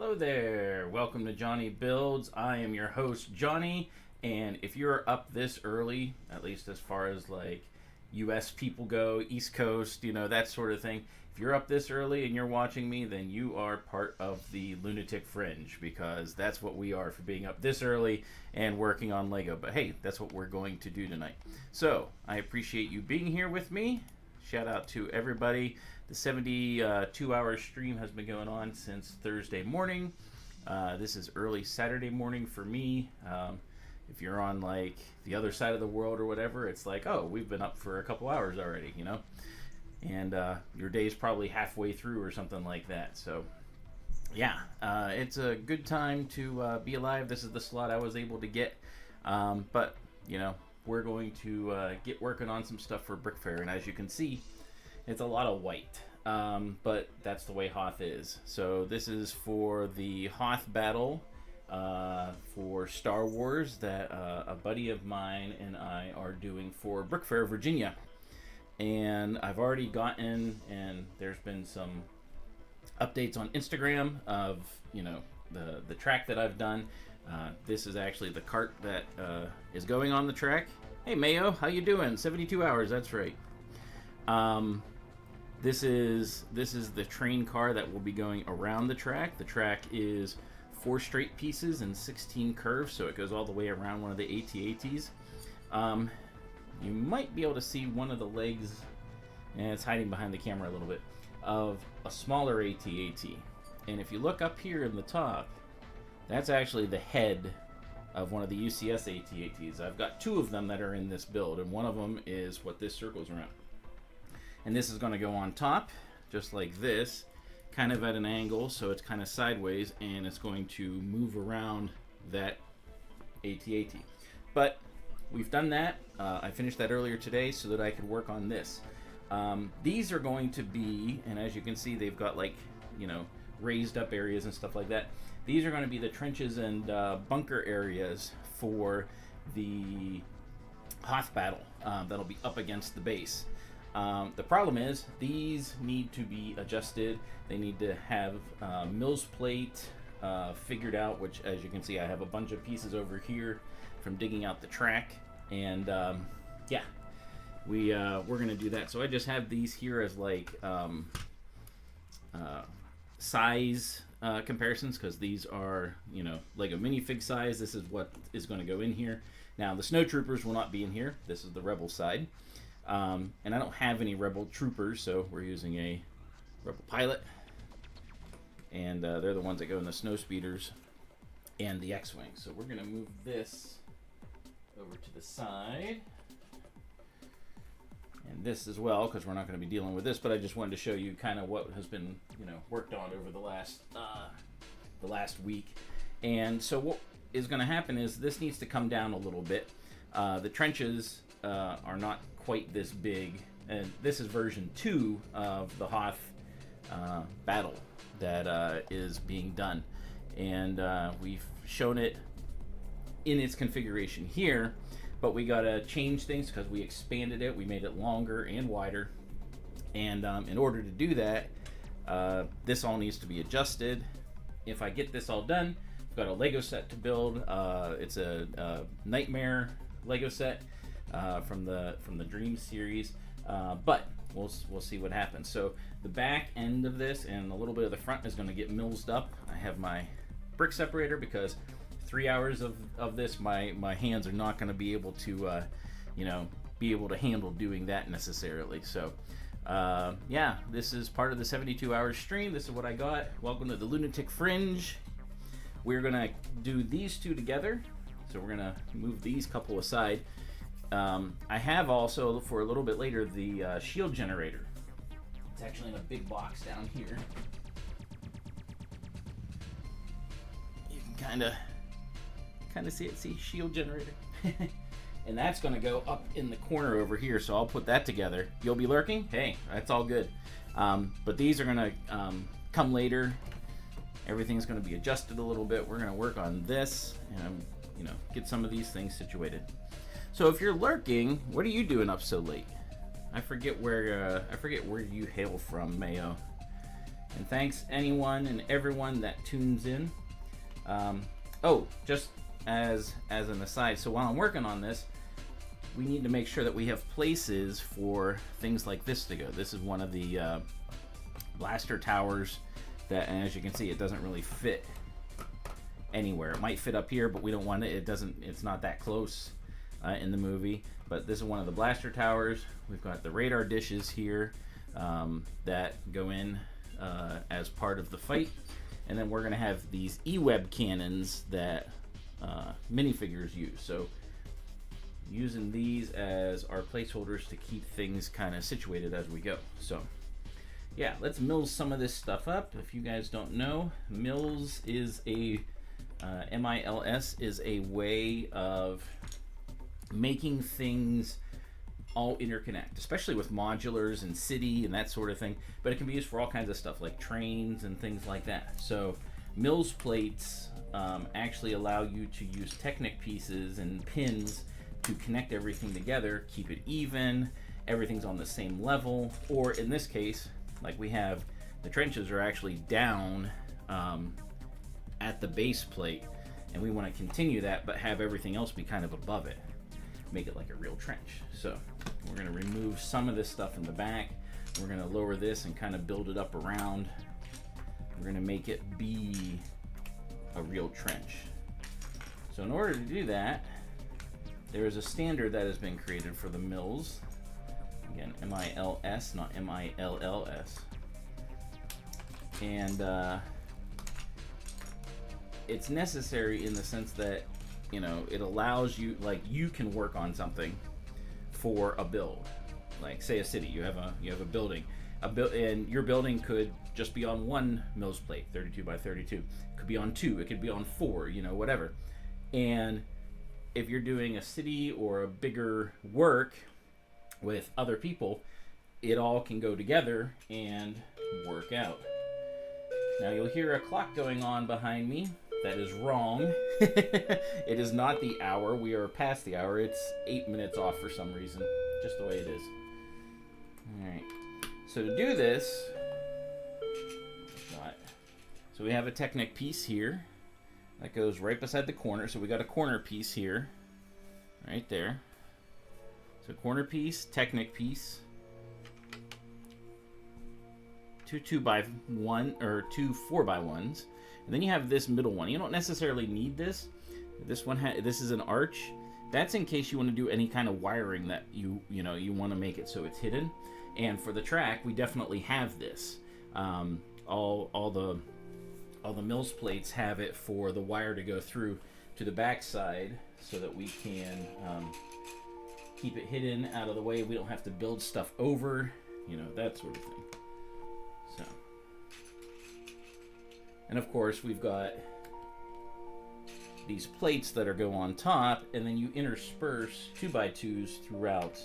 Hello there, welcome to JonnyBuildz. I am your host Johnny, and if you're up this early, at least as far as like US people go, East Coast, you know, that sort of thing, if you're up this early and you're watching me, then you are part of the lunatic fringe, because that's what we are for being up this early and working on Lego. But hey, that's what we're going to do tonight. So I appreciate you being here with me. Shout out to everybody. The 72-hour stream has been going on since Thursday morning. This is early Saturday morning for me. If you're on like the other side of the world or whatever, it's like, oh, we've been up for a couple hours already, you know? And your day's probably halfway through or something like that. So yeah, it's a good time to be alive. This is the slot I was able to get. But, you know, we're going to get working on some stuff for Brickfair. And as you can see, it's a lot of white, but that's the way Hoth is. So this is for the Hoth battle for Star Wars that a buddy of mine and I are doing for Brickfair Virginia. And I've already gotten, and there's been some updates on Instagram of, you know, the track that I've done. This is actually the cart that is going on the track. Hey Mayo, how you doing? 72 hours, that's right. This is the train car that will be going around the track. The track is 4 straight pieces and 16 curves, so it goes all the way around one of the AT-ATs. You might be able to see one of the legs, and it's hiding behind the camera a little bit, of a smaller AT-AT. And if you look up here in the top, that's actually the head of one of the UCS AT-ATs. I've got 2 of them that are in this build, and one of them is what this circles around. And this is going to go on top, just like this, kind of at an angle, so it's kind of sideways, and it's going to move around that AT-AT. But we've done that. I finished that earlier today so that I could work on this. These are going to be, and as you can see, they've got like, you know, raised up areas and stuff like that. These are going to be the trenches and bunker areas for the Hoth battle that'll be up against the base. The problem is these need to be adjusted. They need to have Mills plate figured out, which, as you can see, I have a bunch of pieces over here from digging out the track, and yeah, we're gonna do that. So I just have these here as like size comparisons, because these are, you know, Lego minifig size. This is what is going to go in here. Now the snow troopers will not be in here. This is the rebel side. And I don't have any rebel troopers, so we're using a rebel pilot, and they're the ones that go in the snow speeders and the X-wing. So we're gonna move this over to the side, and this as well, because we're not going to be dealing with this. But I just wanted to show you kind of what has been, you know, worked on over the last week. And so what is going to happen is this needs to come down a little bit. The trenches are not quite this big, and this is version 2 of the Hoth battle that is being done, and we've shown it in its configuration here, but we gotta change things because we expanded it. We made it longer and wider, and in order to do that, this all needs to be adjusted. If I get this all done, I've got a Lego set to build. It's a Nightmare Lego set from the Dream series, but we'll see what happens. So the back end of this and a little bit of the front is going to get millsed up. I have my brick separator, because 3 hours of this, my hands are not going to be able to you know, be able to handle doing that necessarily. So yeah, this is part of the 72-hour stream. This is what I got. Welcome to the Lunatic Fringe. We're gonna do these 2 together, so we're gonna move these couple aside. I have also, for a little bit later, the shield generator. It's actually in a big box down here. You can kind of see it. See, shield generator. And that's going to go up in the corner over here, so I'll put that together. You'll be lurking? Hey, that's all good. But these are going to come later. Everything's going to be adjusted a little bit. We're going to work on this and, you know, get some of these things situated. So if you're lurking, what are you doing up so late? I forget where you hail from, Mayo. And thanks anyone and everyone that tunes in. Oh, just as an aside, so while I'm working on this, we need to make sure that we have places for things like this to go. This is one of the blaster towers that, and as you can see, it doesn't really fit anywhere. It might fit up here, but we don't want it. It's not that close in the movie. But this is one of the blaster towers. We've got the radar dishes here that go in as part of the fight. And then we're gonna have these E-web cannons that minifigures use. So using these as our placeholders to keep things kind of situated as we go. So yeah, let's mill some of this stuff up. If you guys don't know, mills is a MILS is a way of making things all interconnect, especially with modulars and city and that sort of thing, but it can be used for all kinds of stuff like trains and things like that. So mills plates actually allow you to use Technic pieces and pins to connect everything together, keep it even, everything's on the same level, or in this case, like we have, the trenches are actually down at the base plate, and we want to continue that but have everything else be kind of above it, make it like a real trench. So we're going to remove some of this stuff in the back, we're going to lower this and kind of build it up around. We're going to make it be a real trench. So in order to do that, there is a standard that has been created for the mills. Again, MILS, not MILLS. And it's necessary in the sense that, you know, it allows you, like, you can work on something for a build. Like, say a city, you have a building. And your building could just be on one mills plate, 32 by 32. It could be on 2, it could be on 4, you know, whatever. And if you're doing a city or a bigger work with other people, it all can go together and work out. Now you'll hear a clock going on behind me. That is wrong. It is not the hour. We are past the hour. It's 8 minutes off for some reason. Just the way it is. Alright. So to do this, so we have a Technic piece here that goes right beside the corner. So we got a corner piece here, right there. So corner piece, Technic piece, two 2x1 or two 4x1s, and then you have this middle one. You don't necessarily need this. This one this is an arch. That's in case you want to do any kind of wiring that you want to make it so it's hidden. And for the track, we definitely have this. All the mills plates have it for the wire to go through to the back side so that we can keep it hidden out of the way. We don't have to build stuff over, you know, that sort of thing. So, and of course we've got these plates that go on top, and then you intersperse 2x2s throughout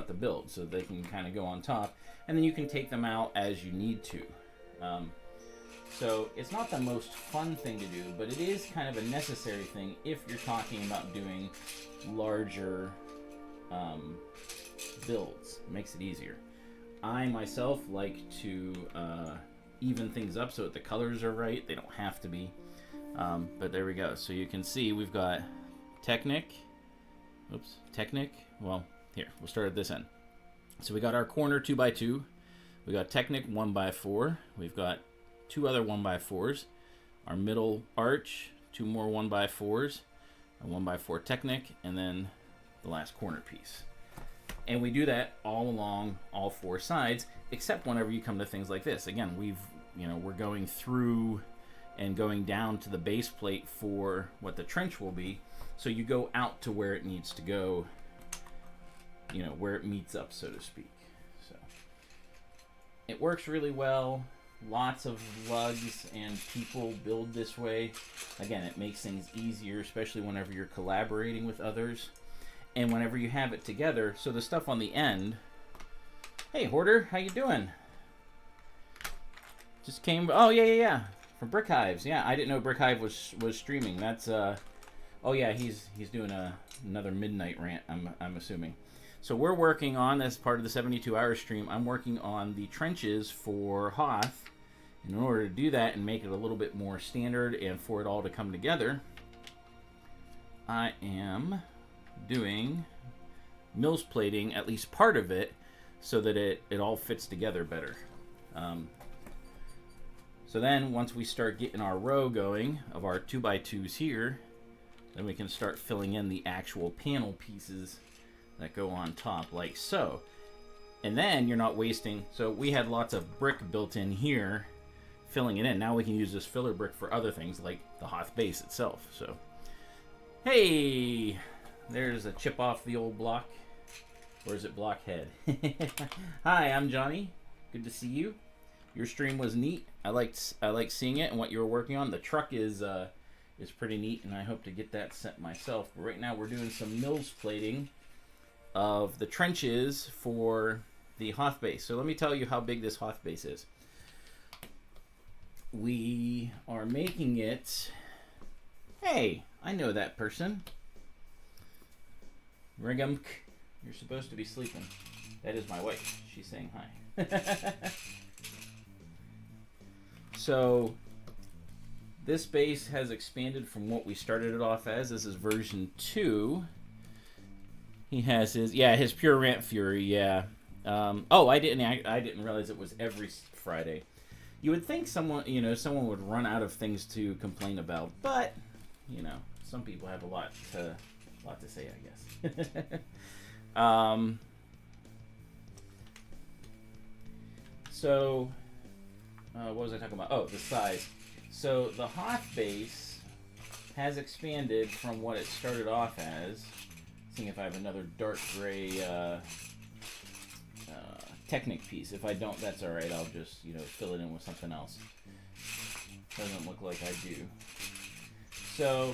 the build so they can kind of go on top, and then you can take them out as you need to. So it's not the most fun thing to do, but it is kind of a necessary thing if you're talking about doing larger builds. It makes it easier. I myself like to even things up so that the colors are right. They don't have to be, but there we go. So you can see we've got Technic. Oops, Technic. Well, here, we'll start at this end. So we got our corner 2x2. We got Technic 1x4. We've got 2 other 1x4s. Our middle arch, 2 more 1x4s, a 1x4 Technic, and then the last corner piece. And we do that all along all 4 sides, except whenever you come to things like this. Again, we're going through and going down to the base plate for what the trench will be. So you go out to where it needs to go, you know, where it meets up, so to speak. So it works really well. Lots of lugs and people build this way. Again, it makes things easier, especially whenever you're collaborating with others and whenever you have it together. So the stuff on the end. Hey Hoarder, how you doing? Just came. Oh yeah. From Brick Hives. Yeah, I didn't know Brick Hive was streaming. That's oh yeah, he's doing another midnight rant. I'm assuming. So we're working on, as part of the 72-hour stream, I'm working on the trenches for Hoth. In order to do that and make it a little bit more standard and for it all to come together, I am doing mills plating, at least part of it, so that it all fits together better. So then once we start getting our row going of our 2x2s here, then we can start filling in the actual panel pieces that go on top, like so. And then you're not wasting, so we had lots of brick built in here, filling it in. Now we can use this filler brick for other things like the Hoth base itself. So, hey, there's a chip off the old block. Or is it blockhead? Hi, I'm Johnny. Good to see you. Your stream was neat. I liked seeing it and what you were working on. The truck is pretty neat, and I hope to get that sent myself. But right now we're doing some mills plating of the trenches for the Hoth base. So let me tell you how big this Hoth base is. We are making it. Hey, I know that person. Rigum, you're supposed to be sleeping. That is my wife. She's saying hi. So this base has expanded from what we started it off as. This is version 2. He has his Pure Rant Fury, yeah. Oh, I didn't realize it was every Friday. You would think someone would run out of things to complain about, but some people have a lot to say, I guess. So what was I talking about? Oh, the size. So the Hoth base has expanded from what it started off as. Seeing if I have another dark gray Technic piece. If I don't, that's all right. I'll just fill it in with something else. Doesn't look like I do. So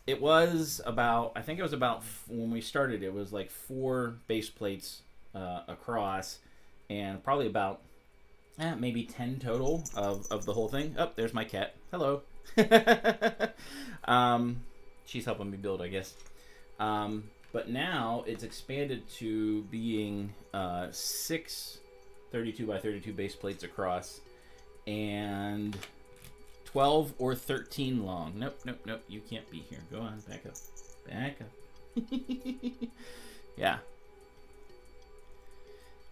it was about, I think it was about, when we started, it was like 4 base plates across, and probably about maybe 10 total of the whole thing. Oh, there's my cat. Hello. She's helping me build, I guess. But now it's expanded to being 6 32 by 32 base plates across and 12 or 13 long. Nope, you can't be here. Go on, back up. Yeah.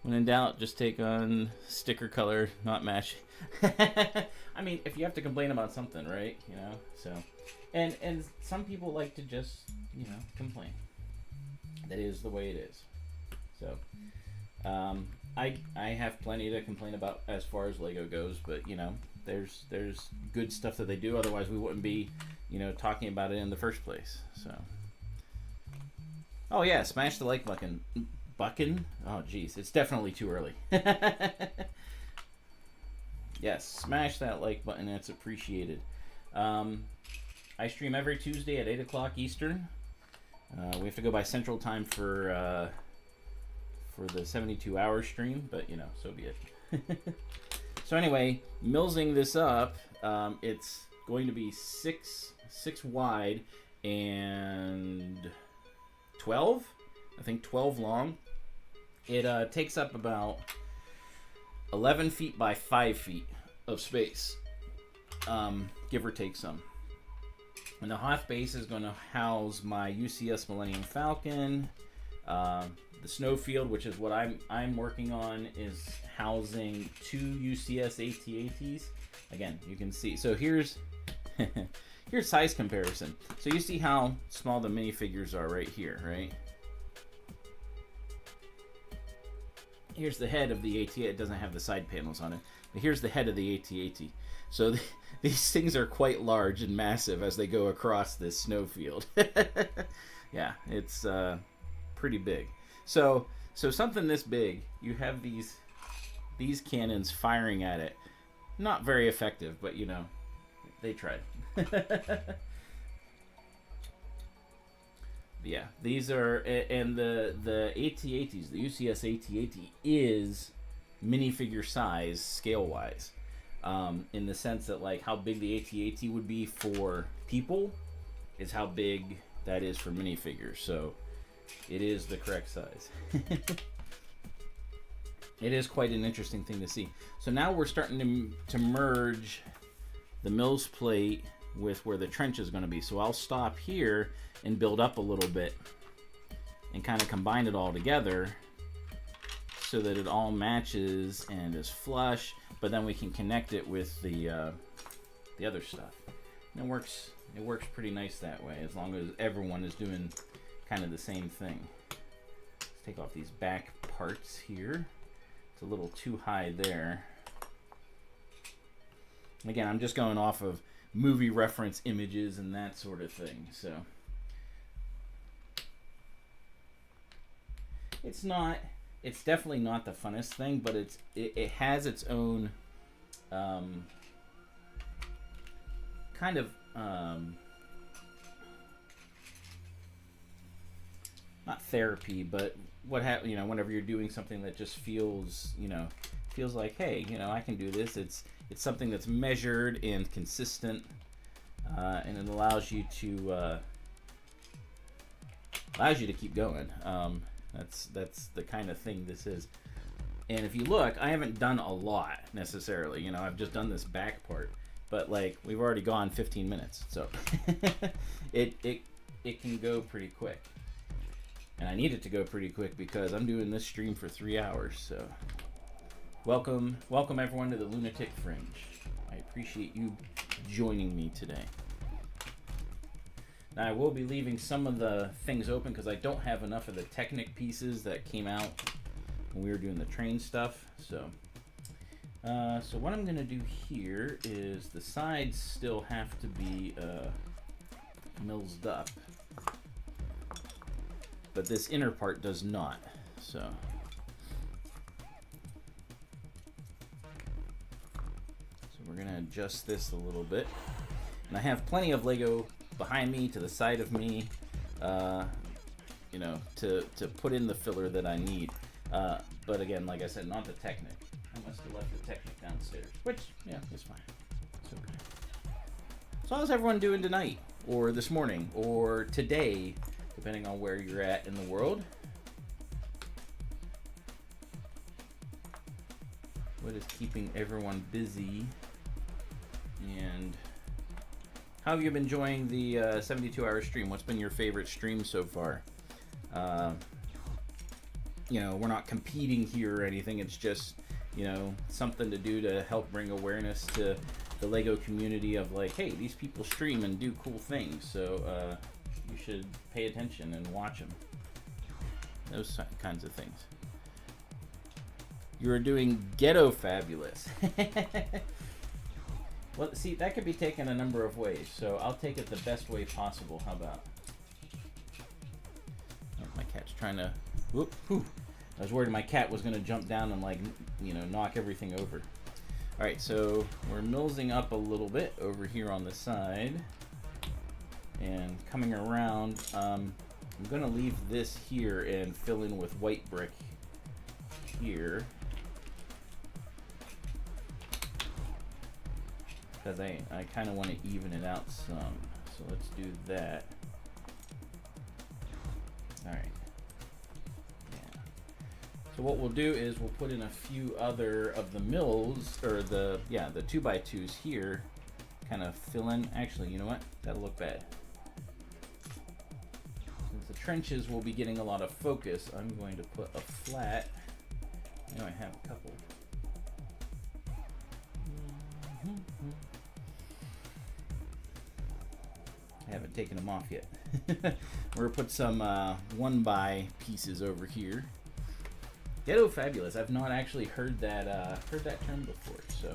When in doubt, just take on sticker color, not match. I mean, if you have to complain about something, right? So, and some people like to just, complain. That is the way it is. So, I have plenty to complain about as far as Lego goes, but there's good stuff that they do. Otherwise, we wouldn't be, talking about it in the first place. So, oh yeah, smash the like button. Oh geez, it's definitely too early. Yes, smash that like button. It's appreciated. I stream every Tuesday at 8 o'clock Eastern. We have to go by Central Time for the 72-hour stream, but so be it. So anyway, millsing this up, it's going to be 6 wide and 12, I think 12 long. It takes up about 11 feet by 5 feet of space, give or take some. And the Hoth base is going to house my UCS Millennium Falcon. The snowfield, which is what I'm working on, is housing 2 UCS AT-ATs. Again, you can see. So here's size comparison. So you see how small the minifigures are right here, right? Here's the head of the AT. It doesn't have the side panels on it, but here's the head of the AT-AT. So these things are quite large and massive as they go across this snowfield. Yeah, it's pretty big. So something this big, you have these cannons firing at it. Not very effective, but they tried. Yeah, these are, and the AT-ATs, the UCS AT-AT is minifigure size scale-wise, in the sense that like how big the AT-AT would be for people is how big that is for minifigures. So it is the correct size. It is quite an interesting thing to see. So now we're starting to merge the mills plate with where the trench is going to be. So I'll stop here and build up a little bit and kind of combine it all together so that it all matches and is flush, but then we can connect it with the other stuff. And it works pretty nice that way, as long as everyone is doing kind of the same thing. Let's take off these back parts here. It's a little too high there. Again, I'm just going off of movie reference images and that sort of thing. So it's definitely not the funnest thing, but it has its own kind of not therapy, but whenever you're doing something that just feels like, hey, I can do this. It's something that's measured and consistent, and it allows you to keep going. That's the kind of thing this is. And if you look, I haven't done a lot necessarily. I've just done this back part, but like we've already gone 15 minutes, so it can go pretty quick. And I need it to go pretty quick because I'm doing this stream for 3 hours. So welcome everyone to the Lunatic Fringe. I appreciate you joining me today. Now I will be leaving some of the things open because I don't have enough of the Technic pieces that came out when we were doing the train stuff. So what I'm going to do here is the sides still have to be milled up, but this inner part does not. So we're going to adjust this a little bit. And I have plenty of Lego behind me, to the side of me, to put in the filler that I need. But again, like I said, not the Technic. I must have left the Technic downstairs, which, yeah, it's fine. It's okay. So how's everyone doing tonight, or this morning, or today, depending on where you're at in the world? What is keeping everyone busy? And how have you been enjoying the 72-hour stream? What's been your favorite stream so far? We're not competing here or anything. It's just, something to do to help bring awareness to the Lego community of like, hey, these people stream and do cool things. So you should pay attention and watch them. Those kinds of things. You are doing Ghetto Fabulous. Well, see, that could be taken a number of ways, so I'll take it the best way possible. How about? Oh, my cat's trying to... Whoop, whew. I was worried my cat was going to jump down and, knock everything over. All right, so we're millsing up a little bit over here on the side. And coming around, I'm going to leave this here and fill in with white brick here. Because I kind of want to even it out some. So let's do that. Alright. Yeah. So what we'll do is we'll put in a few other of the mills, or the 2x2s here. Kind of fill in. Actually, you know what? That'll look bad. Since the trenches will be getting a lot of focus, I'm going to put a flat. I know I have a couple. I haven't taken them off yet. We're gonna put some 1x pieces over here. Ghetto Fabulous. I've not actually heard that term before. So, is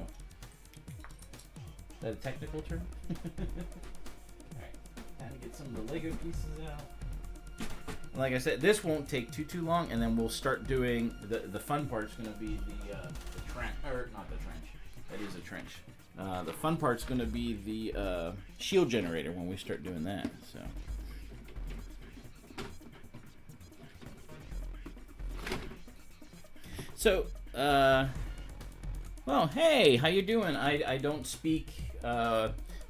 that a technical term? All right, time to get some of the Lego pieces out. Like I said, this won't take too long, and then we'll start doing the fun part's gonna be the trench, or not the trench. That is a trench. The fun part's going to be the shield generator when we start doing that. So, well, hey, how you doing? I don't speak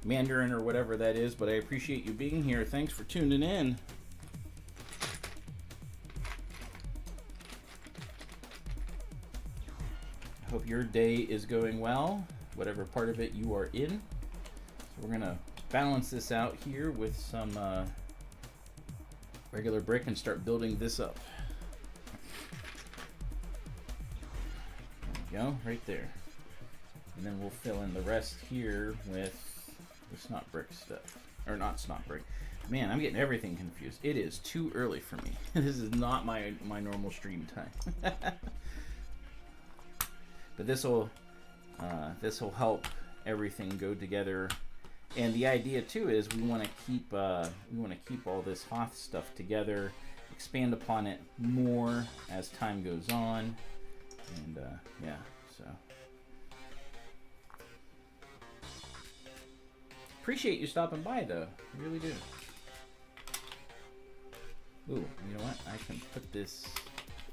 Mandarin or whatever that is, but I appreciate you being here. Thanks for tuning in. Hope your day is going well, whatever part of it you are in. So we're gonna balance this out here with some regular brick and start building this up. There we go, right there. And then we'll fill in the rest here with the snot brick stuff. Or not snot brick. Man, I'm getting everything confused. It is too early for me. This is not my normal stream time. But this will help everything go together. And the idea too is we want to keep all this Hoth stuff together, expand upon it more as time goes on, and yeah. So appreciate you stopping by, though. I really do. Ooh, you know what? I can put this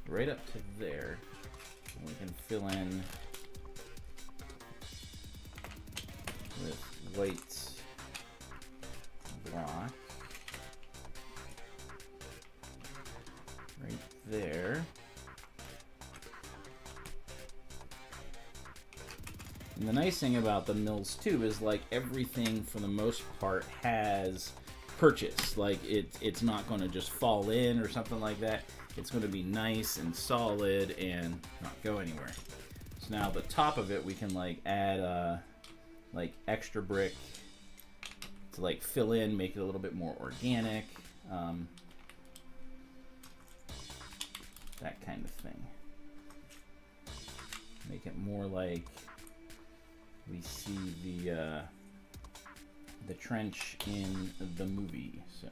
right up to there. And we can fill in with white block right there. And the nice thing about the mills too is like everything for the most part has purchase. Like it's not going to just fall in or something like that. It's going to be nice and solid and not go anywhere. So now the top of it we can like add like extra brick to like fill in, make it a little bit more organic, that kind of thing. Make it more like we see the trench in the movie. So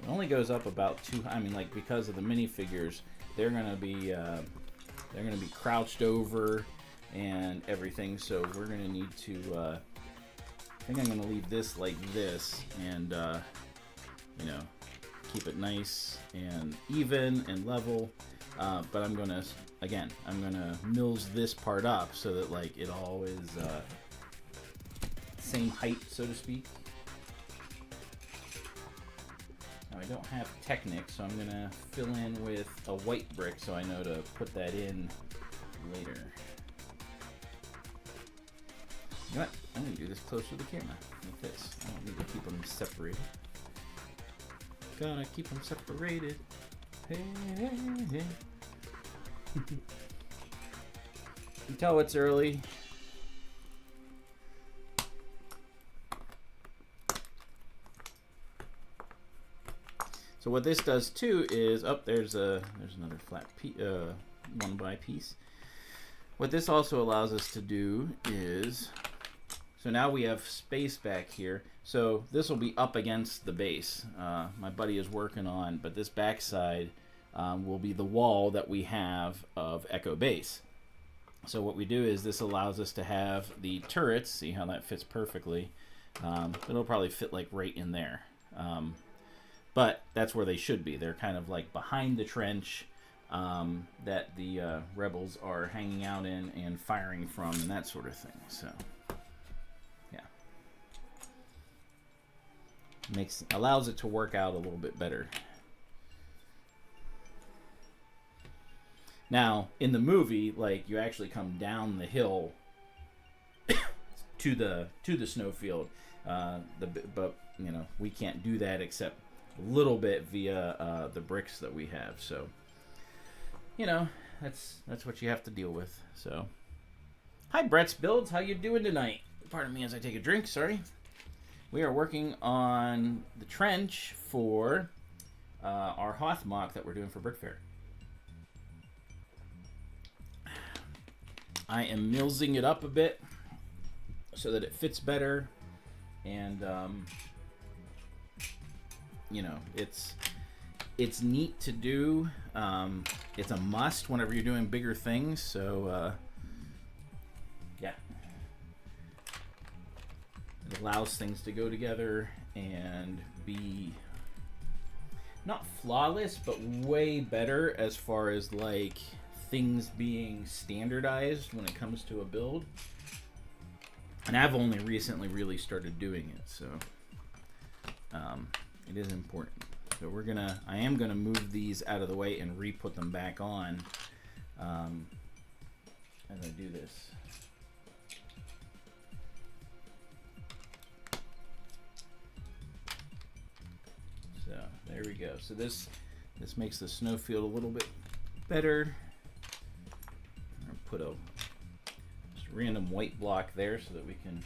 it only goes up about 2. I mean, like because of the minifigures, they're gonna be crouched over and everything. So we're gonna need to. I think I'm gonna leave this like this, and you know, keep it nice and even and level. But I'm gonna mills this part up so that like it all is same height, so to speak. Now I don't have Technic, so I'm gonna fill in with a white brick so I know to put that in later. You know what? I'm gonna do this close to the camera, like this. I don't need to keep them separated. Gotta keep them separated. Hey, hey, hey. You tell it's early. So what this does too is, there's another flat 1x piece. What this also allows us to do is, so now we have space back here. So this will be up against the base. My buddy is working on, but this backside will be the wall that we have of Echo Base. So what we do is this allows us to have the turrets. See how that fits perfectly. It'll probably fit like right in there. But that's where they should be. They're kind of like behind the trench that the rebels are hanging out in and firing from and that sort of thing. So yeah, allows it to work out a little bit better. Now in the movie, like you actually come down the hill to the snowfield, but you know we can't do that except a little bit via the bricks that we have. So you know that's what you have to deal with. So hi Brett's Builds, how you doing tonight? Pardon me as I take a drink. Sorry. We are working on the trench for our Hoth mock that we're doing for Brickfair. I am millsing it up a bit so that it fits better, and you know it's neat to do. It's a must whenever you're doing bigger things. So yeah, it allows things to go together and be not flawless, but way better as far as like things being standardized when it comes to a build. And I've only recently really started doing it, so it is important. So I am gonna move these out of the way and re-put them back on as I do this. So there we go. So this makes the snowfield a little bit better. I'll put a just random white block there so that we can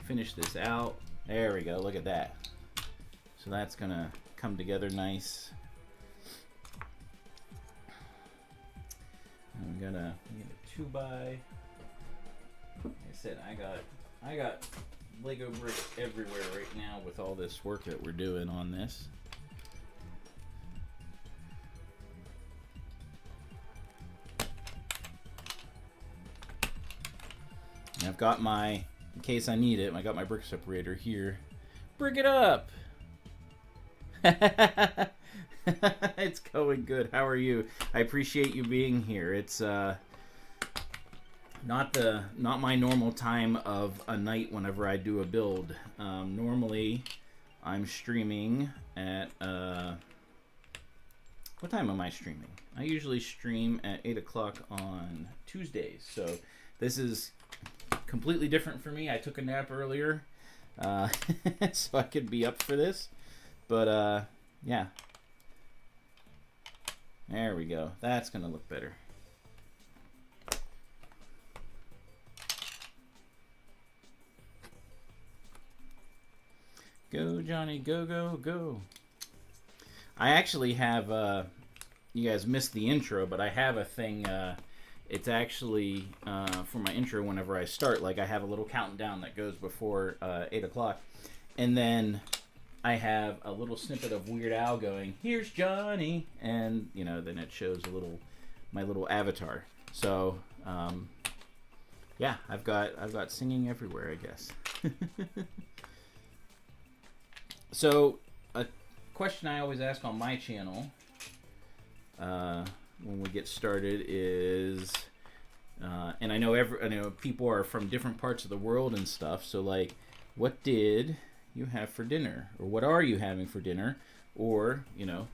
finish this out. There we go. Look at that. So that's gonna come together nice. I'm gonna get a 2x. Like I said, I got Lego bricks everywhere right now with all this work that we're doing on this. And I've got my, in case I need it, I got my brick separator here. Brick it up! It's going good. How are you? I appreciate you being here. It's not my normal time of a night whenever I do a build. Normally I'm streaming at what time am I streaming? I usually stream at 8 o'clock on Tuesdays. So this is completely different for me. I took a nap earlier so I could be up for this. But yeah. There we go. That's gonna look better. Go, Johnny, go, go, go. I actually have, you guys missed the intro, but I have a thing, it's actually, for my intro whenever I start, like I have a little countdown that goes before 8 o'clock. And then I have a little snippet of Weird Al going, "Here's Johnny," and you know, then it shows my little avatar. So yeah, I've got singing everywhere, I guess. So a question I always ask on my channel when we get started is, and I know people are from different parts of the world and stuff. So like, what did you have for dinner, or what are you having for dinner, or you know,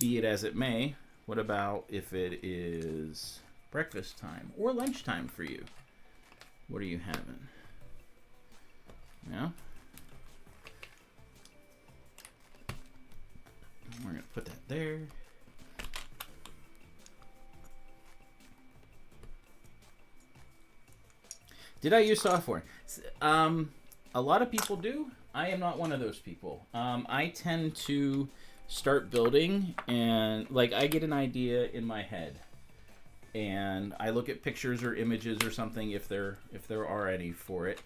be it as it may, what about if it is breakfast time or lunchtime for you? What are you having? Yeah, we're gonna put that there. Did I use software? A lot of people do. I am not one of those people. I tend to start building and like I get an idea in my head and I look at pictures or images or something if there are any for it,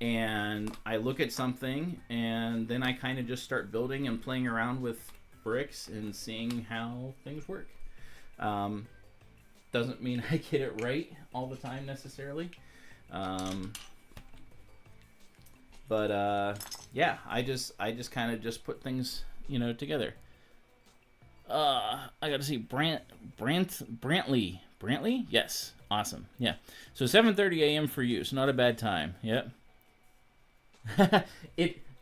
and I look at something and then I kind of just start building and playing around with bricks and seeing how things work. Doesn't mean I get it right all the time necessarily. But yeah, I just kind of just put things, you know, together. I got to see Brantley. Brantley? Yes. Awesome. Yeah. So 7:30 a.m. for you. So not a bad time. Yep.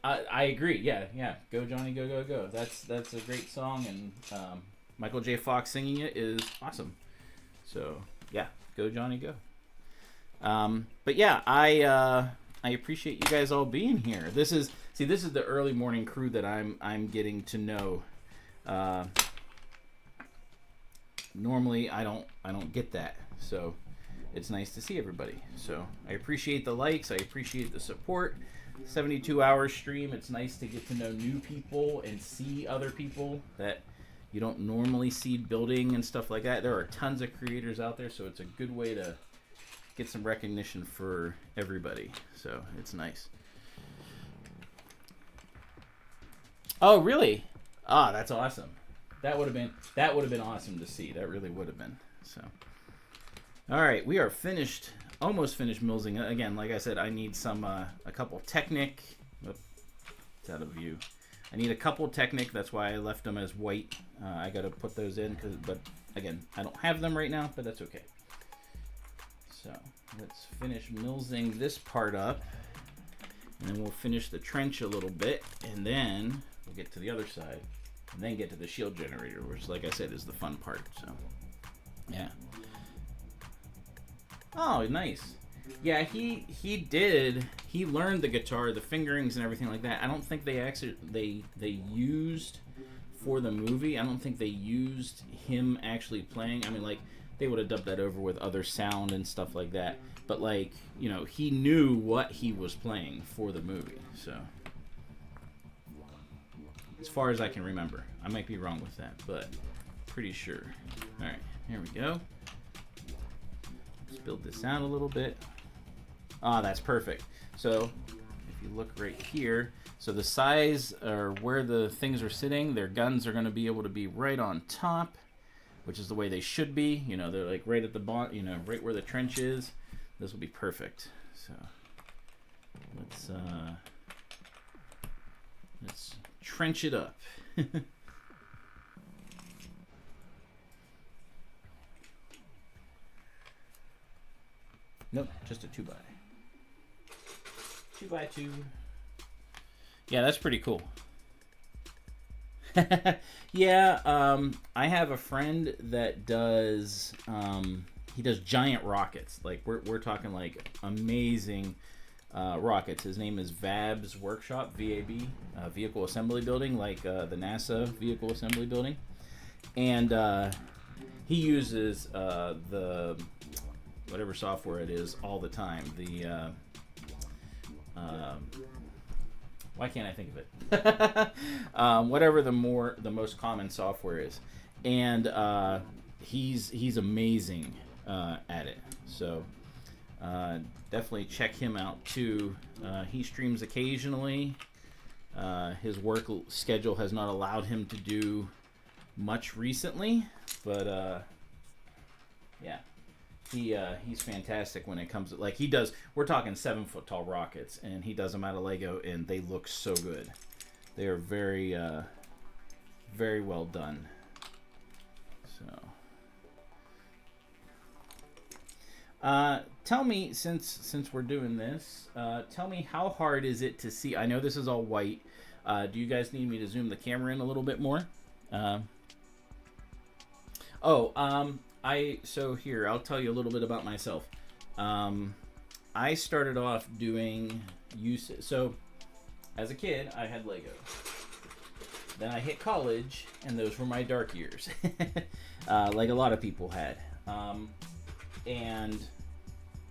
I agree. Yeah. Go Johnny, go, go, go. That's a great song, and Michael J. Fox singing it is awesome. So yeah, go Johnny, go. But yeah, I appreciate you guys all being here. This is the early morning crew that I'm getting to know. Normally I don't get that, so it's nice to see everybody. So I appreciate the likes, I appreciate the support. 72-hour stream. It's nice to get to know new people and see other people that you don't normally see building and stuff like that. There are tons of creators out there, so it's a good way to get some recognition for everybody. So it's nice. Oh, really? Ah, that's awesome. That would have been awesome to see. That really would have been. So, all right, we are finished. Almost finished millsing. Again, like I said, I need some a couple Technic. Oops, it's out of view. I need a couple Technic. That's why I left them as white. I got to put those in, but again, I don't have them right now, but that's okay. So let's finish millsing this part up, and then we'll finish the trench a little bit, and then we'll get to the other side, and then get to the shield generator, which, like I said, is the fun part. So, yeah. Oh, nice. Yeah, he learned the guitar, the fingerings and everything like that. I don't think they actually they used for the movie. I don't think they used him actually playing. I mean, like, they would have dubbed that over with other sound and stuff like that. But, like, you know, he knew what he was playing for the movie. So, as far as I can remember, I might be wrong with that, but pretty sure. All right, here we go. Let's build this out a little bit. Ah, that's perfect. So if you look right here, so the size or where the things are sitting, their guns are going to be able to be right on top, which is the way they should be. You know, they're like right at the bottom, you know, right where the trench is. This will be perfect. So let's trench it up. Nope, just a 2x. 2x2. Yeah, that's pretty cool. Yeah, I have a friend that does he does giant rockets. Like we're talking like amazing rockets. His name is Vab's Workshop, VAB, Vehicle Assembly Building, like the NASA Vehicle Assembly Building. And he uses the whatever software it is all the time. The why can't I think of it? Whatever the most common software is, and he's amazing at it. So definitely check him out too. He streams occasionally. His work schedule has not allowed him to do much recently, but yeah. He's fantastic when it comes to, like, he does, we're talking 7-foot tall rockets, and he does them out of Lego, and they look so good. They are very, very well done. So, tell me, since we're doing this, tell me how hard is it to see? I know this is all white. Do you guys need me to zoom the camera in a little bit more? So here, I'll tell you a little bit about myself. I started off doing so as a kid, I had Lego. Then I hit college, and those were my dark years, like a lot of people had. And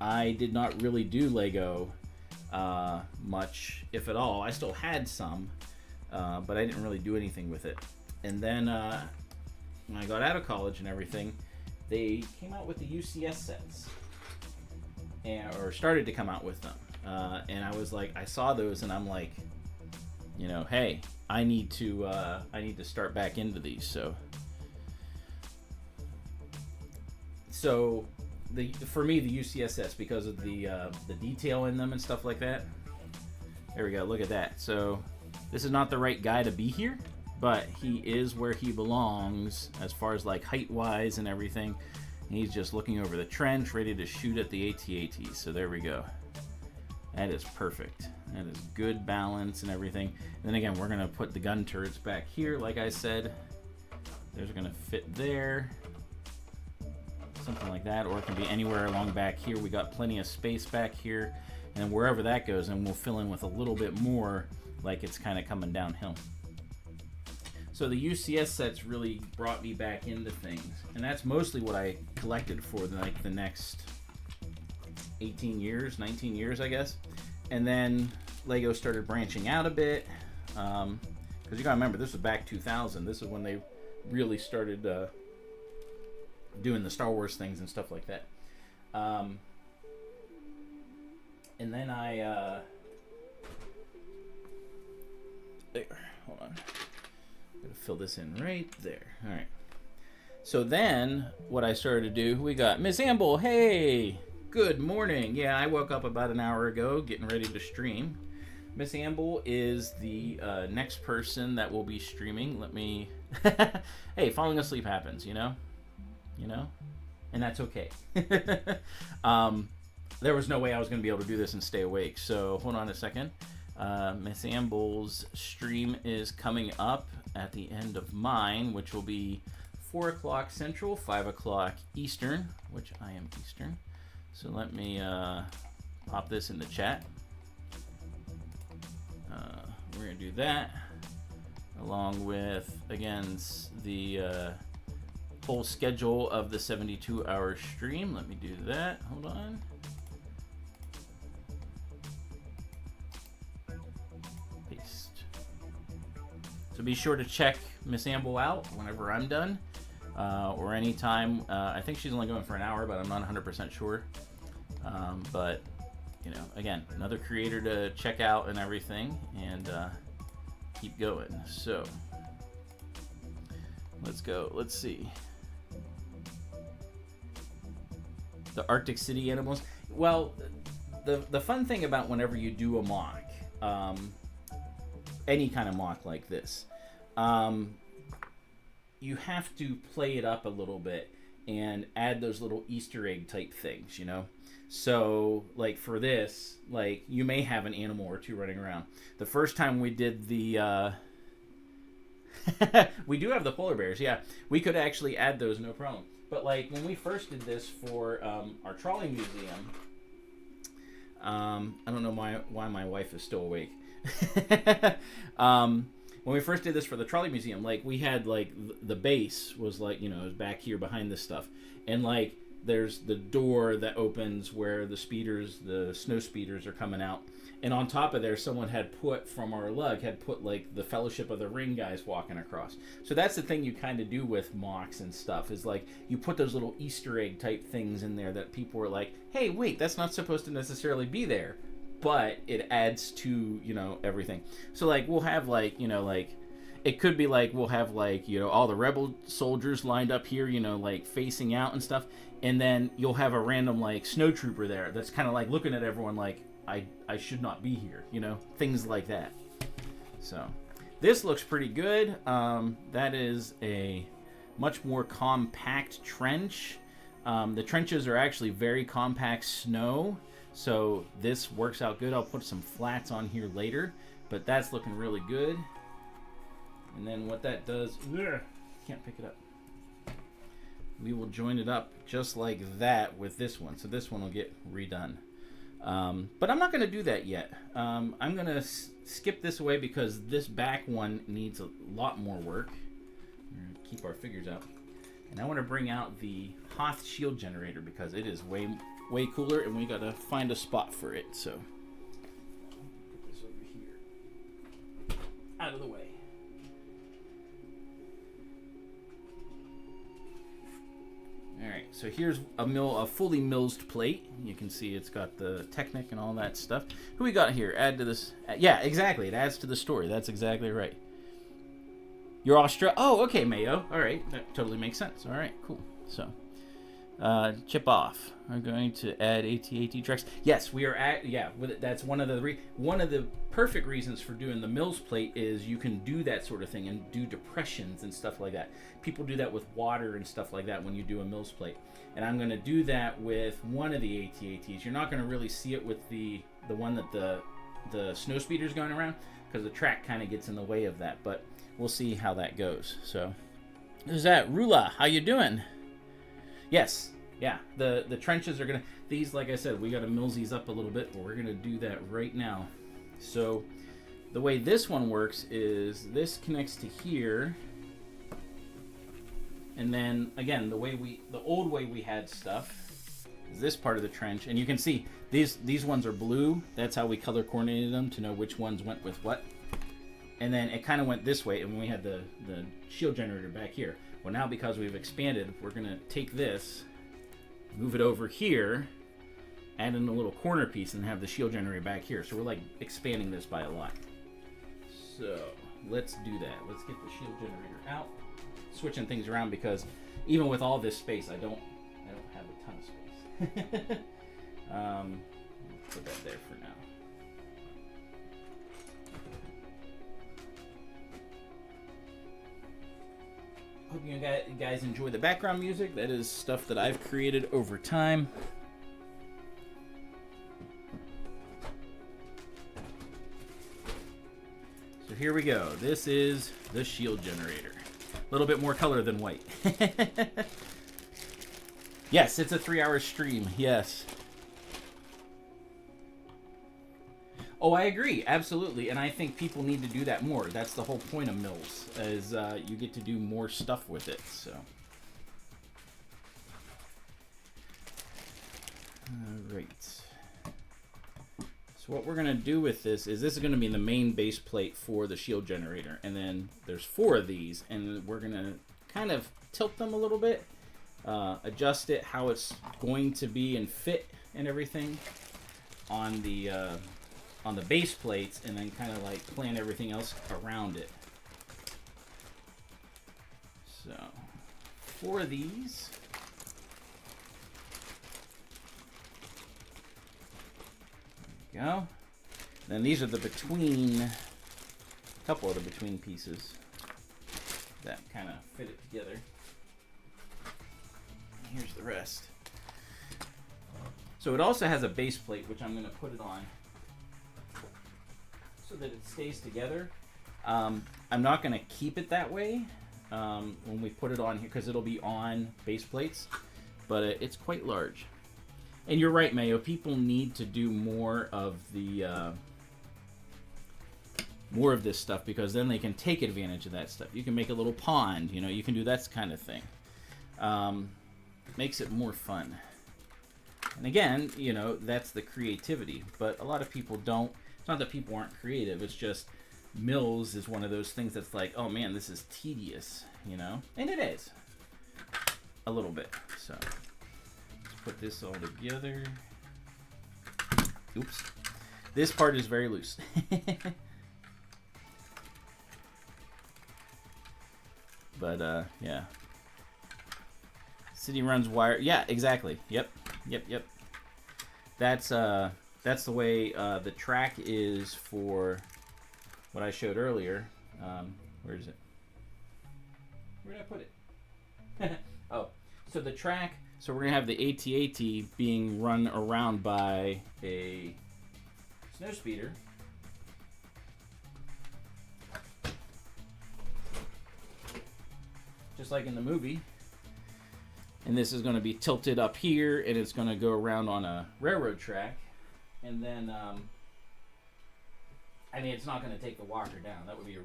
I did not really do Lego much, if at all. I still had some, but I didn't really do anything with it. And then when I got out of college and everything, they came out with the UCS sets, or started to come out with them, and I was like, I saw those, and I'm like, you know, hey, I need to start back into these. So for me, the UCS sets, because of the detail in them and stuff like that. There we go. Look at that. So this is not the right guy to be here, but he is where he belongs as far as like height wise and everything. He's just looking over the trench, ready to shoot at the AT-AT. So there we go. That is perfect. That is good balance and everything. And then again, we're gonna put the gun turrets back here, like I said. Those are gonna fit there, something like that, or it can be anywhere along back here. We got plenty of space back here, and wherever that goes, and we'll fill in with a little bit more, like it's kind of coming downhill. So the UCS sets really brought me back into things, and that's mostly what I collected for like the next 18 years, 19 years, I guess. And then Lego started branching out a bit, because you gotta remember, this was back 2000. This is when they really started doing the Star Wars things and stuff like that. And then there, hold on. Gonna fill this in right there. All right. So then, what I started to do, we got Miss Amble. Hey, good morning. Yeah, I woke up about an hour ago, getting ready to stream. Miss Amble is the next person that will be streaming. Let me. Hey, falling asleep happens, you know, and that's okay. There was no way I was gonna be able to do this and stay awake. So hold on a second. Miss Amble's stream is coming up at the end of mine, which will be 4 o'clock Central, 5 o'clock Eastern, which I am Eastern. So let me pop this in the chat. We're going to do that, along with, again, the whole schedule of the 72-hour stream. Let me do that. Hold on. Paste. So be sure to check Miss Amble out whenever I'm done, or anytime. I think she's only going for an hour, but I'm not 100% sure. But, you know, again, another creator to check out and everything, and keep going. So let's go. Let's see. The Arctic City animals. Well, the fun thing about whenever you do a mock, any kind of mock like this, you have to play it up a little bit and add those little Easter egg type things, you know? So, like for this, like you may have an animal or two running around. The first time we did the, we do have the polar bears, yeah. We could actually add those, no problem. But like when we first did this for our trolley museum, I don't know why my wife is still awake. When we first did this for the trolley museum, like we had like the base was like, you know, it was back here behind this stuff, and like there's the door that opens where the speeders, the snow speeders, are coming out, and on top of there, someone had put from our lug had put like the Fellowship of the Ring guys walking across. So that's the thing you kind of do with mocks and stuff, is like you put those little Easter egg type things in there that people were like, hey, wait, that's not supposed to necessarily be there, but it adds to, you know, everything. So like we'll have like, you know, like it could be like we'll have like, you know, all the rebel soldiers lined up here, you know, like facing out and stuff, and then you'll have a random like snowtrooper there that's kind of like looking at everyone like, I should not be here, you know, things like that. So this looks pretty good. That is a much more compact trench. The trenches are actually very compact snow, so this works out good. I'll put some flats on here later, but that's looking really good. And then what that does, can't pick it up. We will join it up just like that with this one. So this one will get redone. But I'm not going to do that yet. I'm going to skip this away because this back one needs a lot more work. We're going to keep our figures out. And I want to bring out the Hoth shield generator because it is way cooler, and we got to find a spot for it. So put this over here, out of the way. Alright, so here's a fully milled plate. You can see it's got the Technic and all that stuff. Who we got here? Add to this. Yeah, exactly. It adds to the story. That's exactly right. You're Australia. Oh, okay, Mayo. Alright, that totally makes sense. Alright, cool. So, chip off. I'm going to add AT-AT tracks. Yes, we are at, yeah, that's one of the perfect reasons for doing the Mills plate is you can do that sort of thing and do depressions and stuff like that. People do that with water and stuff like that when you do a Mills plate. And I'm going to do that with one of the AT-ATs. You're not going to really see it with the one that the snow speeder's going around because the track kind of gets in the way of that, but we'll see how that goes. So, who's that? Rula, how you doing? Yes. Yeah, the trenches are going to, these, like I said, we got to mill these up a little bit, but we're going to do that right now. So the way this one works is this connects to here, and then, again, the old way we had stuff is this part of the trench, and you can see these ones are blue. That's how we color coordinated them to know which ones went with what. And then it kind of went this way, and we had the shield generator back here. Well, now because we've expanded, we're going to take this, move it over here, add in a little corner piece, and have the shield generator back here. So we're like expanding this by a lot. So let's do that. Let's get the shield generator out. Switching things around because even with all this space, I don't have a ton of space. Put that there for now. Hope you guys enjoy the background music. That is stuff that I've created over time. here we go. This is the shield generator. A little bit more color than white. Yes, it's a 3-hour stream. Yes. Oh, I agree. Absolutely. And I think people need to do that more. That's the whole point of mills, is you get to do more stuff with it. So. All right. So what we're going to do with this is going to be the main base plate for the shield generator. And then there's 4 of these. And we're going to kind of tilt them a little bit. Adjust it how it's going to be and fit and everything on the base plates, and then kind of like plan everything else around it. So 4 of these. There we go. Then these are the between, a couple of the between pieces that kind of fit it together. Here's the rest. So it also has a base plate, which I'm going to put it on so that it stays together. I'm not going to keep it that way when we put it on here, because it'll be on base plates, but it's quite large. And you're right, Mayo, people need to do more of the more of this stuff, because then they can take advantage of that stuff. You can make a little pond, you know, you can do that kind of thing. Makes it more fun. And again, you know, that's the creativity. But a lot of people don't. It's not that people aren't creative. It's just mills is one of those things that's like, oh man, this is tedious, you know? And it is. A little bit. So let's put this all together. Oops. This part is very loose. But yeah. City runs wire. Yeah, exactly. Yep. That's the way the track is for what I showed earlier. Where is it? Where did I put it? Oh, so the track. So we're gonna have the AT-AT being run around by a snow speeder. Just like in the movie. And this is going to be tilted up here, and it's going to go around on a railroad track. And then, I mean, it's not going to take the walker down. That would be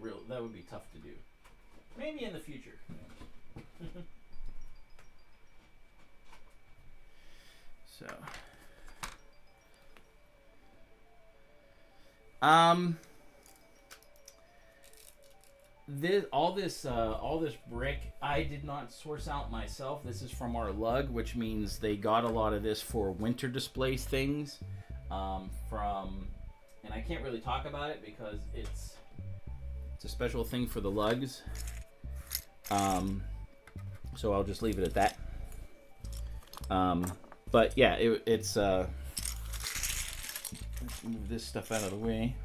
tough to do. Maybe in the future. So, all this brick I did not source out myself. This is from our lug, which means they got a lot of this for winter display things. And I can't really talk about it because it's a special thing for the lugs. So I'll just leave it at that. But yeah, it's let's move this stuff out of the way.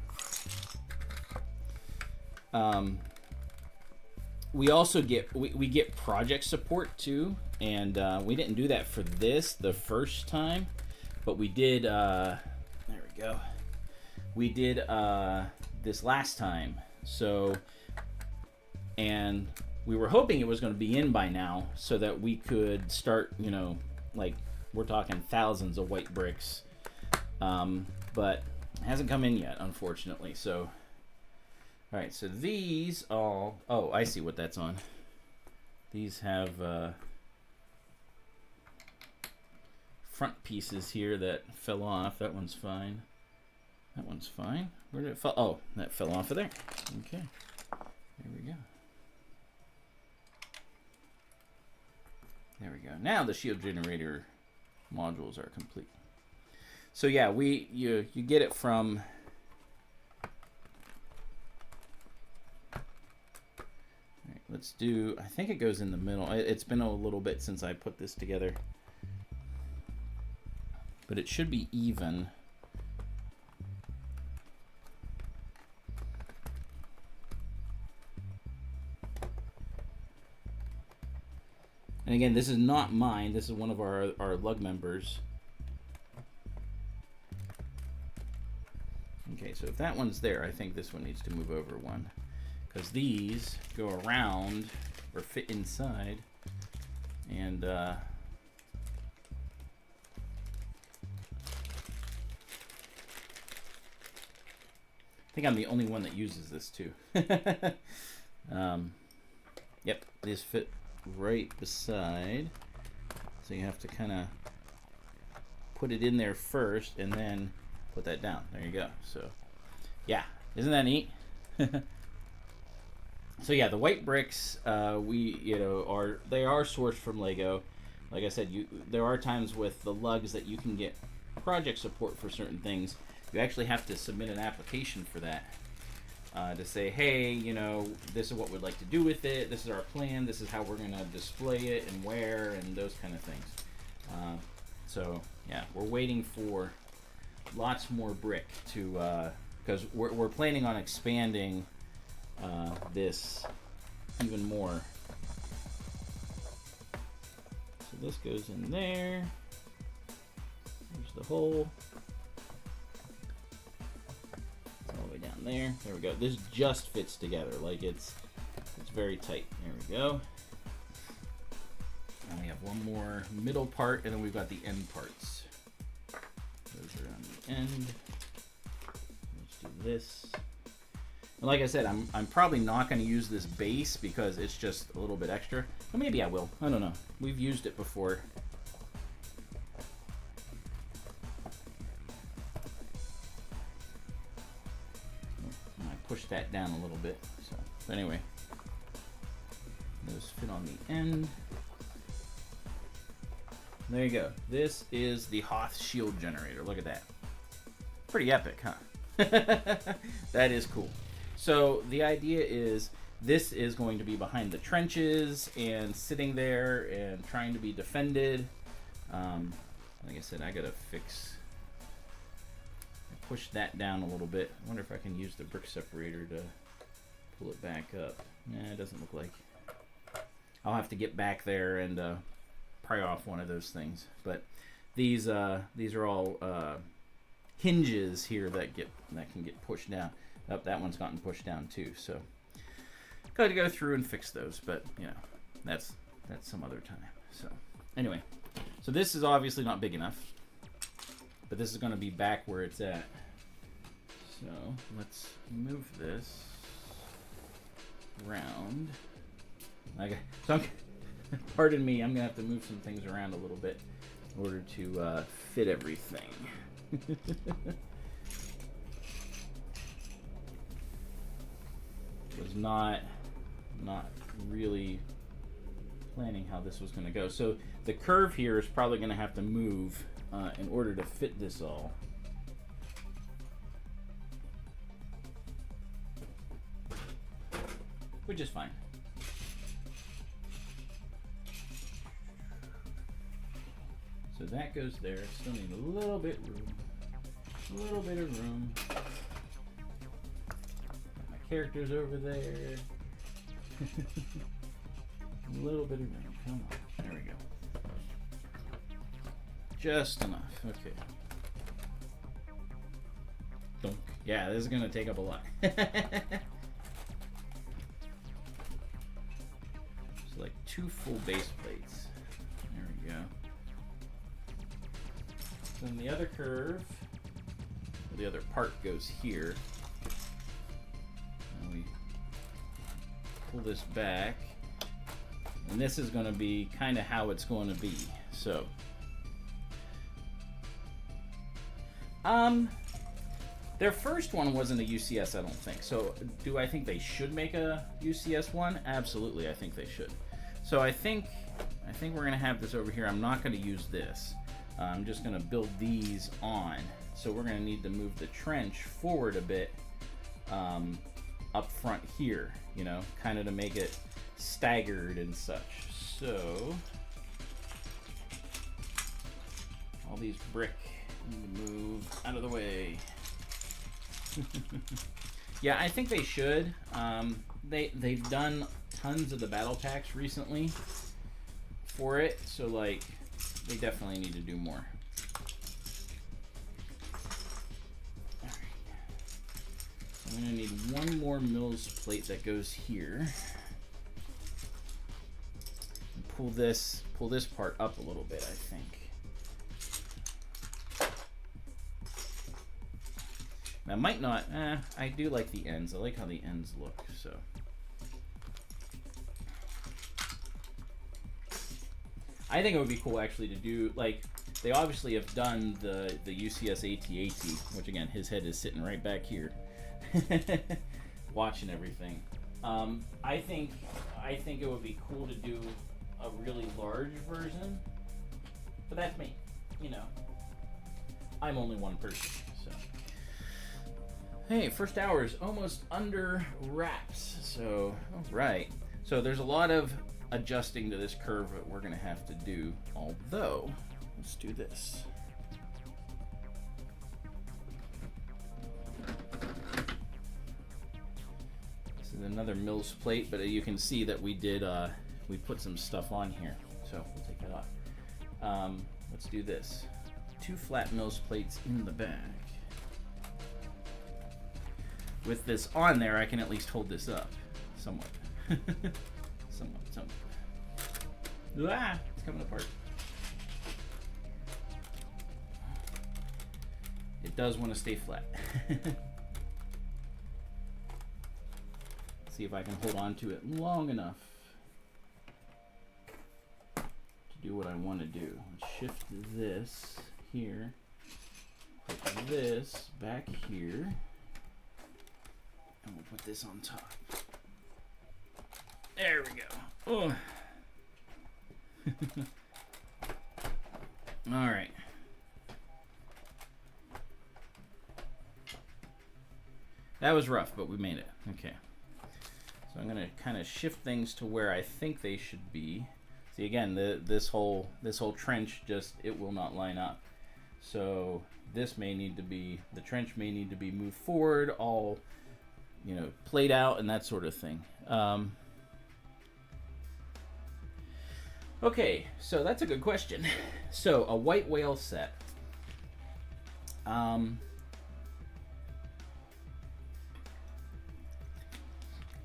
We also get we get project support too, and we didn't do that for this the first time, but we did. There we go. We did this last time. So, and we were hoping it was going to be in by now, so that we could start. You know, like we're talking thousands of white bricks, but it hasn't come in yet, unfortunately. So. All right, so these all... Oh, I see what that's on. These have front pieces here that fell off. That one's fine. That one's fine. Where did it fall? Oh, that fell off of there. Okay. There we go. There we go. Now the shield generator modules are complete. So yeah, you get it from... Let's do, I think it goes in the middle. It's been a little bit since I put this together. But it should be even. And again, this is not mine. This is one of our lug members. Okay, so if that one's there, I think this one needs to move over one, because these go around or fit inside, and I think I'm the only one that uses this too. Yep, these fit right beside, so you have to kind of put it in there first and then put that down. There you go. So yeah, isn't that neat? So yeah, the white bricks, they are sourced from Lego. Like I said, there are times with the lugs that you can get project support for certain things. You actually have to submit an application for that, to say, hey, this is what we'd like to do with it. This is our plan. This is how we're going to display it and where, and those kind of things. So yeah, we're waiting for lots more brick to, because we're planning on expanding this even more. So this goes in there. There's the hole. All the way down there. There we go. This just fits together. Like it's very tight. There we go. And we have one more middle part, and then we've got the end parts. Those are on the end. Let's do this. And like I said, I'm probably not going to use this base because it's just a little bit extra. But maybe I will. I don't know. We've used it before. And I pushed that down a little bit. So, but anyway, those fit on the end. There you go. This is the Hoth shield generator. Look at that. Pretty epic, huh? That is cool. So the idea is this is going to be behind the trenches and sitting there and trying to be defended. Like I said, I gotta push that down a little bit. I wonder if I can use the brick separator to pull it back up. Nah, it doesn't look like. I'll have to get back there and pry off one of those things. But these are all hinges here that can get pushed down. Oh, that one's gotten pushed down too, so got to go through and fix those, but that's some other time. So anyway, so this is obviously not big enough, but this is going to be back where it's at. So let's move this around. Okay, so pardon me, I'm gonna have to move some things around a little bit in order to fit everything. Was not really planning how this was going to go. So the curve here is probably going to have to move in order to fit this all. Which is fine. So that goes there. Still need a little bit room. A little bit of room. Characters over there. A little bit of room. Come on. There we go. Just enough. Okay. Dunk. Yeah, this is going to take up a lot. It's like 2 full base plates. There we go. Then the other curve, the other part goes here. We pull this back, and this is going to be kind of how it's going to be. So their first one wasn't a UCS, I don't think. So do I think they should make a UCS one? Absolutely, I think they should. So I think we're going to have this over here. I'm not going to use this. I'm just going to build these on. So we're going to need to move the trench forward a bit up front here, kind of to make it staggered and such. So all these brick need to move out of the way. Yeah, I think they should. They've done tons of the battle packs recently for it, so like they definitely need to do more. I'm going to need one more Mills plate that goes here. And pull this part up a little bit, I think. Now, might not, I do like the ends. I like how the ends look, so. I think it would be cool actually to do, like, they obviously have done the UCS AT-AT, which again, his head is sitting right back here, watching everything. I think it would be cool to do a really large version, but that's me, you know. I'm only one person, so. Hey, first hour is almost under wraps, so, all right. So there's a lot of adjusting to this curve that we're gonna have to do, although, let's do this. This is another Mills plate, but you can see that we did, we put some stuff on here, so we'll take that off. Let's do this. 2 flat Mills plates in the back. With this on there, I can at least hold this up, somewhat. somewhat. Ah, it's coming apart. It does want to stay flat. See if I can hold on to it long enough to do what I want to do. Let's shift this here, put this back here, and we'll put this on top. There we go. Oh. All right. That was rough, but we made it. Okay. So I'm gonna kind of shift things to where I think they should be. See, again, this whole trench just, it will not line up. So this may need to be, the trench may need to be moved forward, all, you know, played out and that sort of thing. Okay, so that's a good question. So a white whale set. I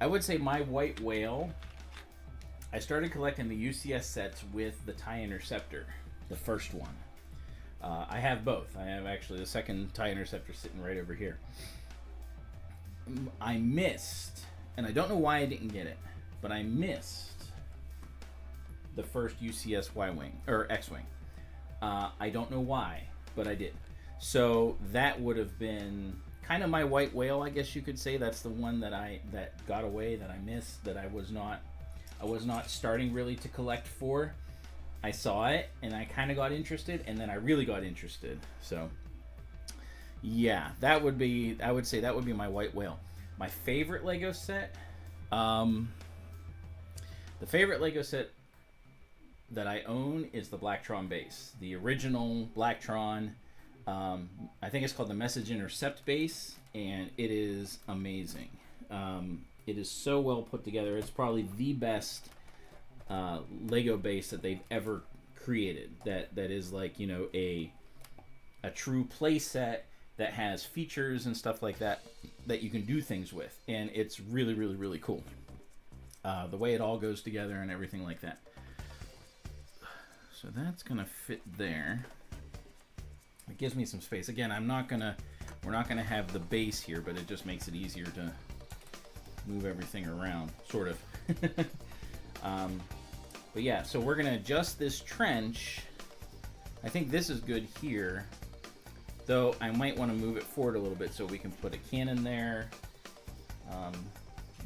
would say my white whale, I started collecting the UCS sets with the TIE Interceptor, the first one. I have both. I have actually the second TIE Interceptor sitting right over here. I missed, and I don't know why I didn't get it, but I missed the first UCS Y-Wing, or X-Wing. I don't know why, but I did. So that would have been kind of my white whale, I guess you could say. That's the one that got away, that I missed, that I was not starting really to collect for. I saw it and I kind of got interested, and then I really got interested. So yeah, that would be, I would say that would be my white whale. My favorite Lego set, the favorite Lego set that I own is the Blacktron base, the original Blacktron. I think it's called the Message Intercept base, and it is amazing. It is so well put together. It's probably the best Lego base that they've ever created. That is like, you know, a true play set that has features and stuff like that that you can do things with, and it's really, really, really cool. The way it all goes together and everything like that. So that's gonna fit there. It gives me some space. Again, we're not gonna have the base here, but it just makes it easier to move everything around, sort of. But yeah, so we're gonna adjust this trench. I think this is good here, though I might want to move it forward a little bit so we can put a cannon there.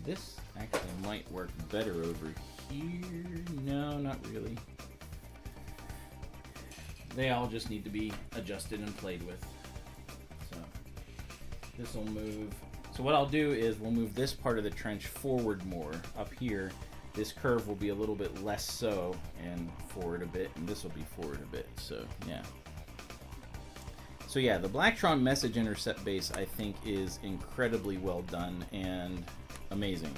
This actually might work better over here. No, not really. They all just need to be adjusted and played with. So this will move. So what I'll do is we'll move this part of the trench forward more up here. This curve will be a little bit less so, and forward a bit, and this will be forward a bit. So yeah. So yeah, the Blacktron Message Intercept base I think is incredibly well done and amazing.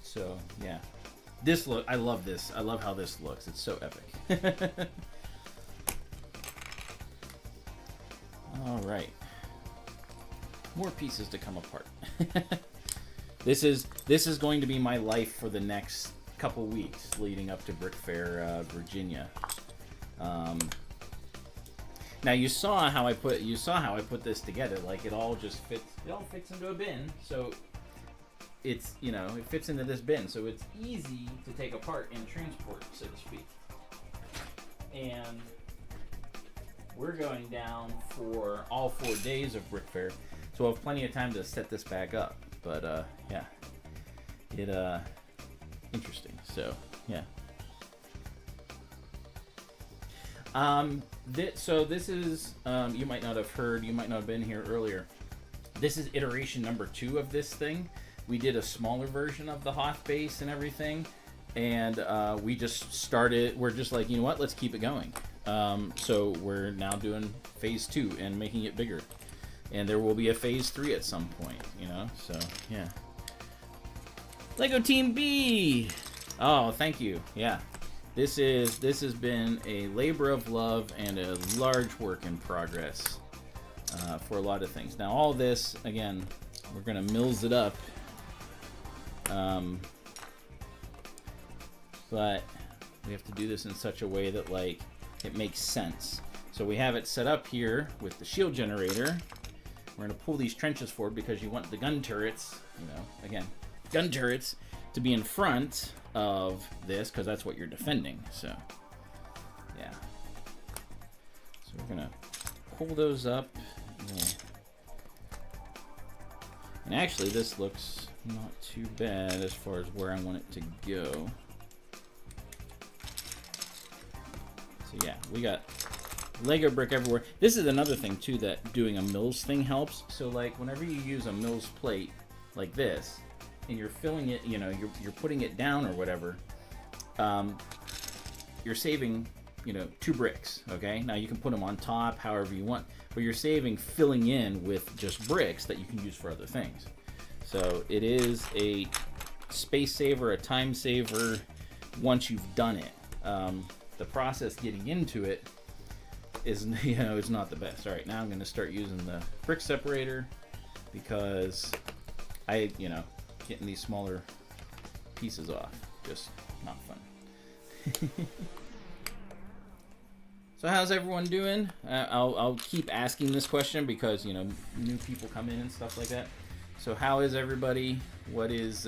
So yeah. This look, I love this. I love how this looks. It's so epic. All right. More pieces to come apart. This is going to be my life for the next couple weeks leading up to Brickfair Virginia. Now you saw how I put this together. Like it all just fits. It all fits into a bin. So it's, you know, it fits into this bin. So it's easy to take apart and transport, so to speak. And we're going down for all 4 days of Brickfair, so we'll have plenty of time to set this back up. But yeah, interesting. So yeah. So this is, you might not have heard, you might not have been here earlier. This is iteration number 2 of this thing. We did a smaller version of the Hoth base and everything, and we just started. We're just like, you know what? Let's keep it going. So we're now doing phase 2 and making it bigger, and there will be a phase 3 at some point. You know, so yeah. Lego Team B. Oh, thank you. Yeah. This has been a labor of love and a large work in progress for a lot of things. Now all this, again, we're gonna mills it up, but we have to do this in such a way that like it makes sense. So we have it set up here with the shield generator. We're gonna pull these trenches forward because you want the gun turrets, you know, again, gun turrets to be in front of this because that's what you're defending. So yeah, so we're gonna pull those up, and actually this looks not too bad as far as where I want it to go. So yeah, we got Lego brick everywhere. This is another thing too that doing a mills thing helps. So like whenever you use a mills plate like this and you're filling it, you know, you're putting it down or whatever, you're saving, you know, 2 bricks. Okay, now you can put them on top however you want, but you're saving filling in with just bricks that you can use for other things. So it is a space saver, a time saver once you've done it. The process getting into it is, you know, is not the best. All right, now I'm going to start using the brick separator because I, you know, getting these smaller pieces off, just not fun. So how's everyone doing? I'll keep asking this question because, you know, new people come in and stuff like that. So how is everybody? What is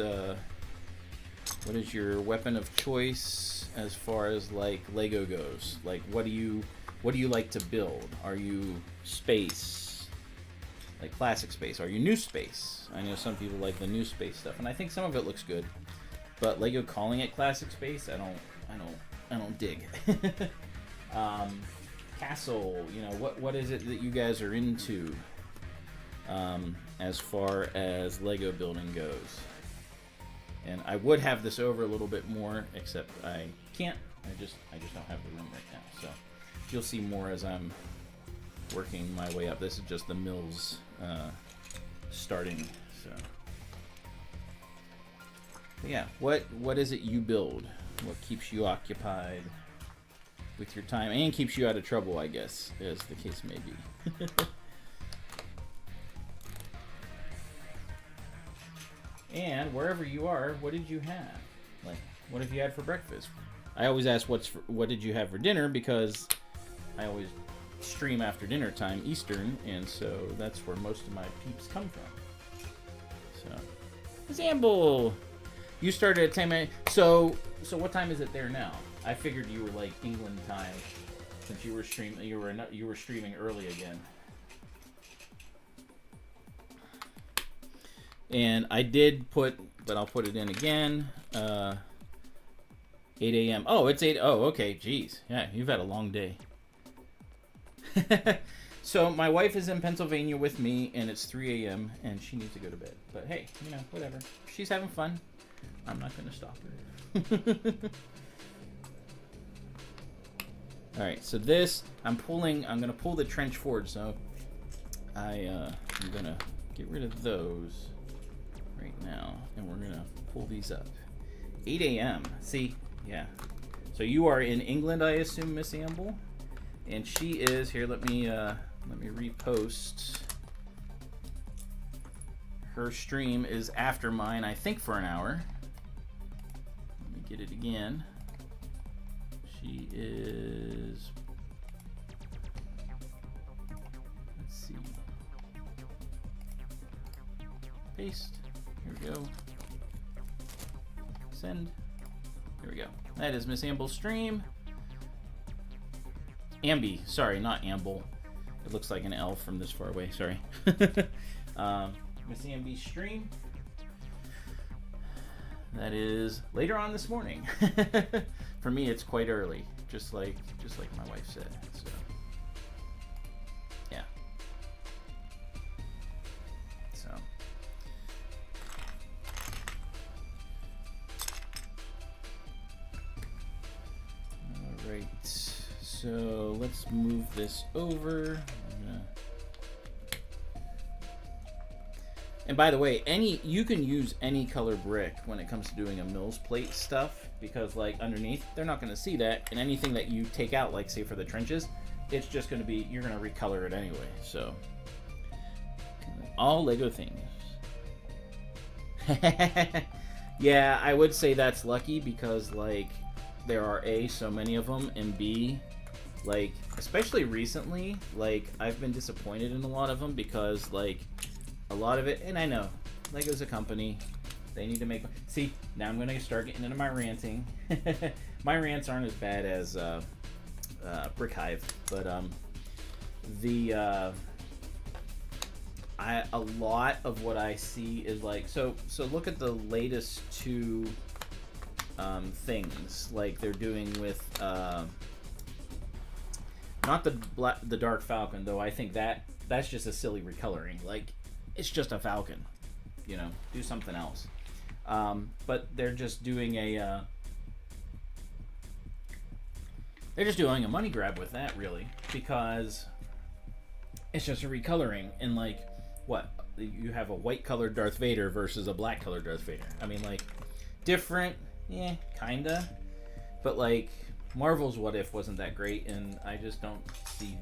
your weapon of choice as far as like Lego goes? Like what do you like to build? Are you space, like classic space? Are you new space? I know some people like the new space stuff, and I think some of it looks good. But Lego calling it classic space, I don't dig. Castle, you know, what is it that you guys are into as far as Lego building goes? And I would have this over a little bit more, except I can't. I just don't have the room right now. So you'll see more as I'm working my way up. This is just the mills starting. So but yeah, what is it you build? What keeps you occupied with your time and keeps you out of trouble, I guess, as the case may be. And wherever you are, what did you have? Like, what have you had for breakfast? I always ask what did you have for dinner, because I always stream after dinner time Eastern, and so that's where most of my peeps come from. So, Zamble, you started at 10 minutes. So what time is it there now? I figured you were like England time, since you were streaming. You were streaming early again. And I did put, but I'll put it in again. 8 a.m. Oh, it's 8. Oh, okay. Jeez. Yeah, you've had a long day. So my wife is in Pennsylvania with me, and it's 3 a.m. and she needs to go to bed. But hey, you know, whatever. She's having fun. I'm not going to stop her. All right. So this, I'm going to pull the trench forward. So I'm going to get rid of those right now, and we're gonna pull these up. 8 a.m. See, yeah. So you are in England, I assume, Miss Amble, and she is here. Let me repost her stream is after mine, I think, for an hour. Let me get it again. She is... Let's see. Paste. Here we go. Send. Here we go. That is Miss Amble's stream. Ambi. Sorry, not Amble. It looks like an L from this far away. Sorry. Miss Ambi's stream. That is later on this morning. For me, it's quite early, just like my wife said. So, yeah. So. All right. So let's move this over. And by the way, you can use any color brick when it comes to doing a Mills plate stuff, because like underneath, they're not going to see that, and anything that you take out, like say for the trenches, it's just going to be, you're going to recolor it anyway. So all Lego things. Yeah, I would say that's lucky, because like there are A, so many of them, and B, like especially recently, like I've been disappointed in a lot of them, because like a lot of it, and I know Lego's a company, they need to make. See, now I'm going to start getting into my ranting. My rants aren't as bad as Brick Hive, but a lot of what I see is like, so look at the latest two things like they're doing with not the Dark Falcon, though. I think that's just a silly recoloring. Like, it's just a Falcon, you know, do something else. But they're just doing a money grab with that, really, because it's just a recoloring. And like, what, you have a white colored Darth Vader versus a black colored Darth Vader. I mean, like, different, yeah, kinda, but like Marvel's What If wasn't that great, and I just don't see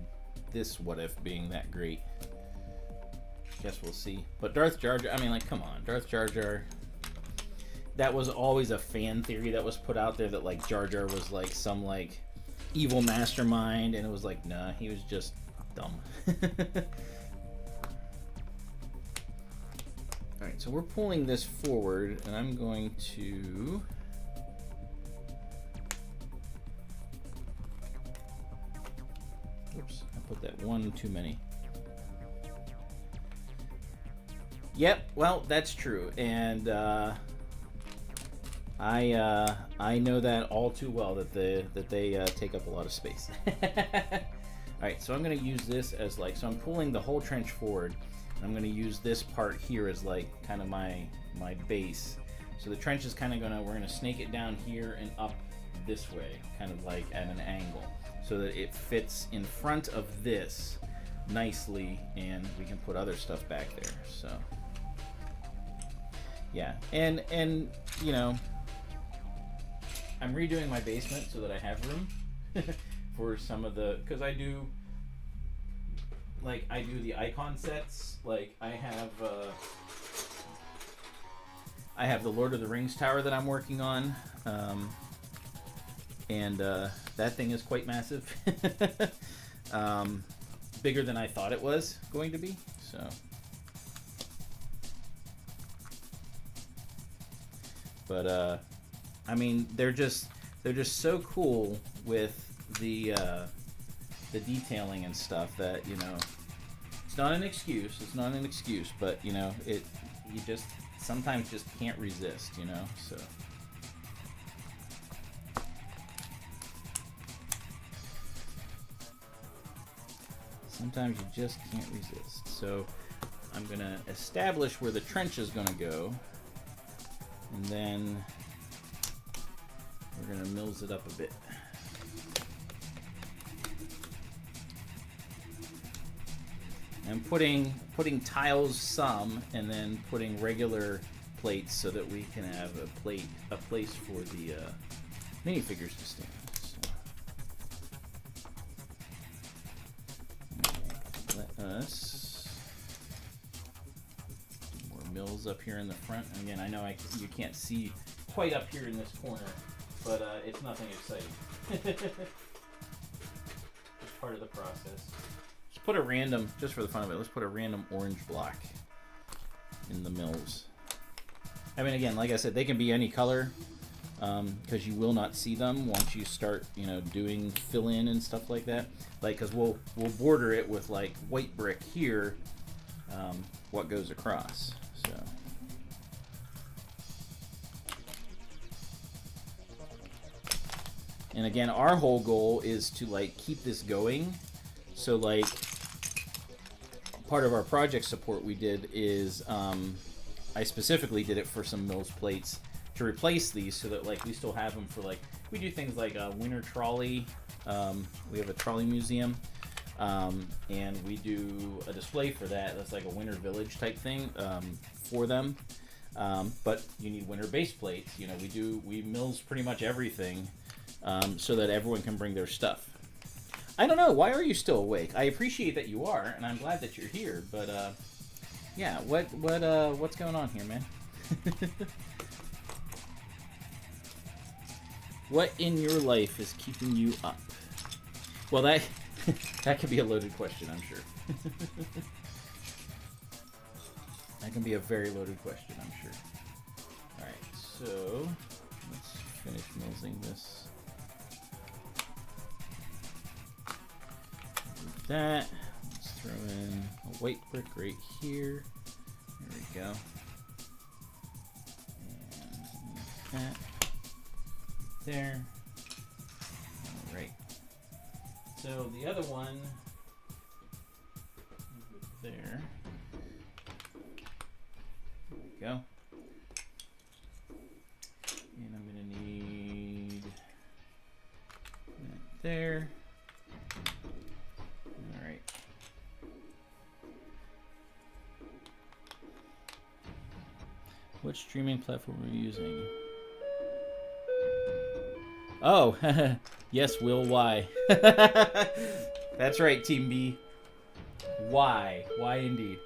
this What If being that great. Guess we'll see. But Darth Jar Jar, I mean, like, come on, Darth Jar Jar. That was always a fan theory that was put out there, that like Jar Jar was like some like evil mastermind, and it was like, nah, he was just dumb. All right, so we're pulling this forward, and I'm going to oops, I put that one too many. Yep, well, that's true, and I know that all too well, that they take up a lot of space. All right, so I'm going to use this as like, so I'm pulling the whole trench forward. And I'm going to use this part here as like kind of my base. So the trench is kind of we're going to snake it down here and up this way, kind of like at an angle, so that it fits in front of this nicely, and we can put other stuff back there. So yeah, and you know, I'm redoing my basement so that I have room for some of the, because I do the icon sets. Like I have the Lord of the Rings tower that I'm working on, and that thing is quite massive. Bigger than I thought it was going to be. So, but I mean, they're just so cool with the detailing and stuff that, you know, it's not an excuse. It's not an excuse, but you know, you just sometimes just can't resist, you know. So sometimes you just can't resist. So I'm gonna establish where the trench is gonna go, and then we're gonna Mills it up a bit. I'm putting tiles some, and then putting regular plates so that we can have a place for the minifigures to stand. So, let us do more mills up here in the front. And again, I know you can't see quite up here in this corner, but it's nothing exciting. It's part of the process. Let's put a random, just for the fun of it, let's put a random orange block in the mills. I mean, again, like I said, they can be any color, because you will not see them once you start, you know, doing fill in and stuff like that. Like, because we'll border it with like white brick here, what goes across. So. And again, our whole goal is to like keep this going. So like, part of our project support we did is, I specifically did it for some mills plates to replace these so that like we still have them for like, we do things like a winter trolley. We have a trolley museum, and we do a display for that. That's like a winter village type thing for them. But you need winter base plates. You know, we mills pretty much everything so that everyone can bring their stuff. I don't know, why are you still awake? I appreciate that you are, and I'm glad that you're here. But yeah, what's going on here, man? What in your life is keeping you up? Well, that could be a loaded question, I'm sure. That can be a very loaded question, I'm sure. All right, so let's finish millsing this. Do that. Let's throw in a white brick right here. There we go. And that. There. All right. So the other one over there. There we go. And I'm gonna need that there. All right. What streaming platform are you using? Oh, yes, Will, why? That's right, Team B. Why? Why indeed?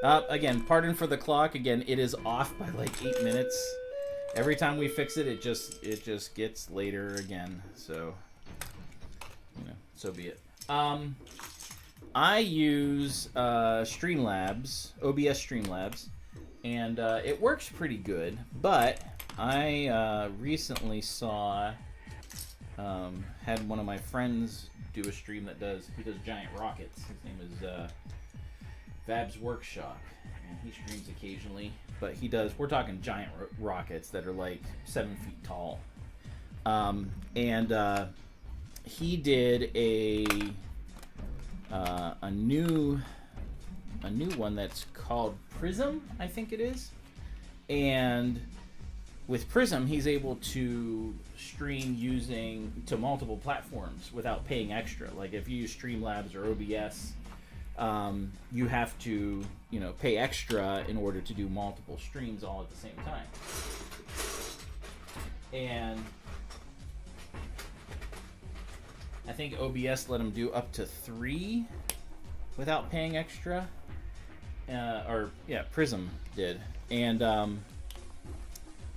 Again, pardon for the clock. Again, it is off by like 8 minutes. Every time we fix it, it just gets later again. So, you know, so be it. I use Streamlabs, OBS Streamlabs, and it works pretty good. But I recently saw. Had one of my friends do a stream that he does giant rockets. His name is Vab's Workshop, and he streams occasionally. But he does, we're talking giant rockets that are like 7 feet tall. And he did a new one that's called Prism, I think it is. And with Prism, he's able to stream to multiple platforms without paying extra. Like if you use Streamlabs or OBS, you have to, you know, pay extra in order to do multiple streams all at the same time. And I think OBS let him do up to 3 without paying extra. Or yeah, Prism did. And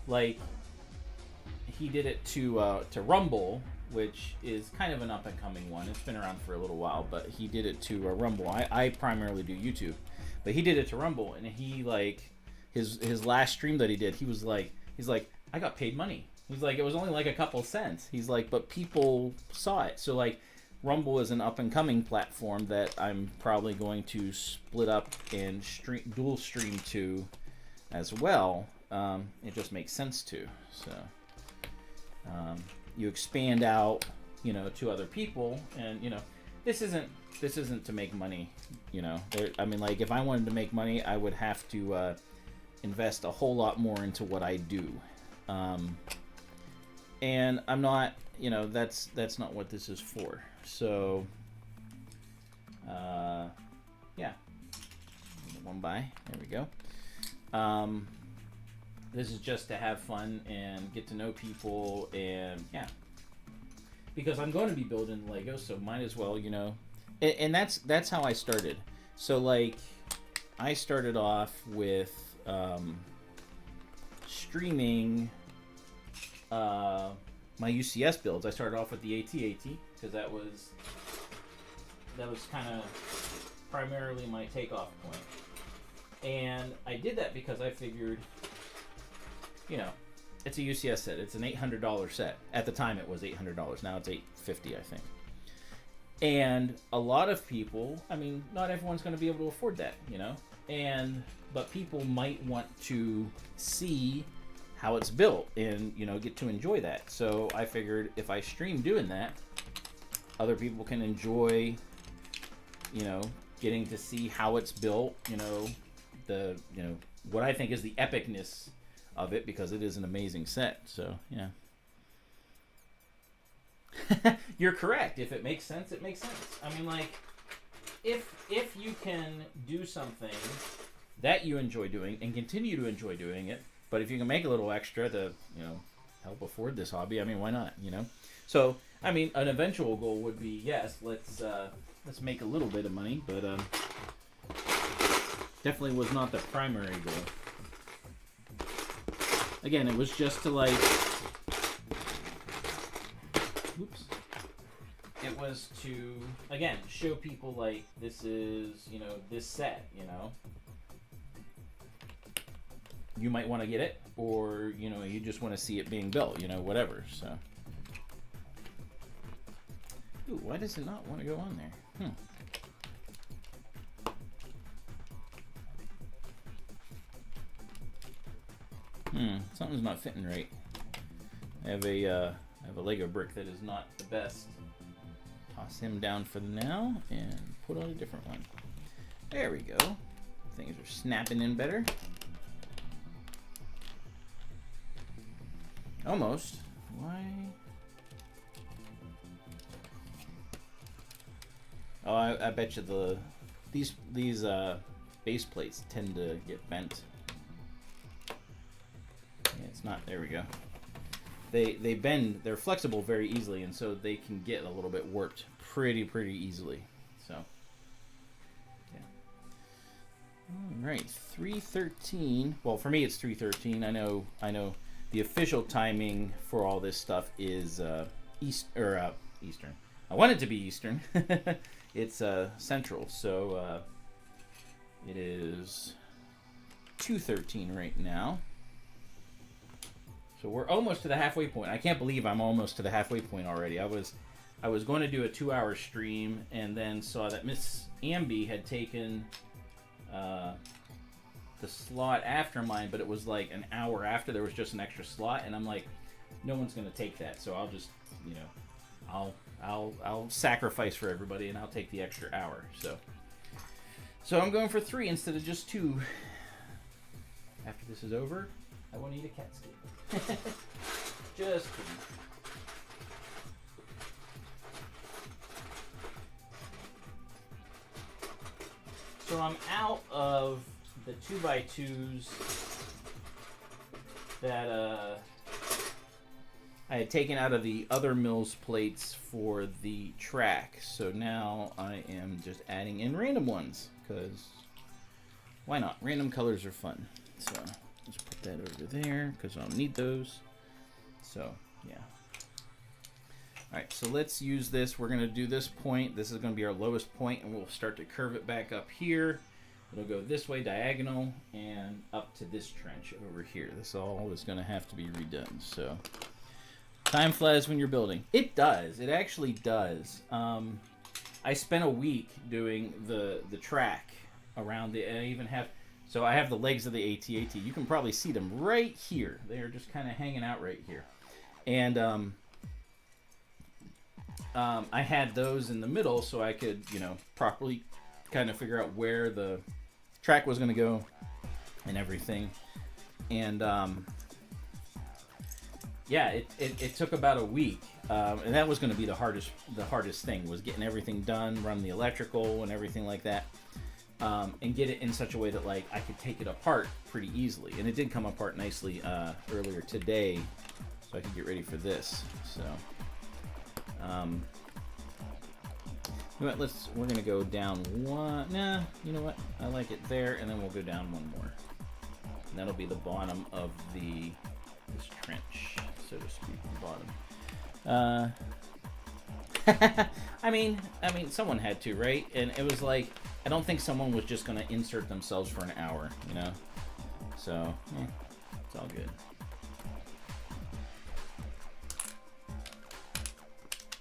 like he did it to Rumble, which is kind of an up and coming one. It's been around for a little while, but he did it to Rumble. I primarily do YouTube, but he did it to Rumble, and he like his last stream that he did, he's like I got paid money. He's like, it was only like a couple cents. He's like, but people saw it. So like Rumble is an up and coming platform that I'm probably going to split up and dual stream to as well. It just makes sense to. So you expand out, you know, to other people, and you know, this isn't to make money. You know, I mean, like if I wanted to make money, I would have to invest a whole lot more into what I do. And I'm not, you know, that's not what this is for. So, yeah, one by, there we go. This is just to have fun and get to know people, and yeah, because I'm going to be building Lego, so might as well, you know, and that's how I started. So like, I started off with streaming my UCS builds. I started off with the AT-AT because that was kind of primarily my takeoff point. And I did that because I figured, you know, it's a UCS set. It's an $800 set. At the time, it was $800. Now it's $850, I think. And a lot of people, I mean, not everyone's going to be able to afford that, you know? But people might want to see how it's built and, you know, get to enjoy that. So I figured if I stream doing that, other people can enjoy, you know, getting to see how it's built, you know, what I think is the epicness of it, because it is an amazing set. So, yeah. You're correct. If it makes sense, it makes sense. I mean, like, if you can do something that you enjoy doing and continue to enjoy doing it, but if you can make a little extra to, you know, help afford this hobby, I mean, why not, you know? So, I mean, an eventual goal would be, yes, let's make a little bit of money, but definitely was not the primary goal. Again, it was just to, like, oops. It was to, again, show people, like, this is, you know, this set, you know. You might want to get it, or, you know, you just want to see it being built, you know, whatever, so. Ooh, why does it not want to go on there? Something's not fitting right. I have a Lego brick that is not the best. Toss him down for now and put on a different one. There we go. Things are snapping in better. Almost. Why? Oh, I bet you these base plates tend to get bent. Yeah, it's not. There we go. They bend. They're flexible very easily, and so they can get a little bit warped pretty easily. So, yeah. All right, 3:13. Well, for me, it's 3:13. I know. The official timing for all this stuff is Eastern. I want it to be Eastern. It's Central, so it is 2:13 right now. So we're almost to the halfway point. I can't believe I'm almost to the halfway point already. I was going to do a 2-hour stream and then saw that Miss Amby had taken the slot after mine, but it was like an hour after. There was just an extra slot, and I'm like, no one's going to take that. So I'll just, you know, I'll sacrifice for everybody, and I'll take the extra hour. So I'm going for 3 instead of just 2. After this is over, I want to eat a cat skin. Just kidding. So I'm out of the 2x2s that I had taken out of the other mills plates for the track. So now I am just adding in random ones, because why not? Random colors are fun. So let's put that over there, because I'll need those. So, yeah. Alright, so let's use this. We're going to do this point. This is going to be our lowest point, and we'll start to curve it back up here. It'll go this way, diagonal, and up to this trench over here. This all is going to have to be redone. So, time flies when you're building. It does. It actually does. I spent a week doing the track around it, and I even have... So I have the legs of the AT-AT. You can probably see them right here. They are just kind of hanging out right here. And I had those in the middle so I could, you know, properly kind of figure out where the track was going to go and everything. And yeah, it took about a week. And that was going to be the hardest thing, was getting everything done, run the electrical and everything like that. And get it in such a way that, like, I could take it apart pretty easily. And it did come apart nicely earlier today, so I could get ready for this. So, you know what, we're gonna go down one. Nah, you know what? I like it there, and then we'll go down one more. And that'll be the bottom of this trench, so to speak, the bottom. I mean, someone had to, right? And it was like, I don't think someone was just gonna insert themselves for an hour, you know? So, it's all good.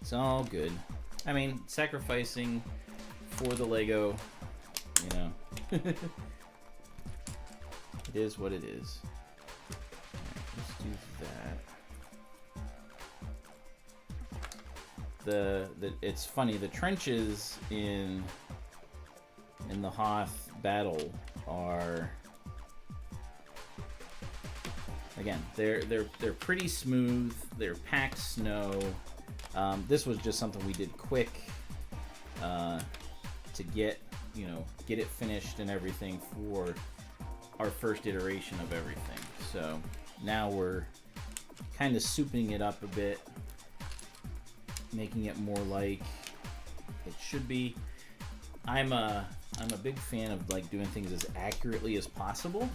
It's all good. I mean, sacrificing for the Lego, you know. It is what it is. Alright, let's do that. It's funny, the trenches in the Hoth battle are, again, they're pretty smooth. They're packed snow. This was just something we did quick to get it finished and everything for our first iteration of everything. So now we're kind of souping it up a bit, making it more like it should be. I'm a big fan of like doing things as accurately as possible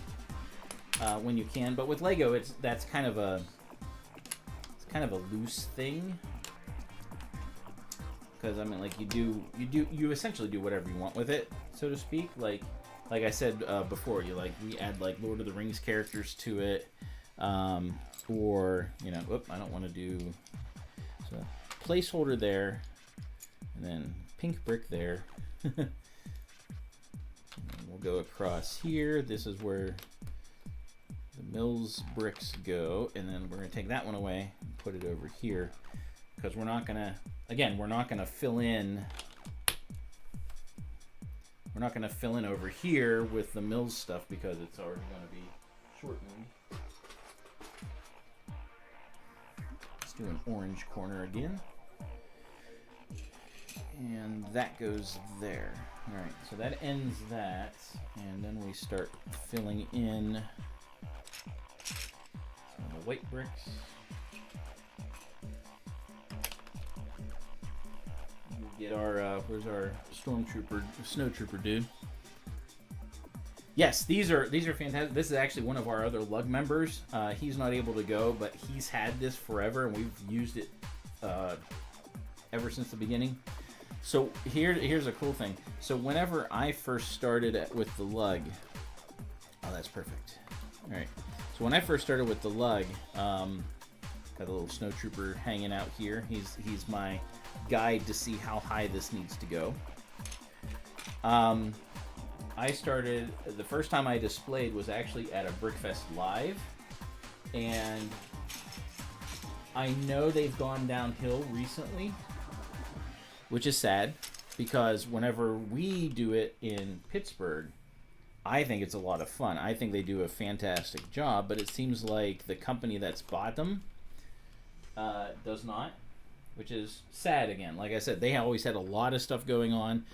when you can, but with Lego that's kind of a loose thing, because I mean, like, you essentially do whatever you want with it, so to speak. Like I said before, we add like Lord of the Rings characters to it, or whoop, I don't want to do, so placeholder there, and then pink brick there. And we'll go across here. This is where the Mills bricks go, and then we're gonna take that one away and put it over here, because we're not gonna fill in. We're not gonna fill in over here with the Mills stuff because it's already gonna be shortened. Let's do an orange corner again. And that goes there. All right, so that ends that, and then we start filling in some of the white bricks. We get our where's our snow trooper dude? Yes, these are fantastic. This is actually one of our other lug members. He's not able to go, but he's had this forever, and we've used it ever since the beginning. So here's a cool thing. So whenever I first started with the lug, oh, that's perfect. All right. So when I first started with the lug, got a little snow trooper hanging out here. He's my guide to see how high this needs to go. I started, the first time I displayed was actually at a Brickfest Live, and I know they've gone downhill recently, which is sad, because whenever we do it in Pittsburgh, I think it's a lot of fun. I think they do a fantastic job, but it seems like the company that's bought them does not, which is sad again. Like I said, they always had a lot of stuff going on.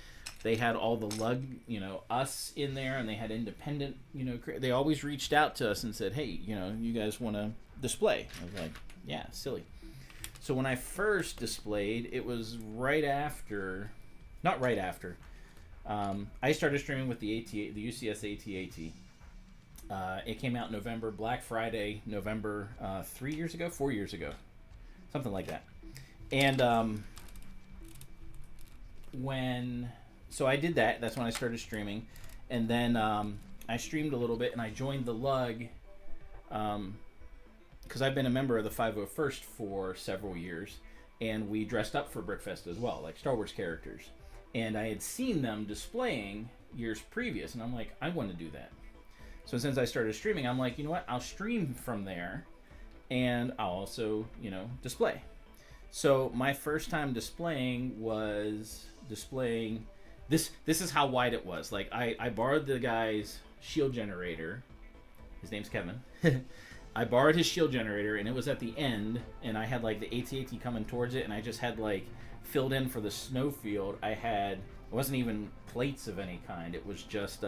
They had all the lug, us in there, and they had independent, they always reached out to us and said, hey, you guys want to display? I was like, yeah, silly. So when I first displayed, it was not right after. I started streaming with the UCS AT-AT. It came out November, Black Friday, November, 4 years ago, something like that. And so I did that. That's when I started streaming, and then I streamed a little bit, and I joined the lug. Because I've been a member of the 501st for several years, and we dressed up for Brickfest as well, like Star Wars characters. And I had seen them displaying years previous, and I'm like, I want to do that. So since I started streaming, I'm like, you know what? I'll stream from there, and I'll also, display. So my first time displaying was displaying this. This is how wide it was. Like I borrowed the guy's shield generator. His name's Kevin. I borrowed his shield generator, and it was at the end, and I had like the AT-AT coming towards it, and I just had like filled in for the snow field. It wasn't even plates of any kind. It was just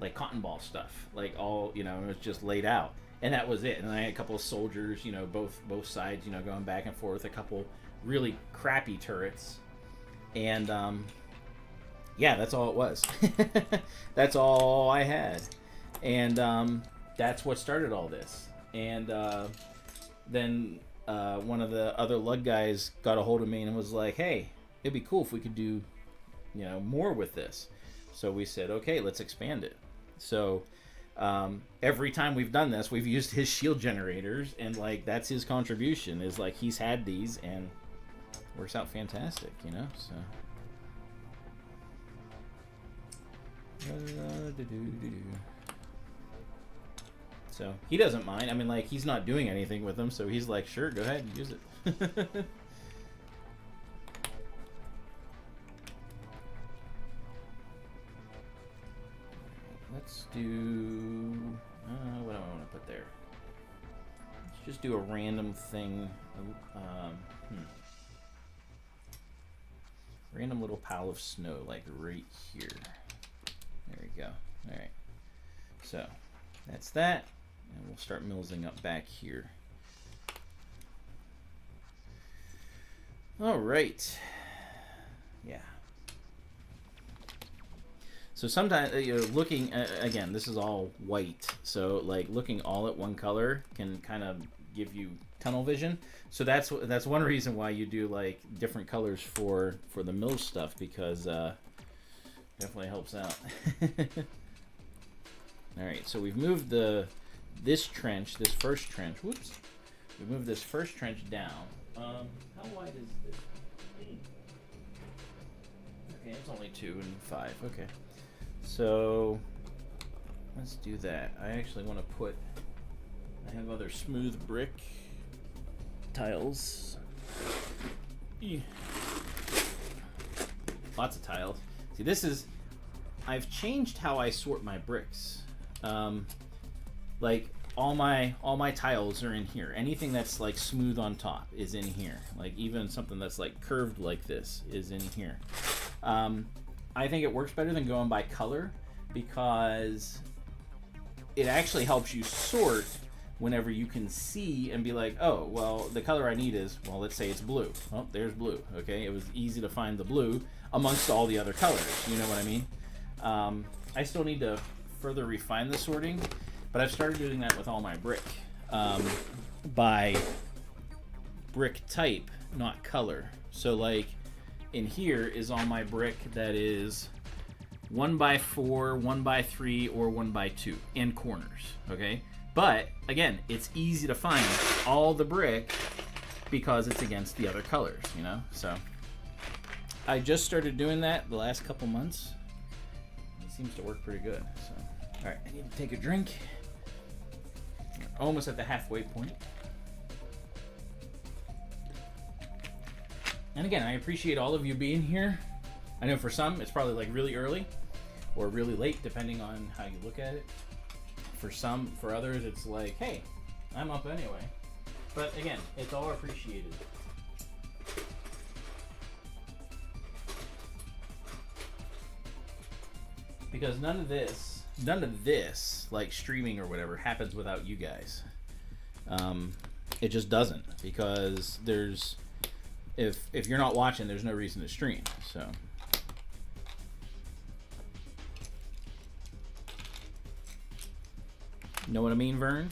like cotton ball stuff, like all, it was just laid out, and that was it. And I had a couple of soldiers, both sides, going back and forth, a couple really crappy turrets, and yeah, that's all it was. That's all I had. And that's what started all this. And then one of the other lug guys got a hold of me and was like, hey, it'd be cool if we could do, you know, more with this. So we said, okay, let's expand it. So every time we've done this, we've used his shield generators, and like that's his contribution, is like he's had these and works out fantastic, you know. So he doesn't mind. I mean, like, he's not doing anything with them, so he's like, sure, go ahead and use it. Let's do... what do I want to put there? Let's just do a random thing. Random little pile of snow, like right here. There we go. All right. So that's that. And we'll start millsing up back here. All right. Yeah. So sometimes, you know, looking again, this is all white, so like looking all at one color can kind of give you tunnel vision. So that's one reason why you do like different colors for the mill stuff, because definitely helps out. All right, so we've moved this first trench. Whoops, we moved this first trench down. How wide is this? Okay, it's only 2 and 5. Okay. So let's do that. I actually want to I have other smooth brick tiles. Lots of tiles. See, I've changed how I sort my bricks. Like all my tiles are in here. Anything that's like smooth on top is in here. Like even something that's like curved like this is in here. I think it works better than going by color, because it actually helps you sort whenever you can see and be like, oh, well, the color I need is, well, let's say it's blue. Oh, there's blue. Okay, it was easy to find the blue amongst all the other colors. You know what I mean? I still need to further refine the sorting, but I've started doing that with all my brick, by brick type, not color. So like, in here is all my brick that is 1x4, 1x3, or 1x2 in corners, okay? But again, it's easy to find all the brick because it's against the other colors, you know? So I just started doing that the last couple months. It seems to work pretty good. So, all right, I need to take a drink. We're almost at the halfway point. And again, I appreciate all of you being here. I know for some, it's probably like really early or really late, depending on how you look at it. For others, it's like, hey, I'm up anyway. But again, it's all appreciated. Because none of this, like streaming or whatever, happens without you guys. It just doesn't, because if you're not watching, there's no reason to stream. So know what I mean, Vern?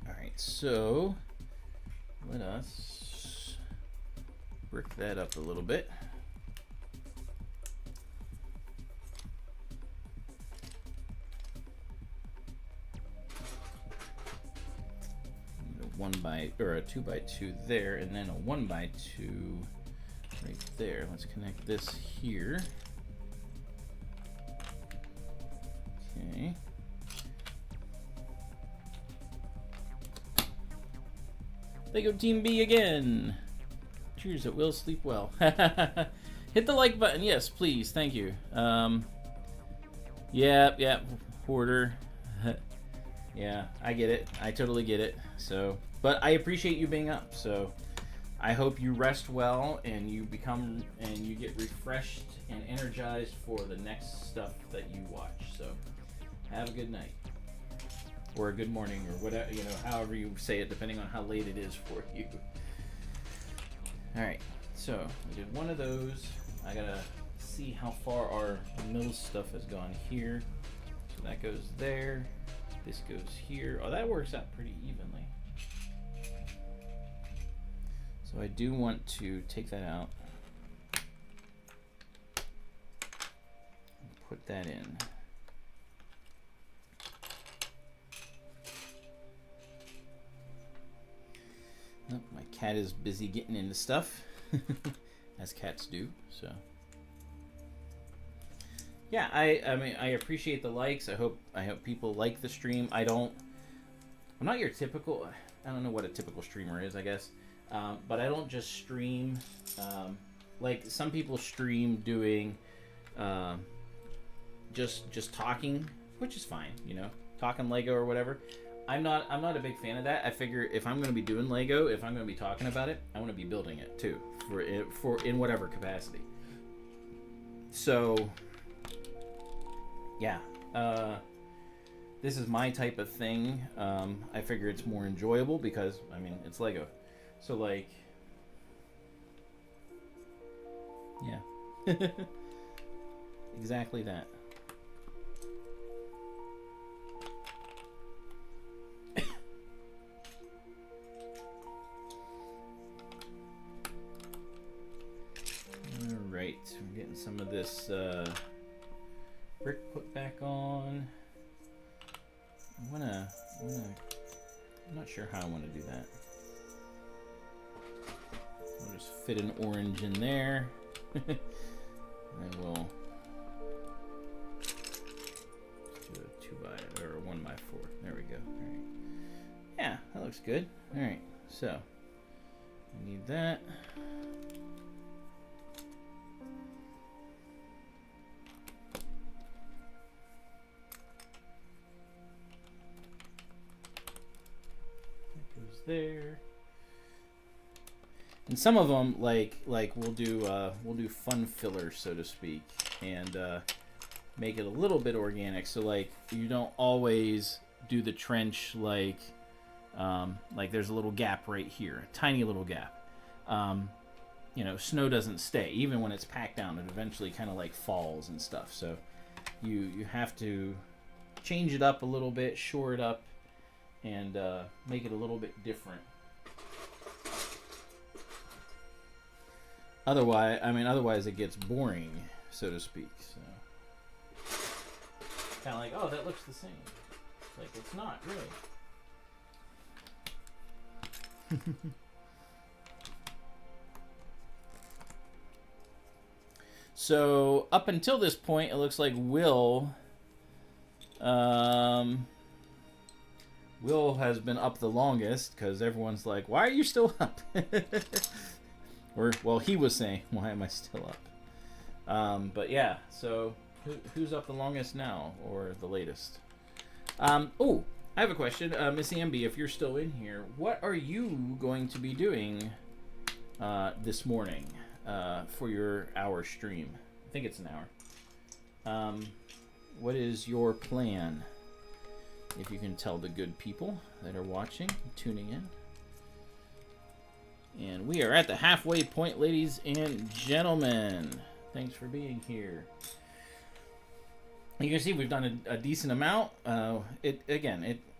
All right, so let us brick that up a little bit. 2x2 there, and then a 1x2 right there. Let's connect this here. Okay. They go Team B again. Cheers, it will sleep well. Hit the like button, yes, please, thank you. Yeah, hoarder. Yeah, I get it. I totally get it. So, but I appreciate you being up. So, I hope you rest well and you get refreshed and energized for the next stuff that you watch. So, have a good night or a good morning or whatever, however you say it, depending on how late it is for you. Alright, so we did one of those. I gotta see how far our mill stuff has gone here. So that goes there. This goes here. Oh, that works out pretty evenly. So I do want to take that out. Put that in. Oh, my cat is busy getting into stuff, as cats do. So, yeah, I mean, I appreciate the likes. I hope people like the stream. I'm not your typical. I don't know what a typical streamer is, I guess, but I don't just stream. Like some people stream doing. Just talking, which is fine, you know, talking Lego or whatever. I'm not a big fan of that. I figure if I'm going to be doing Lego, if I'm going to be talking about it, I want to be building it too, for in whatever capacity. So, yeah, this is my type of thing. I figure it's more enjoyable because I mean it's Lego, so like, yeah, exactly that. Alright, we're getting some of this brick put back on. I'm not sure how I want to do that. I'll just fit an orange in there. And we'll do a 2x or a 1x4. There we go. Alright. Yeah, that looks good. Alright, so we need that. There, and some of them like we'll do fun fillers, so to speak, and make it a little bit organic. So like you don't always do the trench like there's a little gap right here, a tiny little gap. You know, snow doesn't stay even when it's packed down. It eventually kind of like falls and stuff. So you have to change it up a little bit, shore it up, and make it a little bit different. Otherwise it gets boring, so to speak. So kind of like, oh, that looks the same. It's like it's not really. So up until this point, it looks like Will has been up the longest because everyone's like, why are you still up? Or, well, he was saying, why am I still up? But yeah, so who's up the longest now or the latest? Oh, I have a question. Miss Amby, if you're still in here, what are you going to be doing this morning for your hour stream? I think it's an hour. What is your plan? If you can tell the good people that are watching, tuning in. And we are at the halfway point, ladies and gentlemen. Thanks for being here. You can see we've done a decent amount. All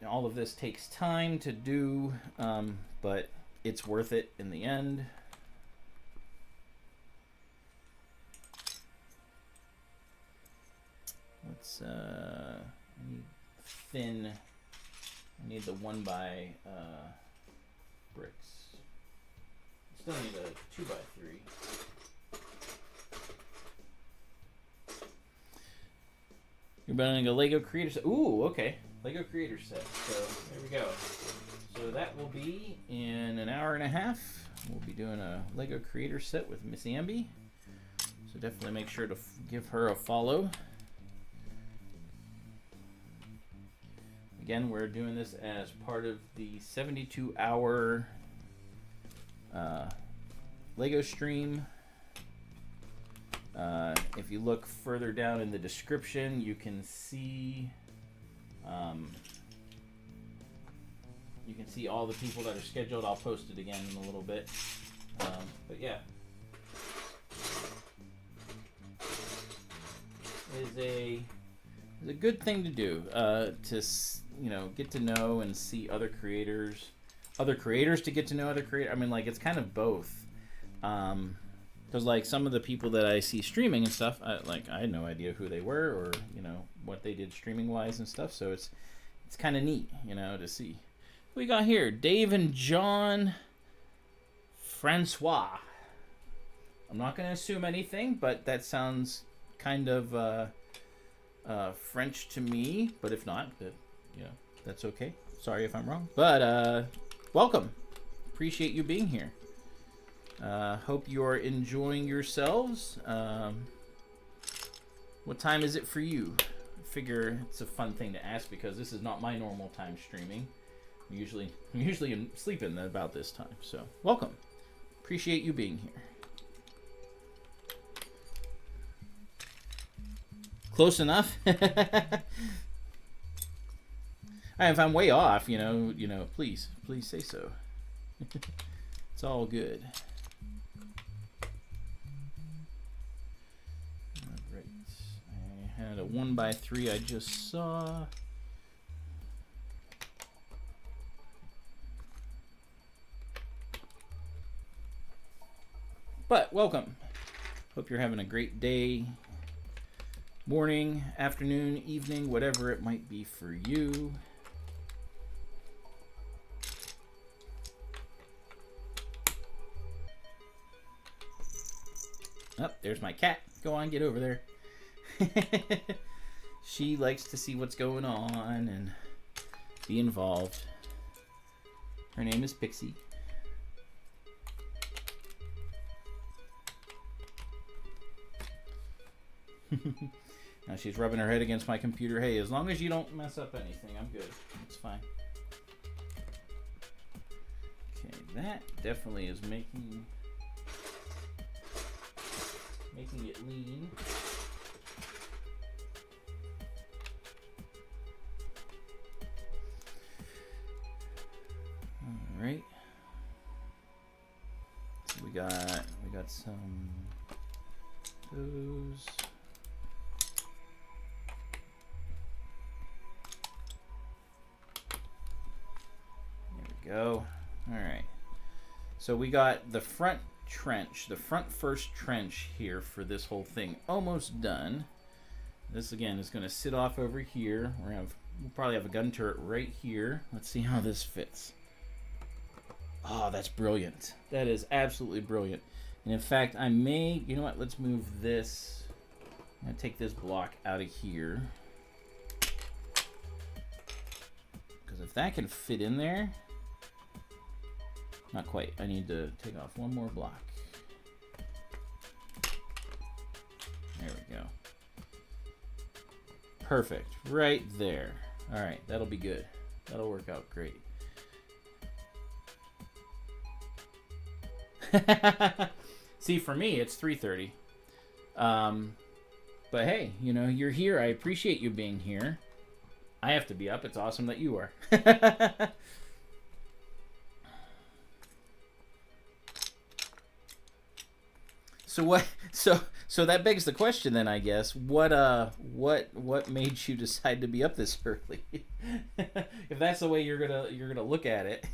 of this takes time to do, but it's worth it in the end. Let's thin. I need the 1x bricks. Still need a 2x3. You're building a Lego creator set. Ooh, okay. Lego creator set. So there we go. So that will be in an hour and a half. We'll be doing a Lego creator set with Miss Amby. So definitely make sure to give her a follow. Again, we're doing this as part of the 72-hour Lego stream. If you look further down in the description, you can see all the people that are scheduled. I'll post it again in a little bit. But yeah, is a good thing to do, to get to know and see other creators to get to know other creators. I mean, like, it's kind of both. Because like some of the people that I see streaming and stuff, I had no idea who they were or what they did streaming wise and stuff. So it's kind of neat, to see. What we got here? Dave and John Francois. I'm not going to assume anything, but that sounds kind of French to me. But if not, that's okay. Sorry if I'm wrong. But welcome. Appreciate you being here. Hope you're enjoying yourselves. What time is it for you? I figure it's a fun thing to ask because this is not my normal time streaming. I'm usually sleeping about this time. So welcome. Appreciate you being here. Close enough. If I'm way off, please say so. It's all good. I had a 1x3 I just saw. But welcome. Hope you're having a great day, morning, afternoon, evening, whatever it might be for you. Oh, there's my cat. Go on, get over there. She likes to see what's going on and be involved. Her name is Pixie. Now she's rubbing her head against my computer. Hey, as long as you don't mess up anything, I'm good. It's fine. Okay, that definitely is making it lean. All right. So we got some those. There we go. All right. So we got the front trench, the front first trench here for this whole thing almost done. This again is going to sit off over here. We'll probably have a gun turret right here. Let's see how this fits. Oh, that's brilliant. That is absolutely brilliant. And in fact, I may, you know what, let's move this. I'm going to take this block out of here. Because if that can fit in there, not quite. I need to take off one more block. There we go. Perfect. Right there. All right, that'll be good. That'll work out great. See, for me, it's 3:30. But hey, you're here. I appreciate you being here. I have to be up. It's awesome that you are. So what? So that begs the question then, I guess. What made you decide to be up this early? If that's the way you're gonna look at it.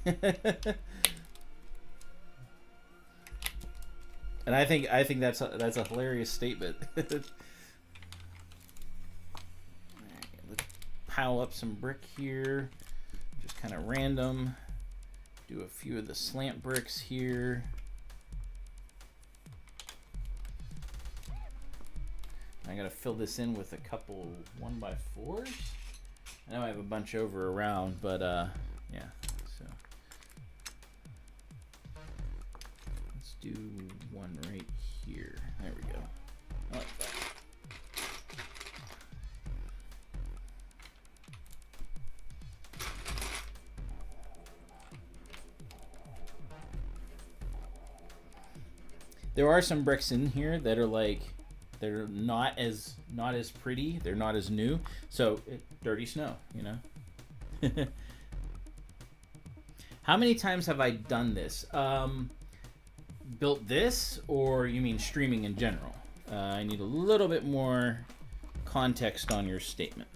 And I think that's a hilarious statement. Let's pile up some brick here, just kind of random. Do a few of the slant bricks here. I gotta fill this in with a couple 1x4s. I know I have a bunch over around, but yeah. So let's do one right here. There we go. I like that. There are some bricks in here that are like, they're not as pretty. They're not as new. So dirty snow, How many times have I done this? built this, or you mean streaming in general? I need a little bit more context on your statement.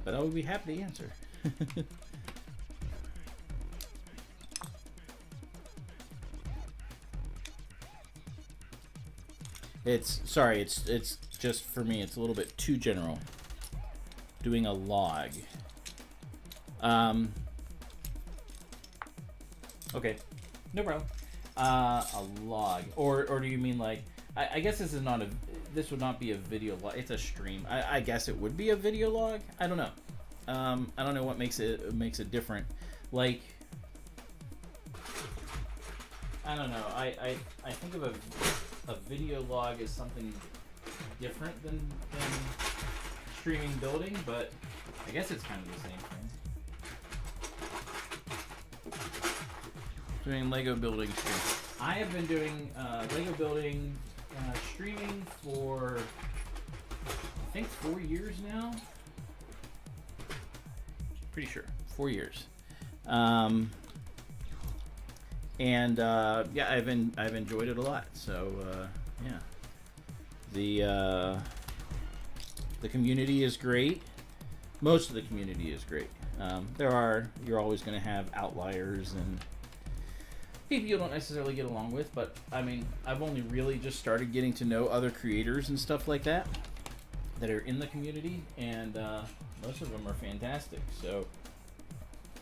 But I would be happy to answer. It's just for me, it's a little bit too general. Doing a log. Okay, no problem. A log, or do you mean like? I guess this is not a. This would not be a video log. It's a stream. I guess it would be a video log. I don't know. I don't know what makes it different. Like, I don't know. I think of a video log as something different than streaming building, but I guess it's kind of the same thing. Doing Lego building stream. I have been doing Lego building streaming for I think 4 years now. Pretty sure 4 years. And yeah, I've enjoyed it a lot. So yeah, the community is great. Most of the community is great. You're always going to have outliers and people you don't necessarily get along with, but I mean, I've only really just started getting to know other creators and stuff like that are in the community, and most of them are fantastic. So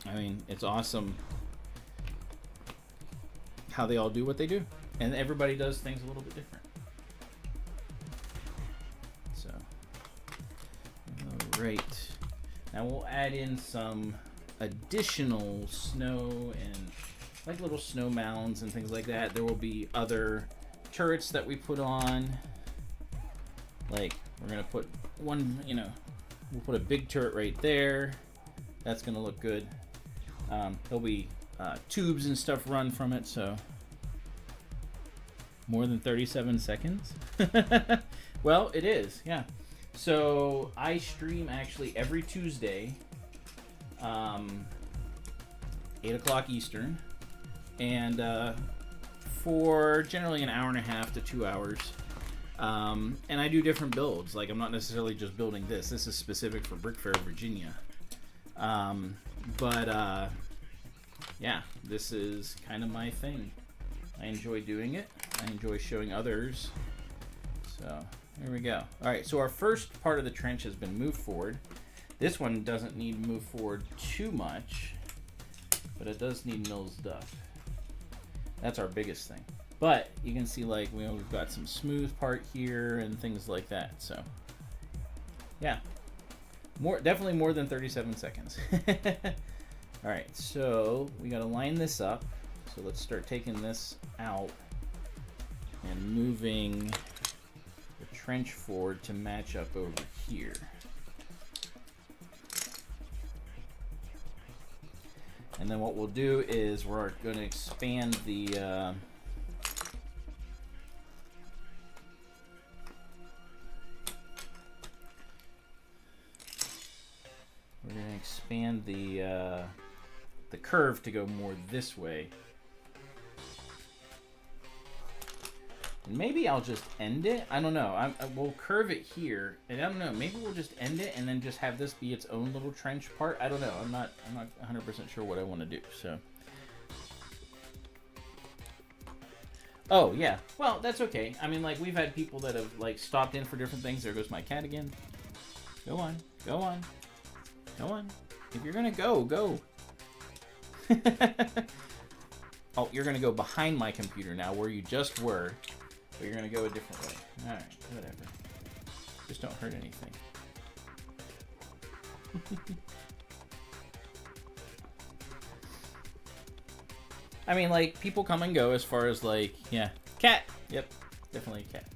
I mean, it's awesome how they all do what they do, and everybody does things a little bit different. So, all right, now we'll add in some additional snow and like little snow mounds and things like that. There will be other turrets that we put on. Like, we're gonna put one, we'll put a big turret right there. That's gonna look good. There'll be tubes and stuff run from it, so more than 37 seconds. Well, it is, yeah. So I stream actually every Tuesday, 8 o'clock Eastern, and for generally an hour and a half to 2 hours. And I do different builds. Like, I'm not necessarily just building this. This is specific for Brickfair Virginia. Yeah, this is kind of my thing. I enjoy doing it. I enjoy showing others. So, there we go. Alright, so our first part of the trench has been moved forward. This one doesn't need to move forward too much, but it does need Mill's duff. That's our biggest thing. But you can see, like, we've got some smooth part here and things like that. So, yeah, definitely more than 37 seconds. All right, so we got to line this up. So let's start taking this out and moving the trench forward to match up over here. And then what we'll do is we're going to expand the curve to go more this way. And maybe I'll just end it. I don't know. We'll curve it here, and I don't know. Maybe we'll just end it and then just have this be its own little trench part. I don't know. I'm not 100% sure what I want to do. So. Oh yeah. Well, that's okay. I mean, like, we've had people that have like stopped in for different things. There goes my cat again. Go on. Go on. Go on. If you're gonna go, go. Oh, you're gonna go behind my computer now, where you just were. But you're gonna go a different way. Alright, whatever. Just don't hurt anything. I mean, like, people come and go as far as, like, yeah. Cat! Yep, definitely a cat.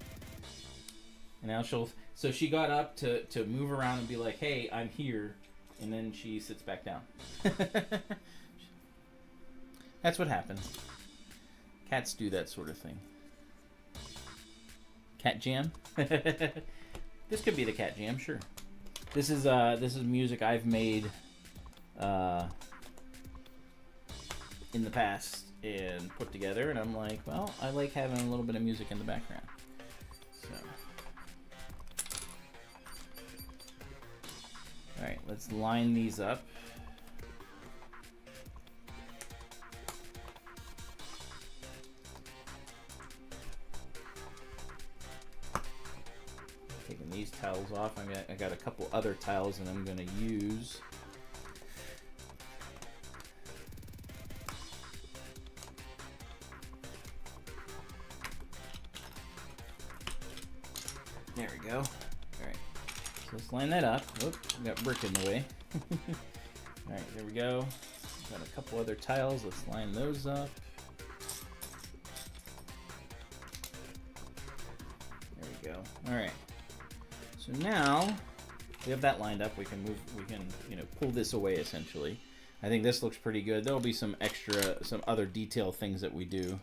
And now so she got up to move around and be like, hey, I'm here. And then she sits back down. That's what happens. Cats do that sort of thing. Cat jam? This could be the cat jam, sure. This is music I've made in the past and put together, and I'm like, well, I like having a little bit of music in the background. So, all right, let's line these up. Taking these tiles off. I got a couple other tiles that I'm going to use. There we go. All right, so let's line that up. Whoop, got brick in the way. All right, there we go. Got a couple other tiles. Let's line those up. There we go. All right. So now we have that lined up. We can move. We can, you know, pull this away essentially. I think this looks pretty good. There'll be some other detail things that we do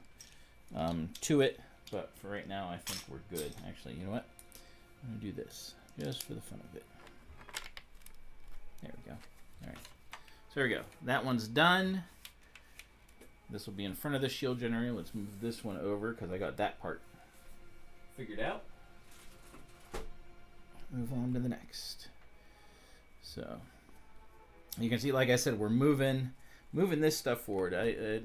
to it, but for right now, I think we're good. Actually, you know what? I'm gonna do this just for the fun of it. There we go. All right. So there we go. That one's done. This will be in front of the shield generator. Let's move this one over because I got that part figured out. Move on to the next. So you can see, like I said, we're moving this stuff forward.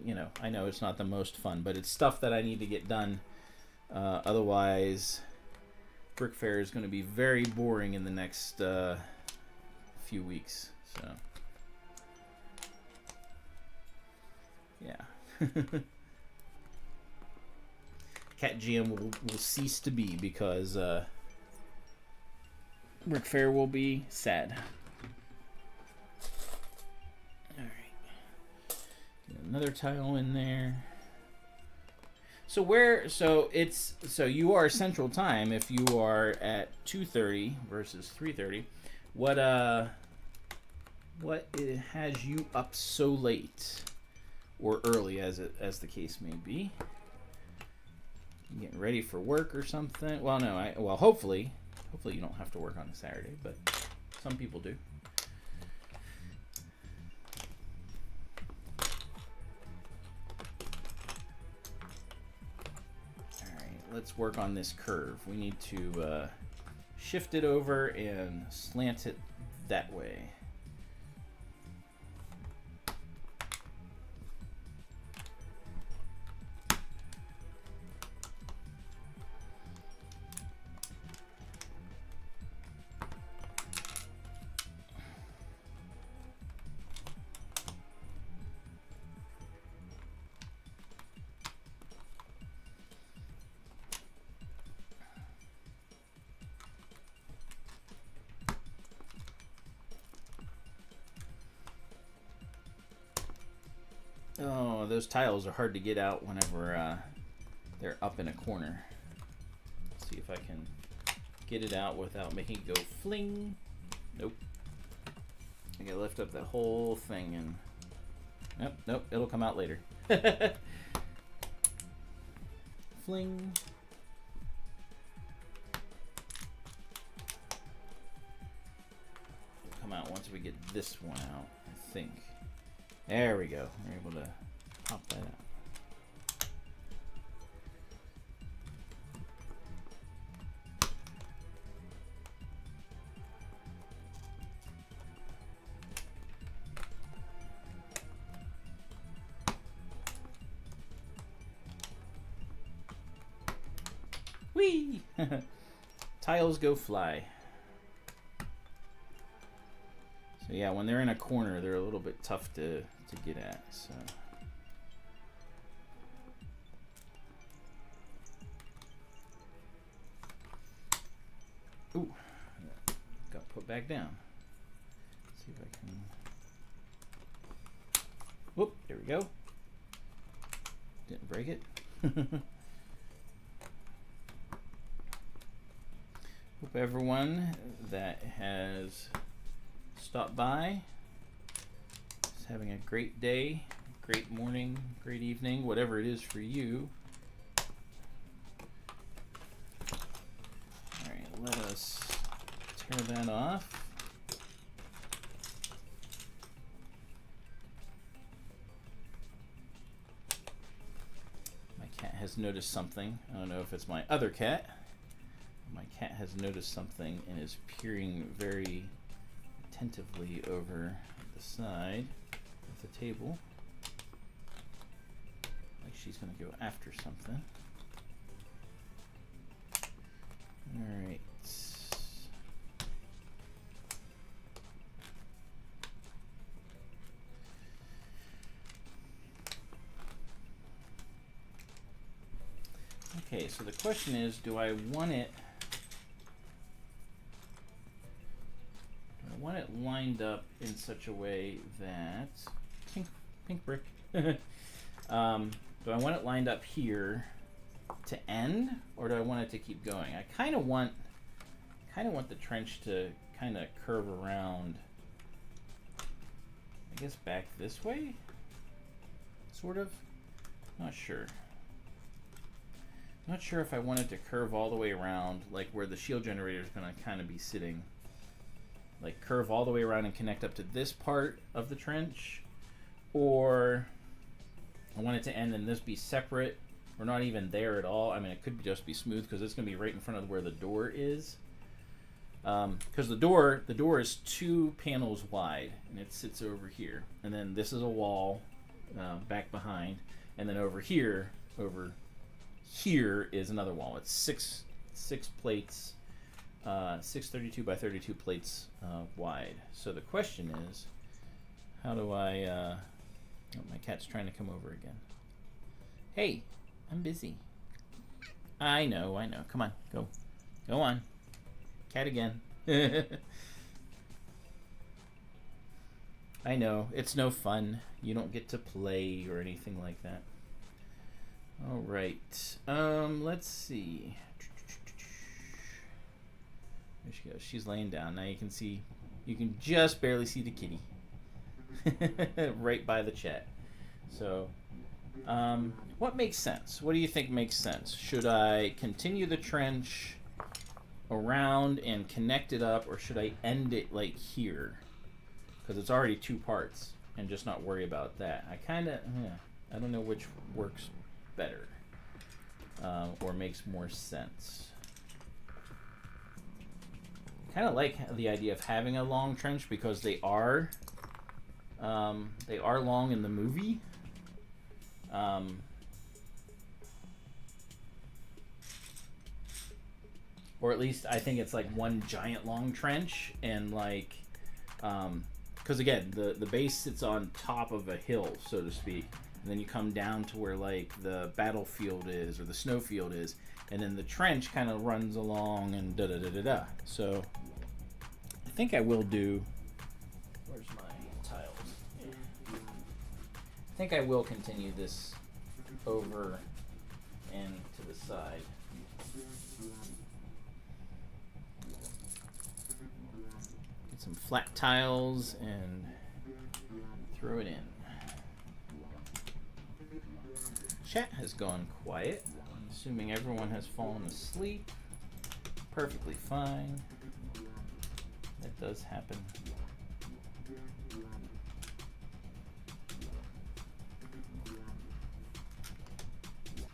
You know, I know it's not the most fun, but it's stuff that I need to get done. Otherwise, Brickfair is going to be very boring in the next few weeks. So, yeah. Cat GM will cease to be because Brickfair will be sad. All right. Get another tile in there. So you are Central Time if you are at 2:30 versus 3:30. What has you up so late or early as the case may be? You getting ready for work or something? Well, no, hopefully you don't have to work on a Saturday, but some people do. Let's work on this curve. We need to shift it over and slant it that way. Oh, those tiles are hard to get out whenever they're up in a corner. Let's see if I can get it out without making it go fling. Nope. I gotta lift up that whole thing and... Nope, it'll come out later. Fling. It'll come out once we get this one out, I think. There we go. We're able to pop that out. Whee! Tiles go fly. So yeah, when they're in a corner, they're a little bit tough to get at. So ooh, got put back down. Let's see if I can. Whoop! There we go. Didn't break it. Hope everyone that has stopped by is having a great day, great morning, great evening, whatever it is for you. All right, let us tear that off. has noticed something. I don't know if it's my other cat. My cat has noticed something and is peering very attentively over the side of the table. Like she's going to go after something. Alright. Okay, so the question is, do I want it lined up in such a way that pink brick. Do I want it lined up here to end, or do I want it to keep going? I kind of want the trench to kind of curve around, I guess back this way, sort of. Not sure. Not sure if I want it to curve all the way around, like where the shield generator is going to kind of be sitting. Like curve all the way around and connect up to this part of the trench, or I want it to end and this be separate, or not even there at all. I mean, it could just be smooth because it's going to be right in front of where the door is. Because the door is 2 panels wide, and it sits over here. And then this is a wall back behind, and then over here is another wall. It's six plates. 6 32 by 32 plates wide. So the question is, how do I... oh, my cat's trying to come over again. Hey, I'm busy. I know. Come on, go on. Cat again. I know, it's no fun. You don't get to play or anything like that. All right, let's see. There she goes. She's laying down. Now you can just barely see the kitty. Right by the chat. So, what makes sense? What do you think makes sense? Should I continue the trench around and connect it up, or should I end it like here? Because it's already 2 parts, and just not worry about that. I don't know which works better, or makes more sense. Kind of like the idea of having a long trench because they are long in the movie. Or at least I think it's like one giant long trench, and like because again the base sits on top of a hill, so to speak, and then you come down to where like the battlefield is or the snowfield is, and then the trench kind of runs along and da da da da da. So I think I will do. Where's my tiles? I think I will continue this over and to the side. Get some flat tiles and throw it in. Chat has gone quiet. I'm assuming everyone has fallen asleep. Perfectly fine. That does happen.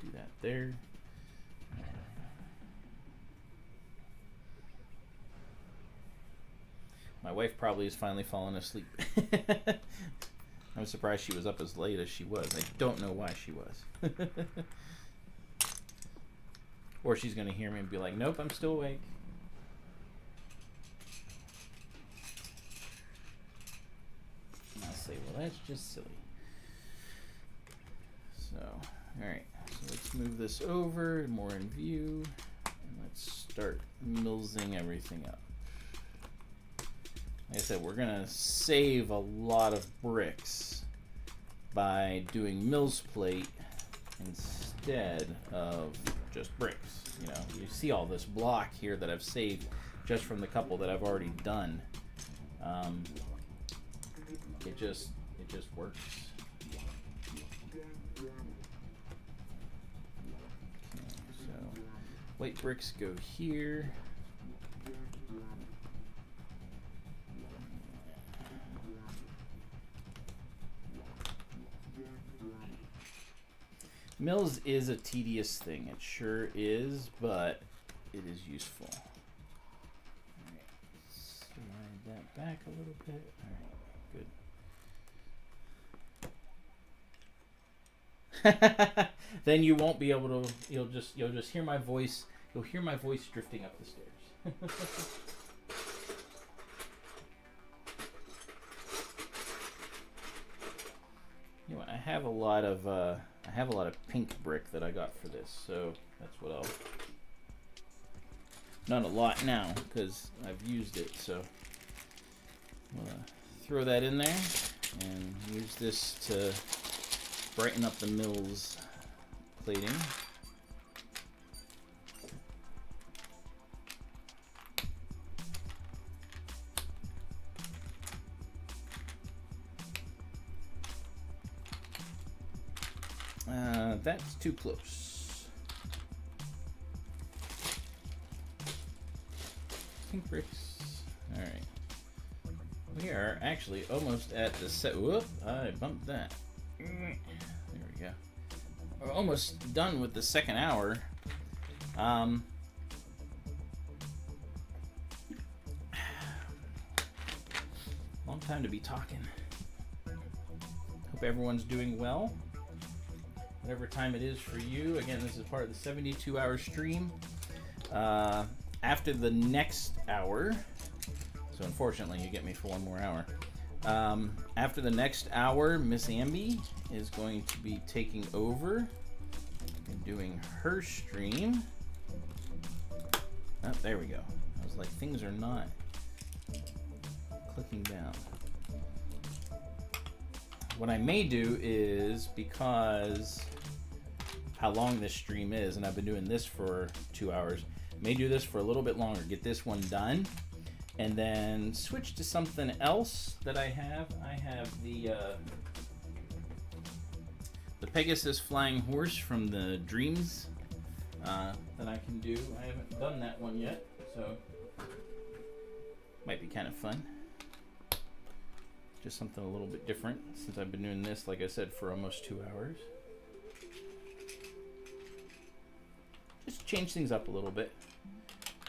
Do that there. My wife probably has finally fallen asleep. I'm surprised she was up as late as she was. I don't know why she was. Or she's going to hear me and be like, nope, I'm still awake. And I'll say, well, that's just silly. So, alright. So let's move this over, more in view. And let's start millsing everything up. Like I said, we're going to save a lot of bricks by doing mills plate instead of just bricks. You know, you see all this block here that I've saved just from the couple that I've already done. It just works. Okay, so white bricks go here. Mills is a tedious thing. It sure is, but it is useful. All right, slide that back a little bit. All right, good. Then you won't be able to. You'll just hear my voice. You'll hear my voice drifting up the stairs. You know what? I have a lot of pink brick that I got for this, so that's what I'll. Not a lot now because I've used it, so I'm gonna throw that in there and use this to brighten up the Mills plating. That's too close. Pink bricks. All right. We are actually almost at the set. Whoop! I bumped that. There we go. We're almost done with the second hour. Long time to be talking. Hope everyone's doing well. Whatever time it is for you. Again, this is part of the 72-hour stream. After the next hour, so unfortunately you get me for one more hour. After the next hour, Miss Amby is going to be taking over and doing her stream. Oh, there we go. I was like, things are not clicking down. What I may do is, because how long this stream is, and I've been doing this for 2 hours, may do this for a little bit longer, get this one done, and then switch to something else that I have. I have the Pegasus Flying Horse from the Dreams that I can do. I haven't done that one yet, so might be kind of fun. Just something a little bit different since I've been doing this, like I said, for almost 2 hours. Just change things up a little bit.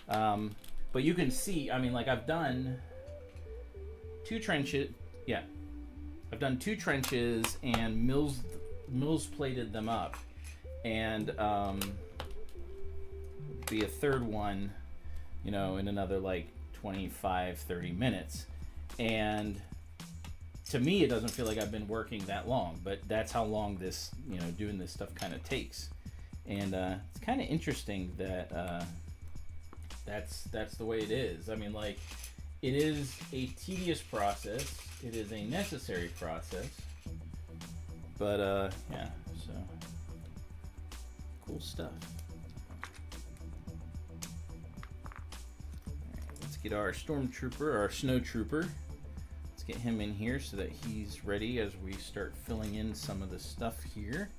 But you can see, I mean, like I've done 2 trenches. Yeah. I've done 2 trenches and Mills plated them up. And be a third one, you know, in another like 25, 30 minutes. And to me, it doesn't feel like I've been working that long, but that's how long this, you know, doing this stuff kind of takes. And it's kind of interesting that that's the way it is. I mean, like, it is a tedious process. It is a necessary process. But yeah, so cool stuff. All right, let's get our stormtrooper, our snow trooper. Get him in here so that he's ready as we start filling in some of the stuff here.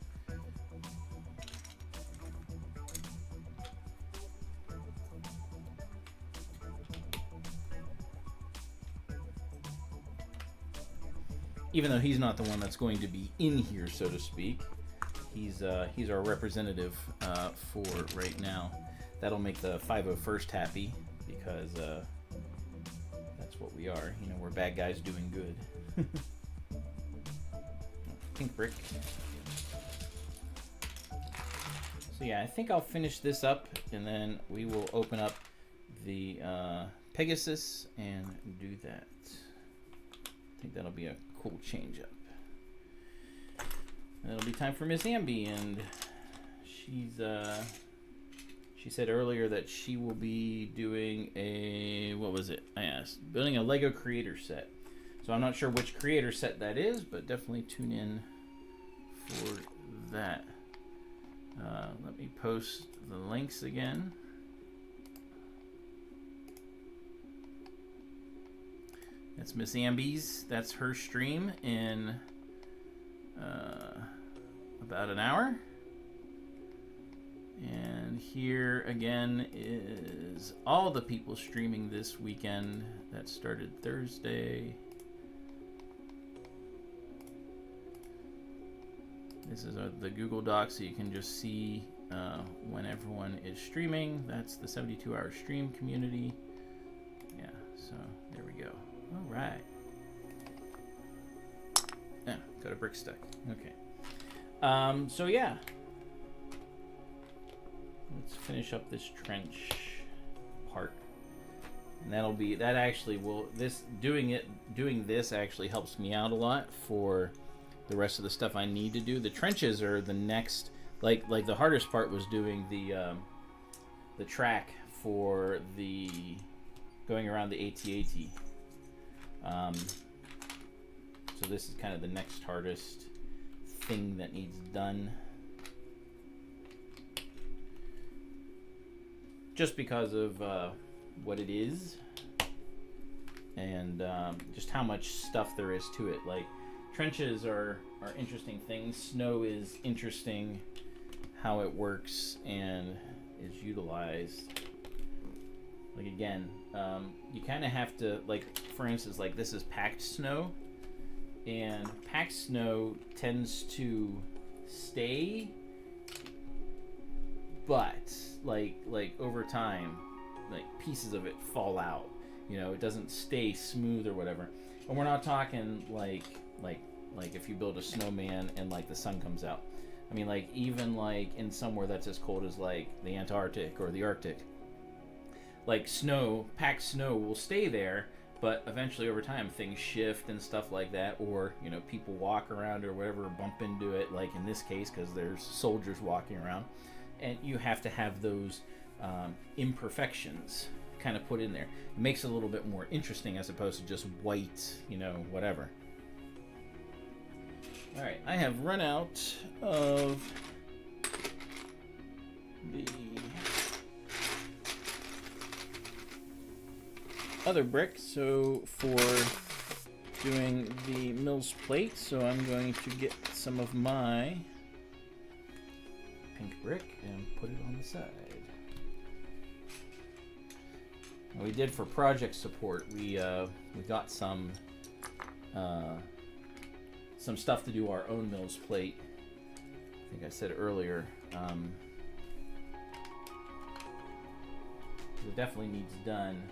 Even though he's not the one that's going to be in here, so to speak, he's our representative for right now. That'll make the 501st happy because that's what we are. You know, we're bad guys doing good. Pink brick. So yeah, I think I'll finish this up and then we will open up the Pegasus and do that. I think that'll be a cool change up. And it'll be time for Miss Amby, and she said earlier that she will be doing a, what was it? I asked, building a Lego creator set. So I'm not sure which creator set that is, but definitely tune in for that. Let me post the links again. That's Miss Amby's. That's her stream in about an hour. And here again is all the people streaming this weekend. That started Thursday. This is the Google Doc, so you can just see when everyone is streaming. That's the 72-hour stream community. Yeah, so there we go. All right. Yeah, got a brick stuck. Okay. So yeah. Let's finish up this trench part. And that actually will, doing this actually helps me out a lot for the rest of the stuff I need to do. The trenches are the next, like the hardest part was doing the track for the going around the AT-AT. So this is kind of the next hardest thing that needs done. Just because of what it is and just how much stuff there is to it. Like, trenches are interesting things. Snow is interesting, how it works and is utilized. Like, again, you kind of have to, like, for instance, like this is packed snow, and packed snow tends to stay, but like over time, like pieces of it fall out. You know, it doesn't stay smooth or whatever. And we're not talking like if you build a snowman and like the sun comes out. I mean, like even like in somewhere that's as cold as like the Antarctic or the Arctic, like snow, packed snow will stay there, but eventually over time things shift and stuff like that, or you know, people walk around or whatever, bump into it, like in this case because there's soldiers walking around, and you have to have those imperfections kind of put in there. It makes it a little bit more interesting as opposed to just white, you know, whatever. All right, I have run out of the other brick, so for doing the mill's plate, so I'm going to get some of my pink brick and put it on the side. We did for project support. We got some stuff to do our own mill's plate. I think I said earlier. It definitely needs done,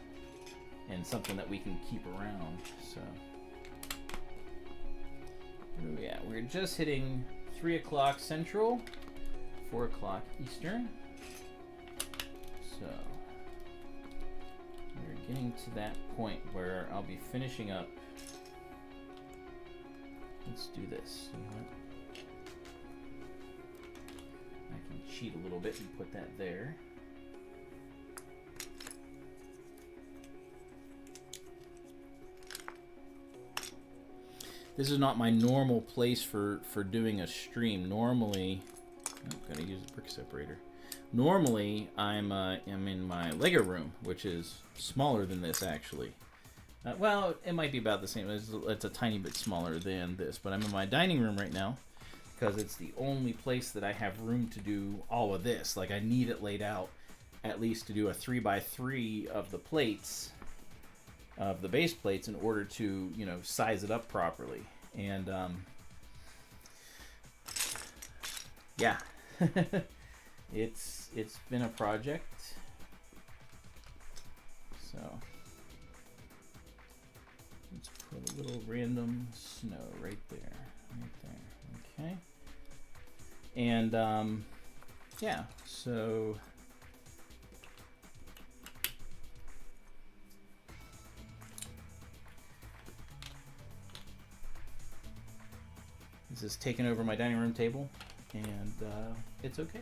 and something that we can keep around. So, yeah, we're just hitting 3 o'clock Central, 4 o'clock Eastern. So we're getting to that point where I'll be finishing up. Let's do this. You know what? I can cheat a little bit and put that there. This is not my normal place for doing a stream. Normally, I'm gonna use a brick separator. Normally, I'm in my Lego room, which is smaller than this actually. Well, it might be about the same. It's a tiny bit smaller than this, but I'm in my dining room right now because it's the only place that I have room to do all of this. Like, I need it laid out at least to do a 3x3 of the plates, of the base plates, in order to, you know, size it up properly. And yeah, it's been a project. So let's put a little random snow right there, okay. And yeah, so this is taking over my dining room table, and it's okay.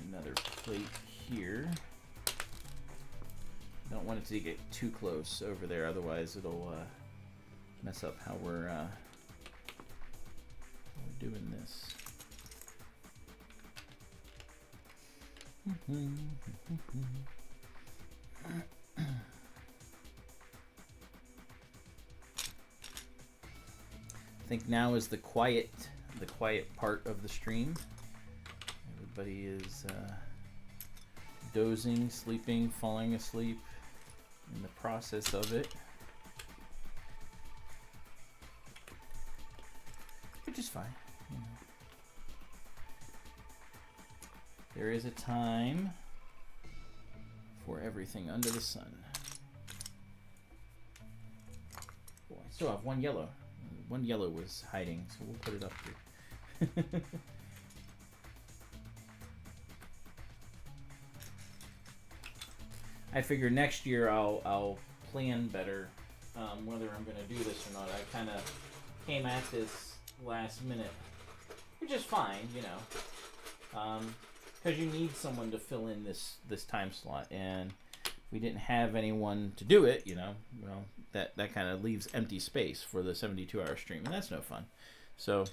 Another plate here. Don't want it to get too close over there, otherwise it'll mess up how we're doing this. I think now is the quiet part of the stream. I would everybody is dozing, sleeping, falling asleep in the process of it. Which is fine. You know. There is a time for everything under the sun. Oh, I still have one yellow. One yellow was hiding, so we'll put it up here. I figure next year I'll plan better whether I'm going to do this or not. I kind of came at this last minute, which is fine, you know, because you need someone to fill in this time slot, and we didn't have anyone to do it, you know. Well, that kind of leaves empty space for the 72-hour stream, and that's no fun. So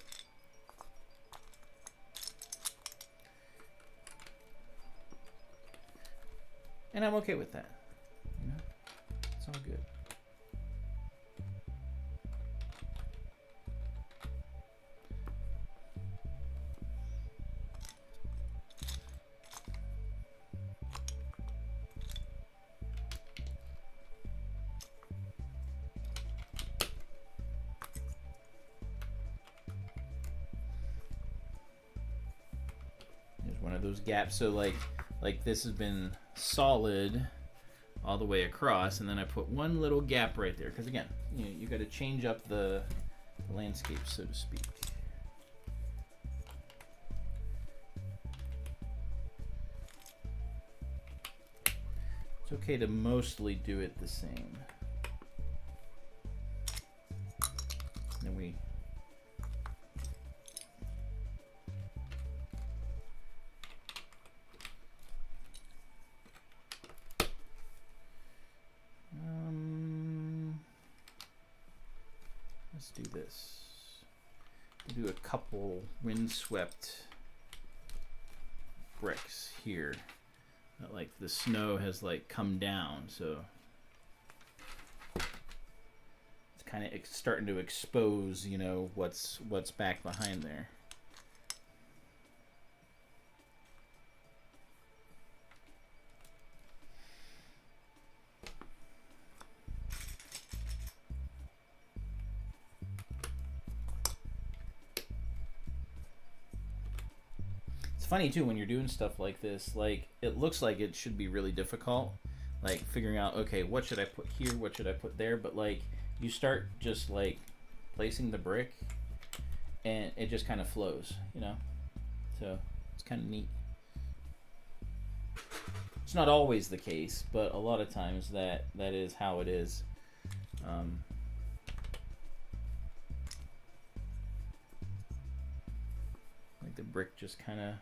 and I'm okay with that, you know. It's all good. Those gaps, so like this has been solid all the way across, and then I put one little gap right there because again, you know, you got to change up the landscape, so to speak. It's okay to mostly do it the same. Then we let's do this. We'll do a couple windswept bricks here. Like the snow has like come down, so it's kind of starting to expose, you know, what's back behind there. Funny too when you're doing stuff like this, like it looks like it should be really difficult, like figuring out, okay, what should I put here, what should I put there, but like you start just like placing the brick and it just kind of flows, you know, so it's kind of neat. It's not always the case, but a lot of times that is how it is. Like the brick just kind of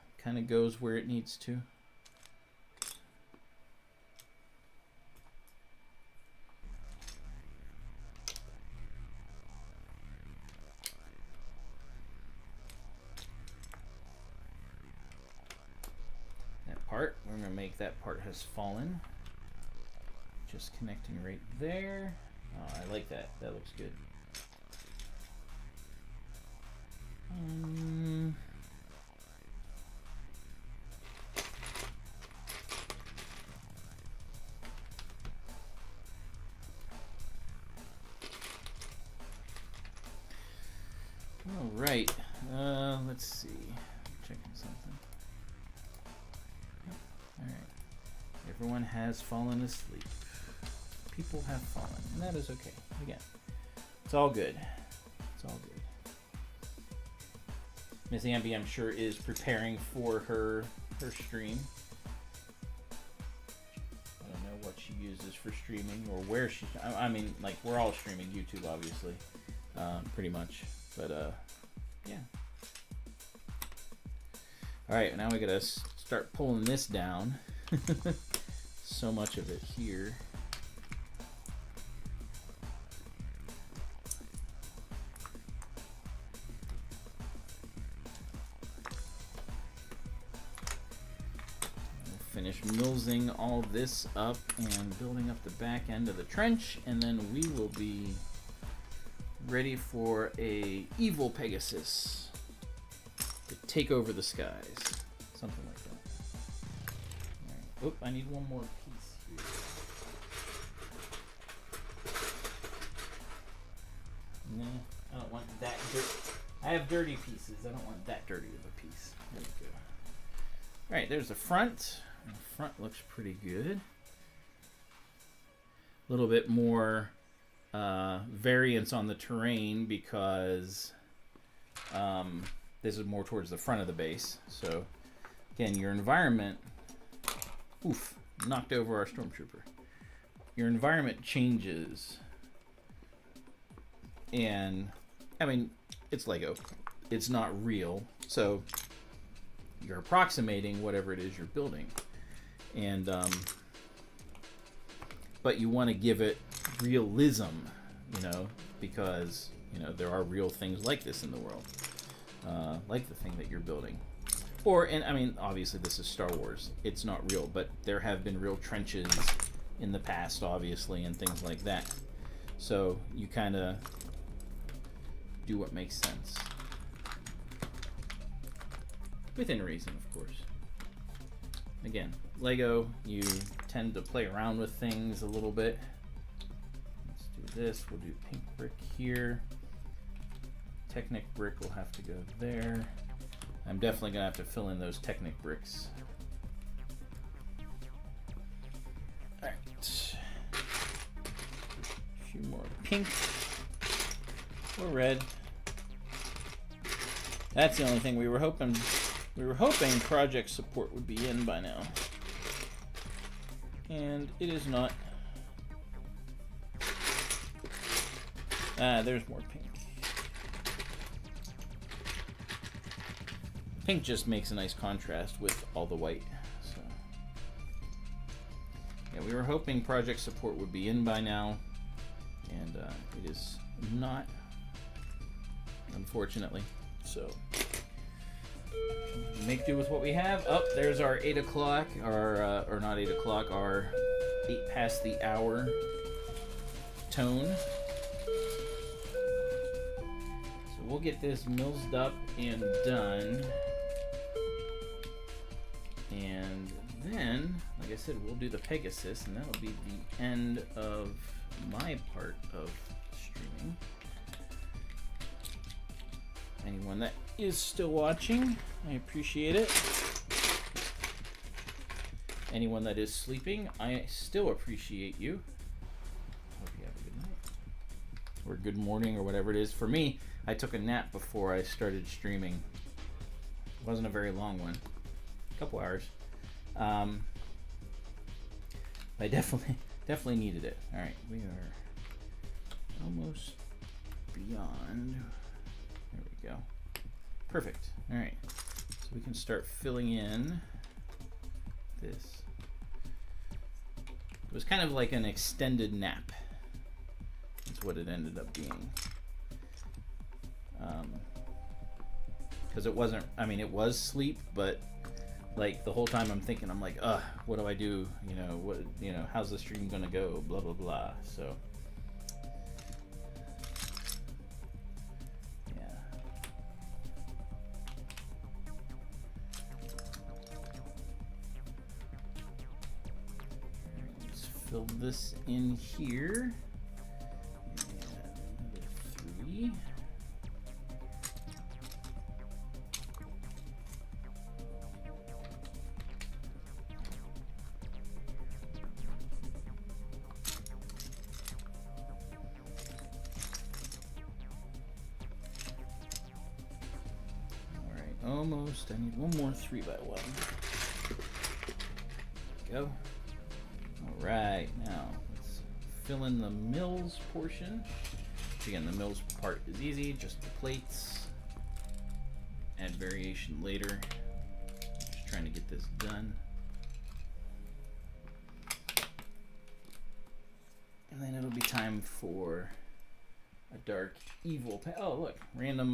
goes where it needs to. That part, we're going to make that part has fallen. Just connecting right there. Oh, I like that. That looks good. All right, let's see. Checking something. All right. Everyone has fallen asleep. People have fallen, and that is okay. Again, it's all good. It's all good. Miss Ambi, I'm sure, is preparing for her stream. I don't know what she uses for streaming or where she. I mean, like we're all streaming YouTube, obviously, pretty much. But yeah. All right, now we gotta start pulling this down. So much of it here. Finish millsing all this up and building up the back end of the trench, and then we will be ready for a evil Pegasus to take over the skies. Something like Oop, I need one more piece here. No, I don't want that dirty. I have dirty pieces. I don't want that dirty of a piece. There we go. All right, there's the front. The front looks pretty good. A little bit more variance on the terrain because this is more towards the front of the base. So again, your environment, oof, knocked over our stormtrooper. Your environment changes, and I mean, it's Lego. It's not real, so you're approximating whatever it is you're building, and but you want to give it realism, you know, because you know there are real things like this in the world, like the thing that you're building. Or, and I mean, obviously this is Star Wars. It's not real, but there have been real trenches in the past, obviously, and things like that. So you kind of do what makes sense. Within reason, of course. Again, Lego, you tend to play around with things a little bit. Let's do this. We'll do pink brick here. Technic brick will have to go there. I'm definitely going to have to fill in those Technic bricks. Alright. A few more pink or red. That's the only thing we were hoping. We were hoping project support would be in by now. And it is not. Ah, there's more pink. Pink just makes a nice contrast with all the white. So yeah, we were hoping project support would be in by now, and it is not, unfortunately. So make do with what we have. Oh, there's our 8 o'clock, or not 8 o'clock, our 8 past the hour tone. So we'll get this millsed up and done. And then, like I said, we'll do the Pegasus, and that'll be the end of my part of streaming. Anyone that is still watching, I appreciate it. Anyone that is sleeping, I still appreciate you. Hope you have a good night. Or good morning, or whatever it is. For me, I took a nap before I started streaming. It wasn't a very long one. Couple hours. I definitely needed it. All right, we are almost beyond. There we go. Perfect. All right, so we can start filling in this. It was kind of like an extended nap. That's what it ended up being. Because it wasn't. I mean, it was sleep, but like the whole time I'm thinking, I'm like, what do I do? You know, what? You know, how's the stream gonna go? Blah blah blah. So, yeah. Let's fill this in here. And another 3. Almost. I need one more 3x1. Go. All right. Now let's fill in the mills portion. Again, the mills part is easy. Just the plates. Add variation later. Just trying to get this done. And then it'll be time for a dark evil pen. Oh, look, random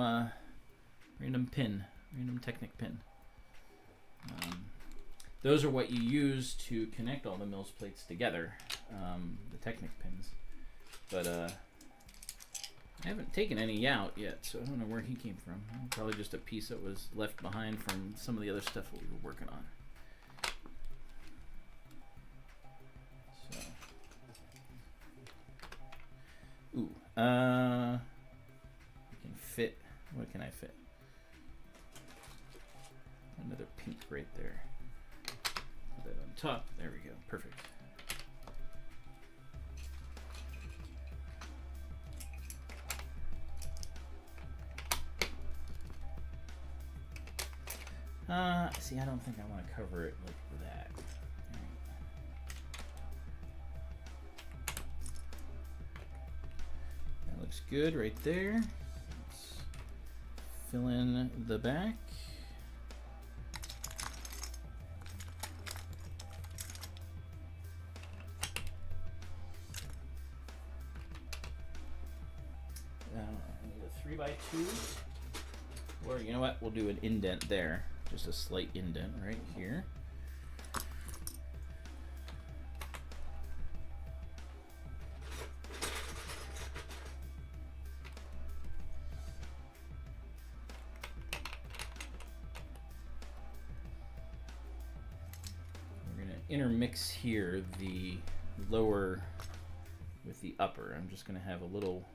pin. Random Technic pin. Those are what you use to connect all the mills plates together, the Technic pins. But I haven't taken any out yet, so I don't know where he came from. Probably just a piece that was left behind from some of the other stuff that we were working on. I can fit. What can I fit? Another pink right there. Put that on top. There we go. Perfect. See, I don't think I want to cover it like that. That looks good right there. Let's fill in the back. I need a 3x2, or you know what? We'll do an indent there. Just a slight indent right here. We're going to intermix here the lower with the upper. I'm just going to have a little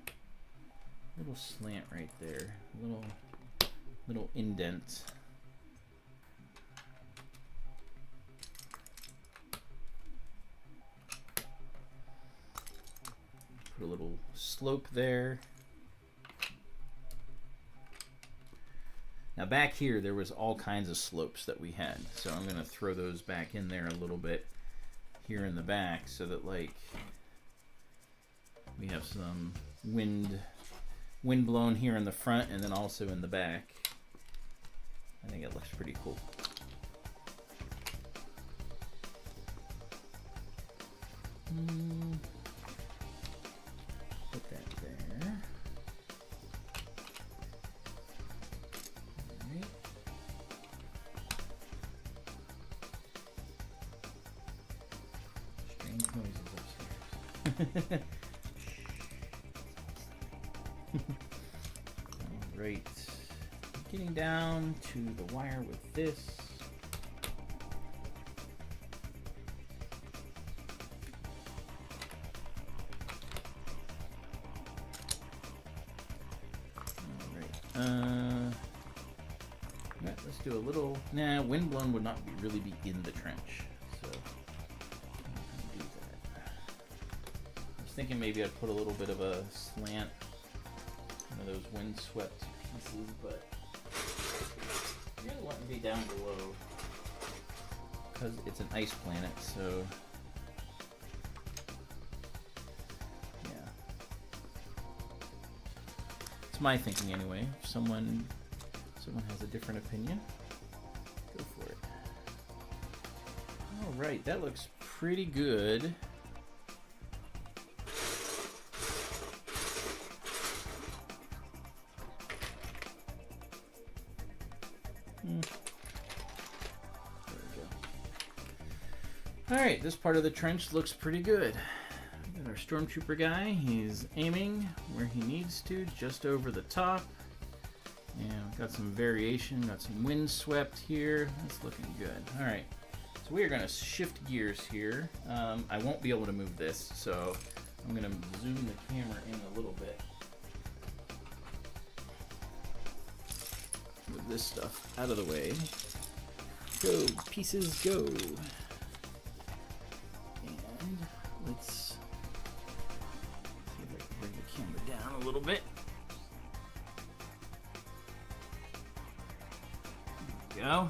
slant right there, little indent. Put a little slope there. Now back here there was all kinds of slopes that we had, so I'm going to throw those back in there a little bit here in the back so that like we have some wind blown here in the front and then also in the back. I think it looks pretty cool. Put that there. All right. Strange noises upstairs. All right. Getting down to the wire with this. Let's do a little. Nah, windblown would not really be in the trench, so I'm not gonna do that. I was thinking maybe I'd put a little bit of a slant, one of those windswept pieces, but I really want to be down below because it's an ice planet, so yeah. It's my thinking anyway. If someone has a different opinion, go for it. All right, that looks pretty good. There we go. All right, this part of the trench looks pretty good. We got our stormtrooper guy. He's aiming where he needs to, just over the top. Yeah, we've got some variation, got some wind swept here. That's looking good. All right, so we are going to shift gears here. I won't be able to move this, so I'm going to zoom the camera in a little bit. Move this stuff out of the way. Go, pieces, go. And let's see if I can bring the camera down a little bit. Go.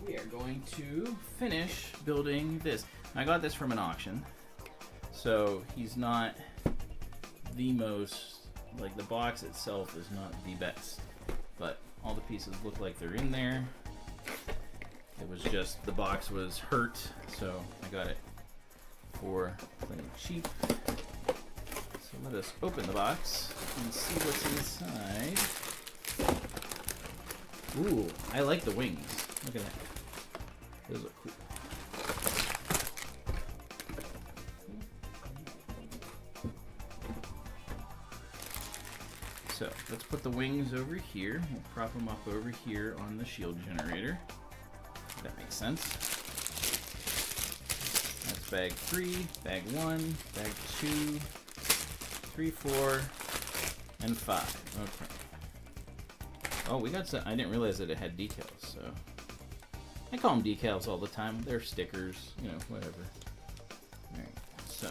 We are going to finish building this. I got this from an auction, so he's not the most, like the box itself is not the best, but all the pieces look like they're in there. It was just, the box was hurt, so I got it for plenty cheap. So let us open the box and see what's inside. Ooh, I like the wings. Look at that. Those look cool. So let's put the wings over here. We'll prop them up over here on the shield generator. That makes sense. That's bag 3, bag 1, bag 2, 3, 4, and 5. Okay. Oh, we got some. I didn't realize that it had decals, so. I call them decals all the time. They're stickers, you know, whatever. Alright, so.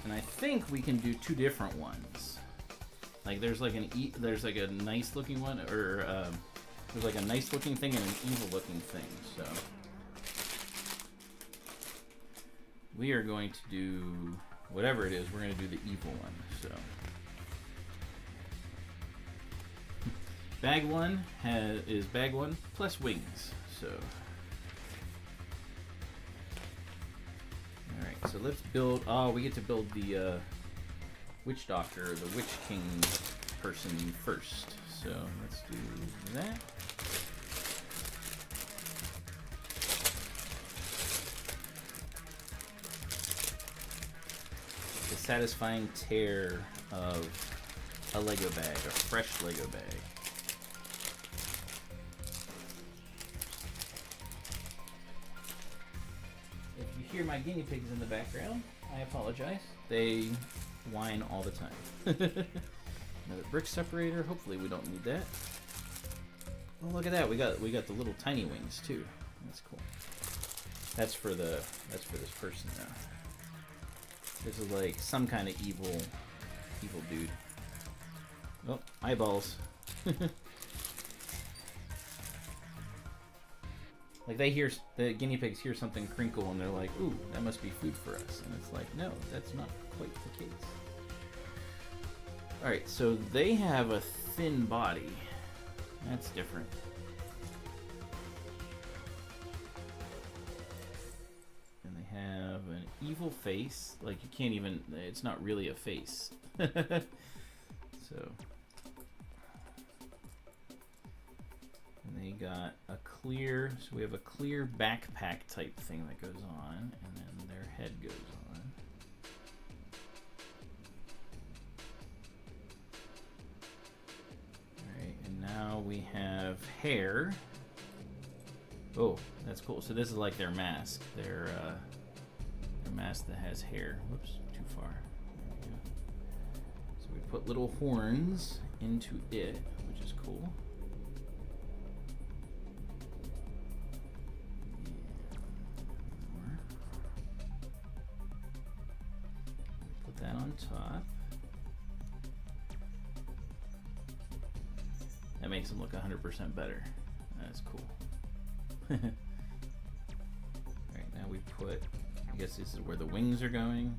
And I think we can do 2 different ones. Like there's like there's like a nice looking one, or there's like a nice looking thing and an evil looking thing. So we are going to do whatever it is. We're going to do the evil one. So bag 1 is bag 1 plus wings. So all right. So let's build. Oh, we get to build the Witch Doctor, the Witch King person first. So let's do that. The satisfying tear of a Lego bag, a fresh Lego bag. If you hear my guinea pigs in the background, I apologize. They whine all the time. Another brick separator. Hopefully we don't need that. Oh, look at that. We got the little tiny wings too. That's cool. That's for this person now. This is like some kind of evil dude. Oh, eyeballs. Like the guinea pigs hear something crinkle and they're like, ooh, that must be food for us. And it's like, no, that's not quite the case. Alright, so they have a thin body. That's different. And they have an evil face. Like you can't even, it's not really a face. So. And they got a clear, so we have a clear backpack type thing that goes on, and then their head goes on. Alright, and now we have hair. Oh, that's cool. So this is like their mask. Their mask that has hair. Whoops, too far. There we go. So we put little horns into it, which is cool. That on top. That makes them look 100% better. That's cool. Alright, now we put, I guess this is where the wings are going.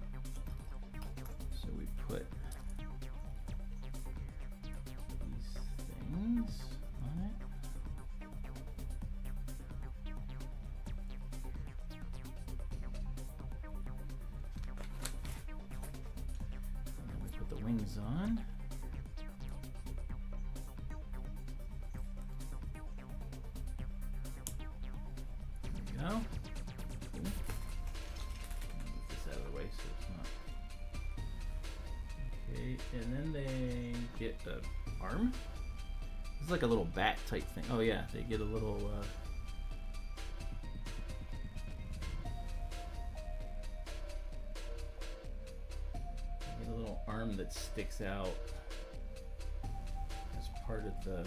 So we put these things on it. The wings on. There we go. Cool. Move this out of the way so it's not. Okay, and then they get the arm. It's like a little bat type thing. Oh yeah, they get a little arm that sticks out as part of the.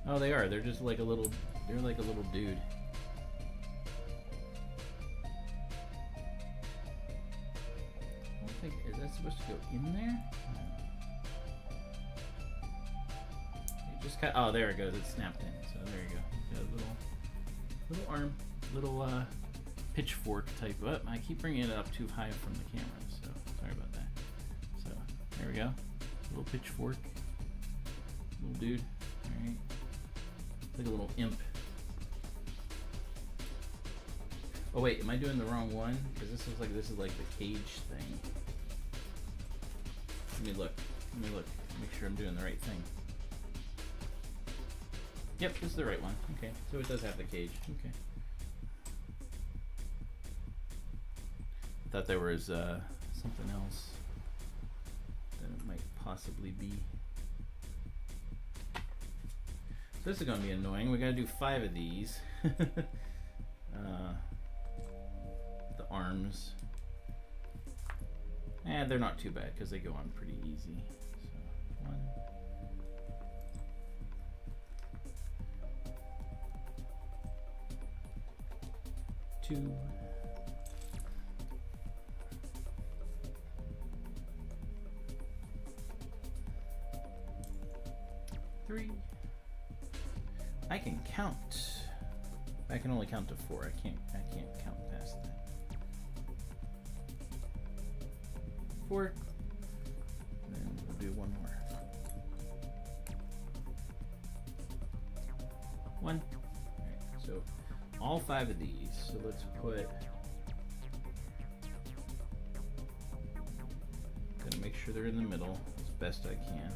Oh, they are. They're just like a little. They're like a little dude. I don't think, is that supposed to go in there? It just got. Oh, there it goes. It snapped in. So there you go. Got a little arm, little pitchfork type. Oh, I keep bringing it up too high from the camera, so sorry about that. So there we go. Little pitchfork, little dude. All right, like a little imp. Oh wait, am I doing the wrong one? Because this looks like this is like the cage thing. Let me look. Let me look. Make sure I'm doing the right thing. Yep, this is the right one. Okay, so it does have the cage. Okay. Thought there was something else that it might possibly be. So this is going to be annoying. We got to do 5 of these. The arms. They're not too bad because they go on pretty easy. So 1, 2, 3. I can count. I can only count to 4. I can't count past that. 4. And then we'll do 1 more. 1. All right, so all 5 of these. So let's put. Gonna make sure they're in the middle as best I can.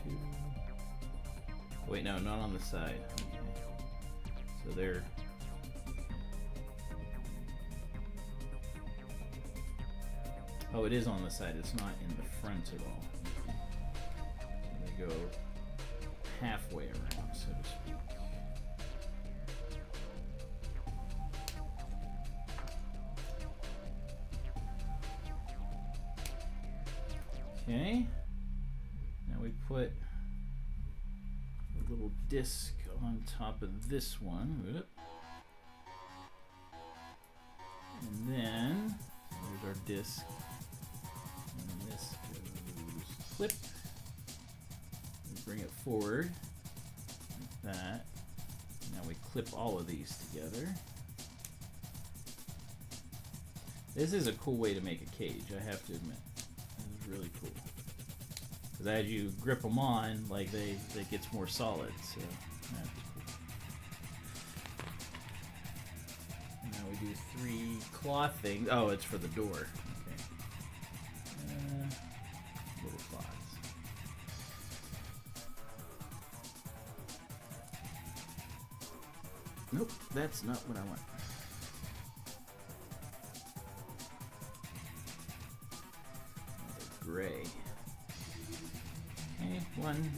2. Wait, no, not on the side. Okay. So they're. Oh, it is on the side. It's not in the front at all. So they go halfway around, so to speak. Okay. Now we put a little disc on top of this one. Whoop. And then there's our disc. And this goes clip. We bring it forward like that. Now we clip all of these together. This is a cool way to make a cage, I have to admit. This is really cool. Because as you grip them on, like they gets more solid. So that's cool. And now we do 3 cloth things. Oh, it's for the door. Okay. Little cloths. Nope, that's not what I want. Gray. Okay, 1.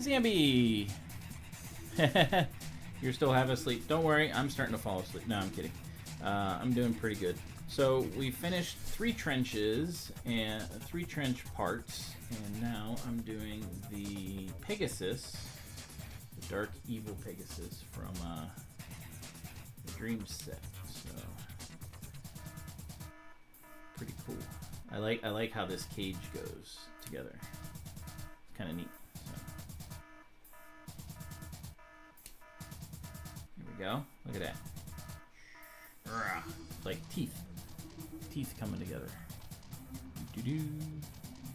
Zambi! You're still half asleep. Don't worry, I'm starting to fall asleep. No, I'm kidding. I'm doing pretty good. So we finished 3 trenches and 3 trench parts, and now I'm doing the Pegasus, the Dark Evil Pegasus from the Dream set. So pretty cool. I like how this cage goes together. It's kind of neat. So. Here we go. Look at that. It's like teeth. Teeth coming together. Doo-doo.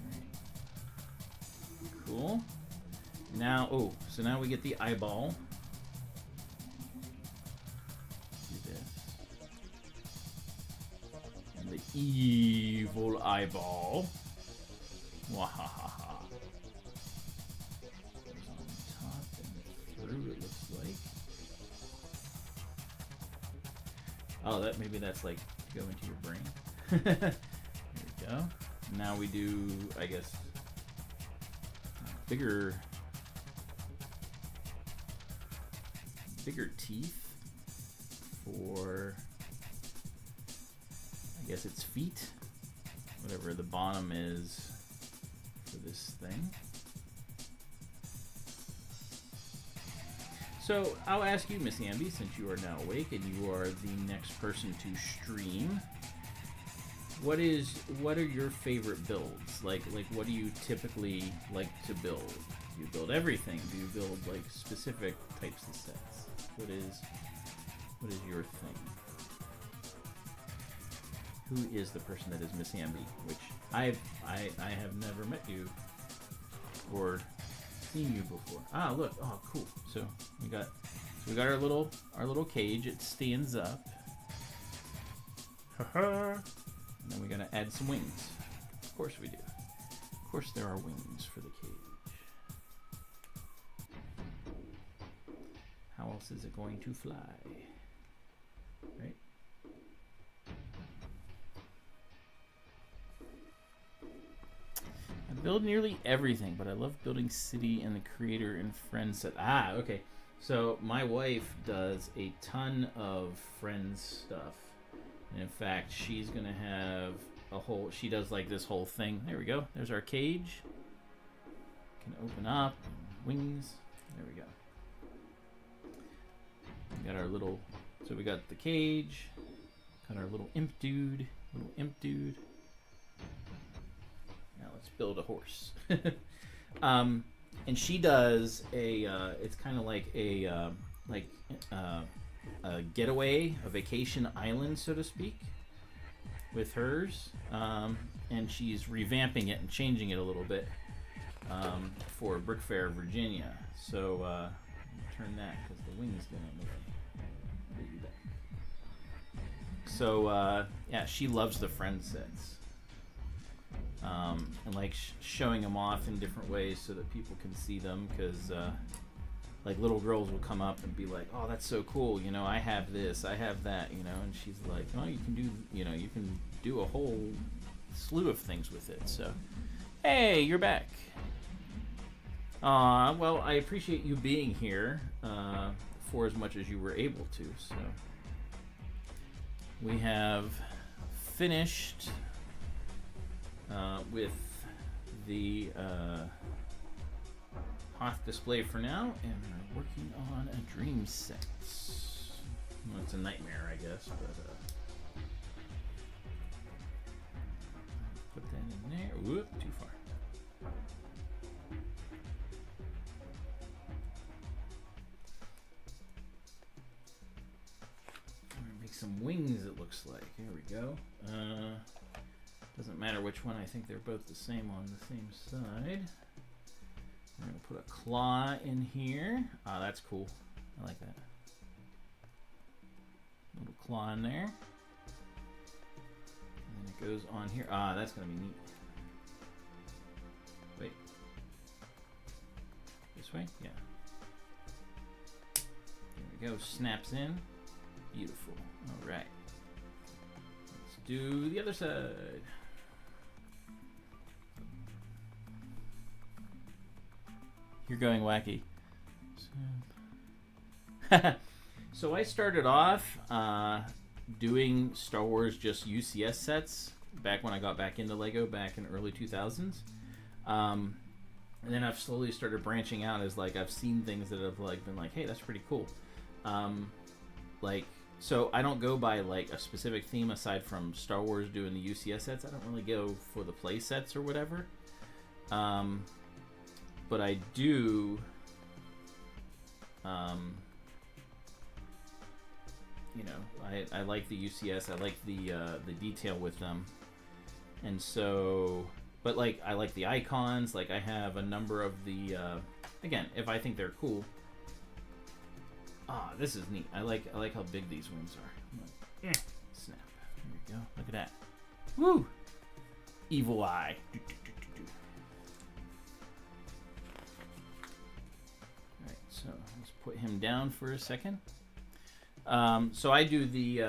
Right. Cool. Now, oh, so now we get the eyeball. Do this. And the evil eyeball. Wahahaha. Goes on top and through, it looks like. Oh, maybe that's like to go into your brain. There we go. Now we do, I guess, bigger teeth for, I guess it's feet, whatever the bottom is for this thing. So I'll ask you, Miss Ambi, since you are now awake and you are the next person to stream, what are your favorite builds? Like what do you typically like to build? Do you build everything? Do you build like specific types of sets? What is your thing? Who is the person that is Miss Ambi? Which I have never met you or seen you before. Ah, look. Oh, cool. So we got our little cage. It stands up. And then we're gonna add some wings. Of course we do. Of course there are wings for the cage. How else is it going to fly? Right? I build nearly everything, but I love building city and the creator and friends set. Ah, okay. So my wife does a ton of friends stuff. And in fact, she's going to have a whole, she does like this whole thing. There we go. There's our cage. Can open up. Wings. There we go. We got our little, so we got the cage. Got our little imp dude. Little imp dude. Now let's build a horse. And she does a, it's kind of like a getaway, a vacation island, so to speak, with hers. And she's revamping it and changing it a little bit for Brickfair Virginia. So turn that because the wings get on the way. So yeah, she loves the friend sets. And like showing them off in different ways so that people can see them, because like little girls will come up and be like, oh, that's so cool, you know, I have this, I have that, you know, and she's like, oh, you can do, you know, you can do a whole slew of things with it. So hey, you're back. Well, I appreciate you being here for as much as you were able to. So we have finished with the Hoth display for now, and we're working on a dream set. Well, it's a nightmare, I guess, but put that in there. Whoop, too far. I'm gonna make some wings, it looks like. There we go. Doesn't matter which one, I think they're both the same on the same side. We're going to put a claw in here. Ah, that's cool. I like that. Little claw in there. And then it goes on here. Ah, that's going to be neat. Wait. This way? Yeah. There we go. Snaps in. Beautiful. All right. Let's do the other side. You're going wacky. So I started off doing Star Wars just UCS sets back when I got back into Lego back in early 2000s. And then I've slowly started branching out as like I've seen things that have like been like, hey, that's pretty cool. Like, so I don't go by like a specific theme aside from Star Wars doing the UCS sets. I don't really go for the play sets or whatever. But I do, you know, I like the UCS. I like the detail with them, and so, but like I like the icons. Like I have a number of the, again, if I think they're cool. Ah, this is neat. I like how big these wings are. Like, snap. There we go. Look at that. Woo! Evil eye. So let's put him down for a second. So I do the,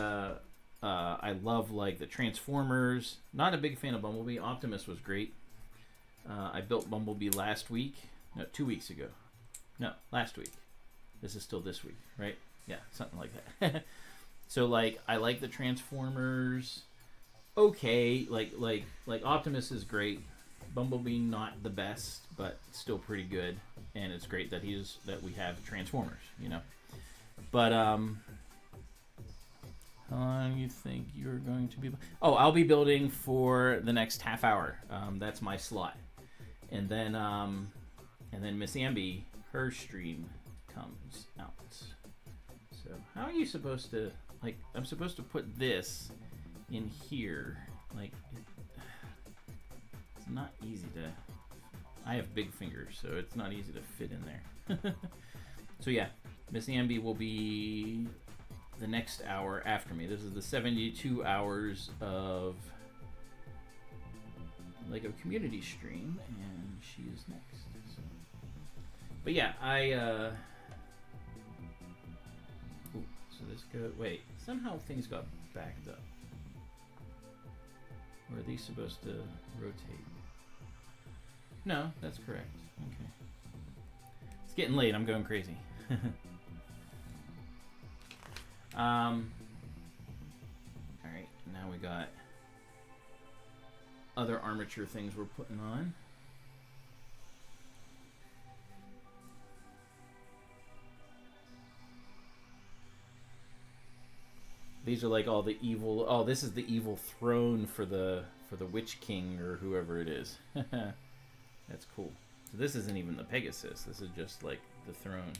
I love like the Transformers. Not a big fan of Bumblebee. Optimus was great. I built Bumblebee last week. No, 2 weeks ago. No, last week. This is still this week, right? Yeah, something like that. So like, I like the Transformers. Okay, like Optimus is great. Bumblebee not the best, but still pretty good, and it's great that that we have Transformers, you know. But how long do you think you're going to be? Oh, I'll be building for the next half hour. That's my slot, and then Miss Ambi, her stream comes out. So how are you supposed to like? I'm supposed to put this in here, like. Not easy to. I have big fingers, so it's not easy to fit in there. So yeah, Miss Ambi will be the next hour after me. This is the 72 hours of Lego community stream, and she is next. So. But yeah, this go? Wait, somehow things got backed up. Or are these supposed to rotate? No, that's correct. Okay. It's getting late. I'm going crazy. All right, now we got other armature things we're putting on. These are like all the evil. Oh, this is the evil throne for the Witch King or whoever it is. That's cool. So this isn't even the Pegasus. This is just like the throne.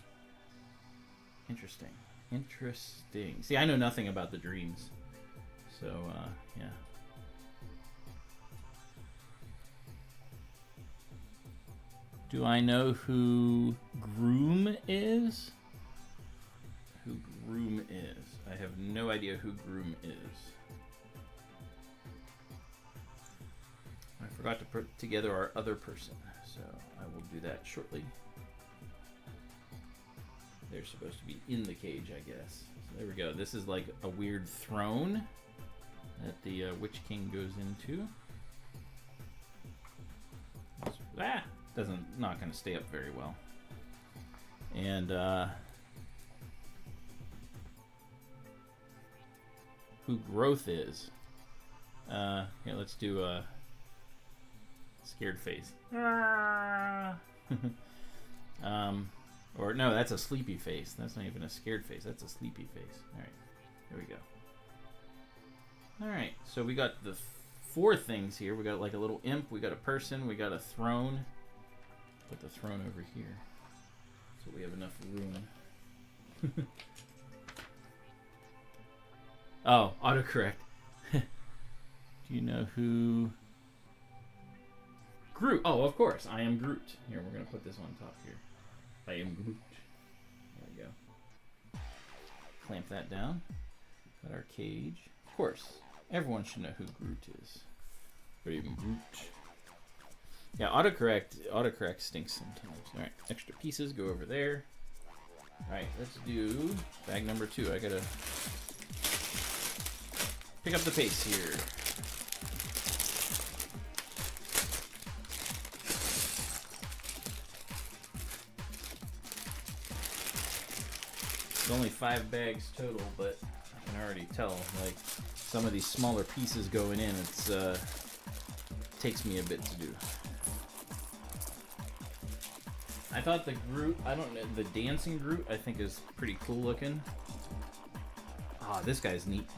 Interesting. Interesting. See, I know nothing about the dreams. So, yeah. Do I know who Groom is? Who Groom is? I have no idea who Groom is. I forgot to put together our other person, so I will do that shortly. They're supposed to be in the cage, I guess. So there we go. This is like a weird throne that the Witch King goes into. Not going to stay up very well. And who Growth is? Yeah, let's do a scared face. Or no, that's a sleepy face. That's not even a scared face. That's a sleepy face. All right, there we go. All right, so we got the 4 things here. We got like a little imp. We got a person. We got a throne. Put the throne over here, so we have enough room. Oh, autocorrect. Do you know who? Groot. Oh, of course. I am Groot. Here, we're going to put this on top here. I am Groot. There we go. Clamp that down. Got our cage. Of course, everyone should know who Groot is. Or even Groot. Yeah, autocorrect stinks sometimes. All right, extra pieces go over there. All right, let's do bag number 2. I gotta pick up the pace here. It's only 5 bags total, but I can already tell, like, some of these smaller pieces going in, it's takes me a bit to do. I thought the Groot, I don't know, the dancing Groot I think is pretty cool looking. Ah, this guy's neat.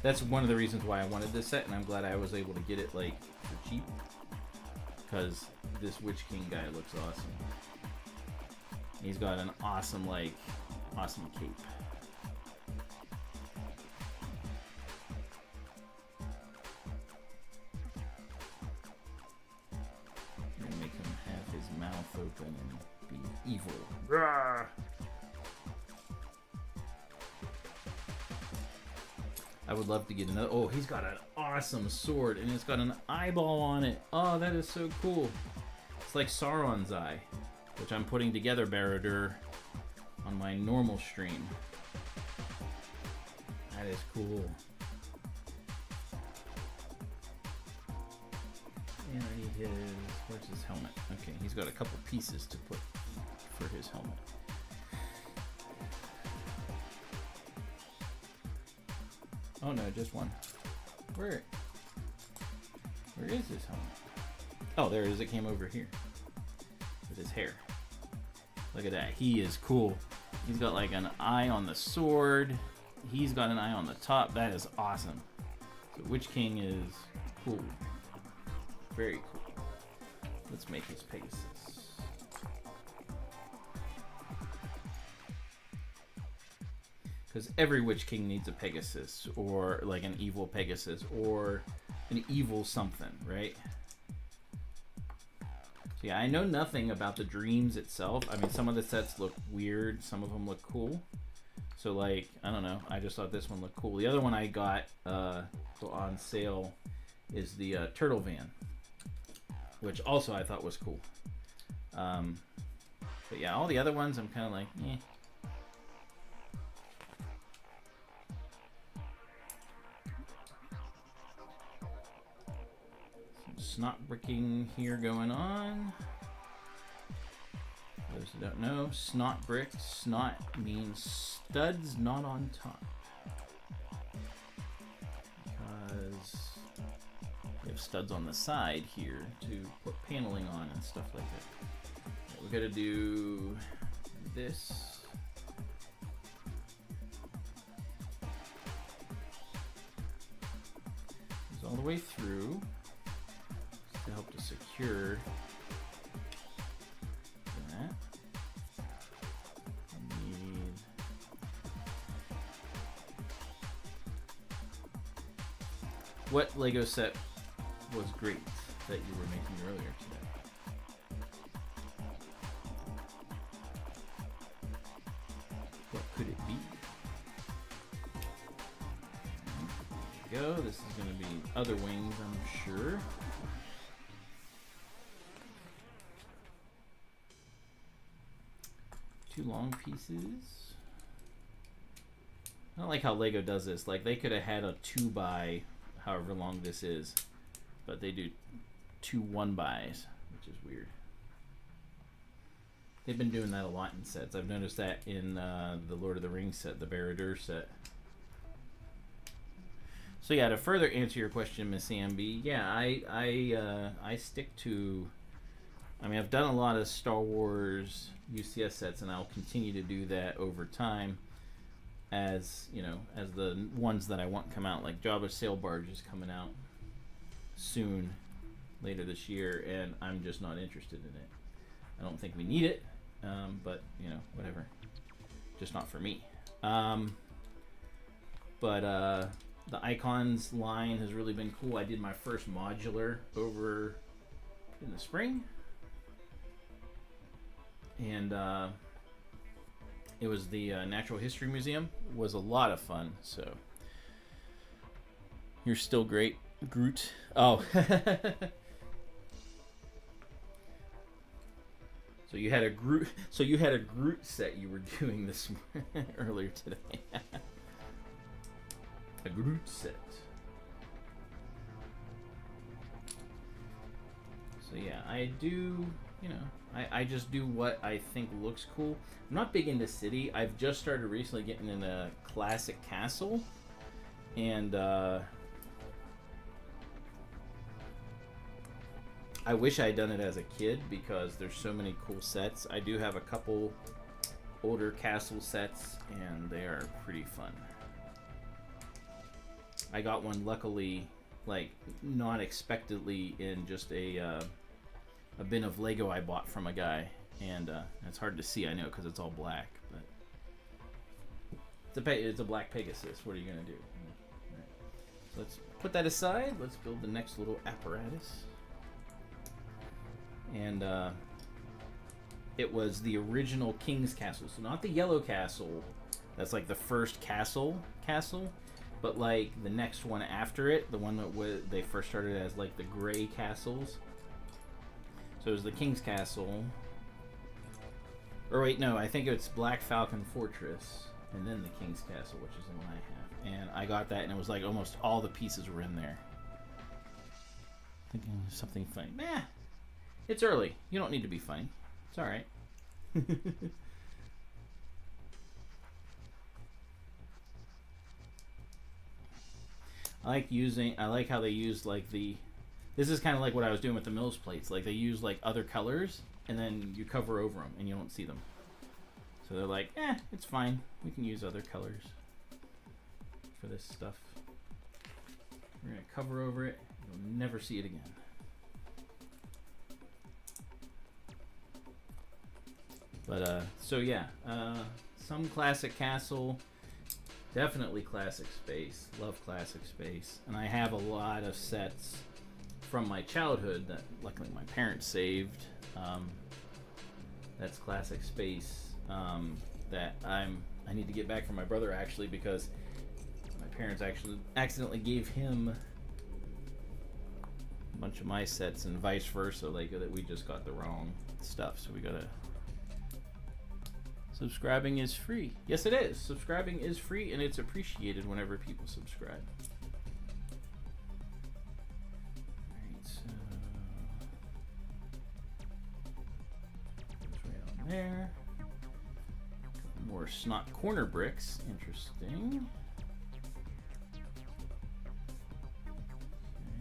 That's one of the reasons why I wanted this set, and I'm glad I was able to get it like for cheap. Because this Witch King guy looks awesome. He's got an awesome, like, awesome cape. I'm gonna make him have his mouth open and be evil. Rawr! I would love to get another. Oh, he's got an awesome sword, and it's got an eyeball on it. Oh, that is so cool. It's like Sauron's eye, which I'm putting together, Baradur, on my normal stream. That is cool. And I need his. Where's his helmet? Okay, he's got a couple pieces to put for his helmet. Oh no, just one. Where is his helmet? Oh, there it is. It came over here with his hair. Look at that. He is cool. He's got like an eye on the sword. He's got an eye on the top. That is awesome. So Witch King is cool. Very cool. Let's make his Pegasus. Because every Witch King needs a Pegasus, or like an evil Pegasus, or an evil something, right? So yeah, I know nothing about the dreams itself. I mean, some of the sets look weird, some of them look cool. So like, I don't know, I just thought this one looked cool. The other one I got on sale is the Turtle Van, which also I thought was cool. But yeah, all the other ones I'm kind of like, eh. snot bricking here going on. For those who don't know, snot bricked. Snot means studs not on top. Because we have studs on the side here to put paneling on and stuff like that. We're gonna do this. Goes all the way through to help to secure that. Need what Lego set was great that you were making earlier today? What could it be? There we go. This is going to be other wings, I'm sure. Two long pieces. I don't like how Lego does this. Like, they could have had a 2x however long this is, but they do 2 1x's, which is weird. They've been doing that a lot in sets. I've noticed that in the Lord of the Rings set, the Barad-dûr set. So yeah, to further answer your question, Miss Amby, yeah, I stick to. I mean, I've done a lot of Star Wars UCS sets, and I'll continue to do that over time, as you know, as the ones that I want come out. Like Jabba's Sail Barge is coming out soon, later this year, and I'm just not interested in it. I don't think we need it, but you know, whatever. Just not for me. But the Icons line has really been cool. I did my first modular over in the spring, and it was the Natural History Museum. It was a lot of fun. So you're still great, Groot. Oh. So you had a Groot. So you had a Groot set you were doing this earlier today. A Groot set. So yeah, I do. You know, I just do what I think looks cool. I'm not big into city. I've just started recently getting in a classic castle, and I wish I had done it as a kid because there's so many cool sets. I do have a couple older castle sets, and they are pretty fun. I got one, luckily, like, not expectedly in just a bin of Lego I bought from a guy. And it's hard to see, I know, because it's all black. But it's a black Pegasus. What are you going to do? Right. So let's put that aside. Let's build the next little apparatus. And it was the original King's Castle. So not the yellow castle. That's like the first castle. But like the next one after it. The one that they first started as like the gray castles. So it was the King's Castle. Or wait, no. I think it's Black Falcon Fortress. And then the King's Castle, which is the one I have. And I got that and it was like almost all the pieces were in there. Thinking of something funny. Meh. It's early. You don't need to be funny. It's alright. I like how they use like this is kind of like what I was doing with the Mills plates. Like they use like other colors and then you cover over them and you don't see them. So they're like, it's fine. We can use other colors for this stuff. We're going to cover over it. You'll never see it again. But, so yeah, some classic castle, definitely classic space, love classic space. And I have a lot of sets from my childhood that luckily my parents saved. That's classic space that I need to get back from my brother actually, because my parents actually accidentally gave him a bunch of my sets and vice versa, like that we just got the wrong stuff. So we gotta. Subscribing is free. Yes, it is. Subscribing is free, and it's appreciated whenever people subscribe. Alright, so there. More snot corner bricks. Interesting.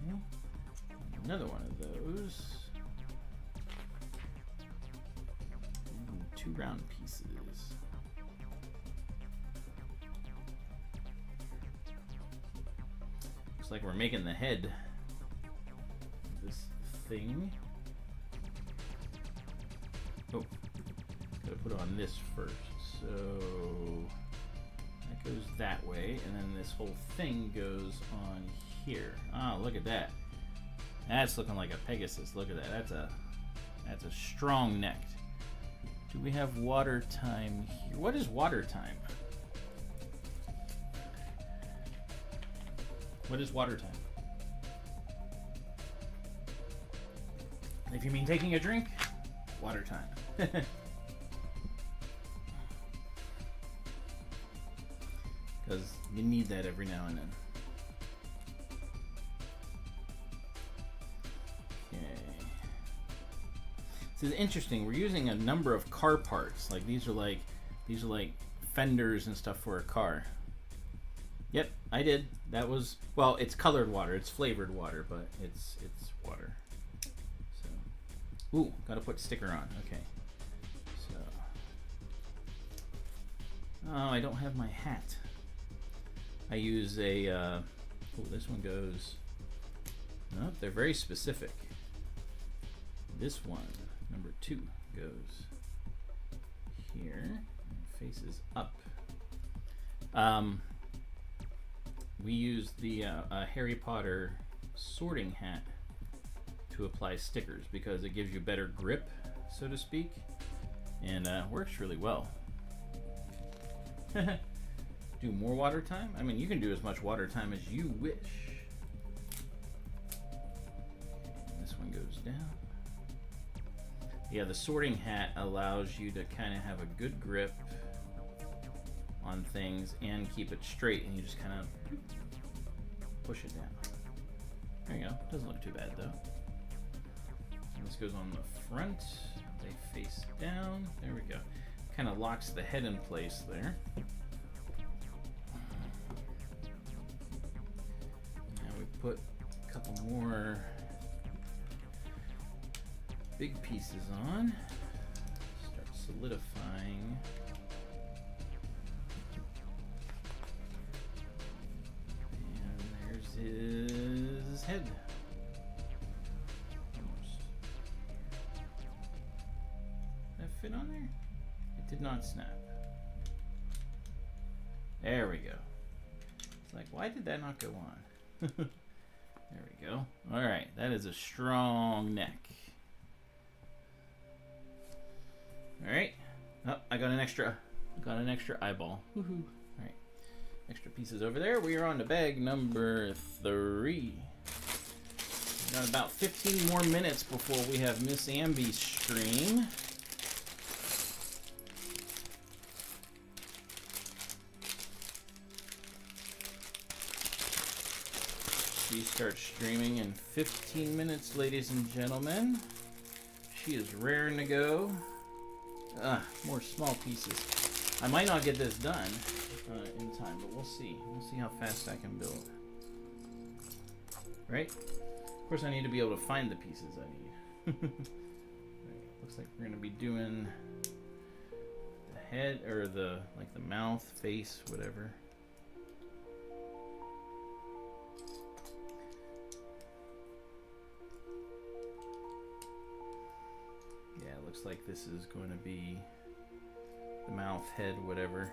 Okay. Another one of those. And 2 round pieces. Looks like we're making the head of this thing. Oh, gotta put on this first. So that goes that way, and then this whole thing goes on here. Ah, look at that. That's looking like a Pegasus. Look at that. That's a strong neck. Do we have water time here? What is water time? What is water time? If you mean taking a drink, water time. Because you need that every now and then. Okay. This is interesting. We're using a number of car parts. Like these are like fenders and stuff for a car. Yep, I did. That was, well, it's colored water. It's flavored water, but it's water. So, ooh, gotta put sticker on. Okay. So, oh, I don't have my hat. I use a, oh, this one goes, no, they're very specific. This one, number 2, goes here and faces up. We use the Harry Potter sorting hat to apply stickers because it gives you better grip, so to speak, and works really well. Do more water time? I mean, you can do as much water time as you wish. And this one goes down. Yeah, the sorting hat allows you to kind of have a good grip on things and keep it straight, and you just kind of push it down. There you go. Doesn't look too bad though. And this goes on the front. They face down. There we go. Kind of locks the head in place there. Now we put a couple more big pieces on. Start solidifying. His head. Almost. Did that fit on there? It did not snap. There we go. It's like, why did that not go on? There we go. Alright, that is a strong neck. Alright. Oh, I got an extra eyeball. Woohoo. Alright. Extra pieces over there. We are on to bag number 3. We've got about 15 more minutes before we have Miss Amby's stream. She starts streaming in 15 minutes, ladies and gentlemen. She is raring to go. More small pieces. I might not get this done in time, but we'll see. We'll see how fast I can build. Right? Of course, I need to be able to find the pieces I need. Right. Looks like we're going to be doing the head, or the mouth, face, whatever. Yeah, it looks like this is going to be the mouth, head, whatever.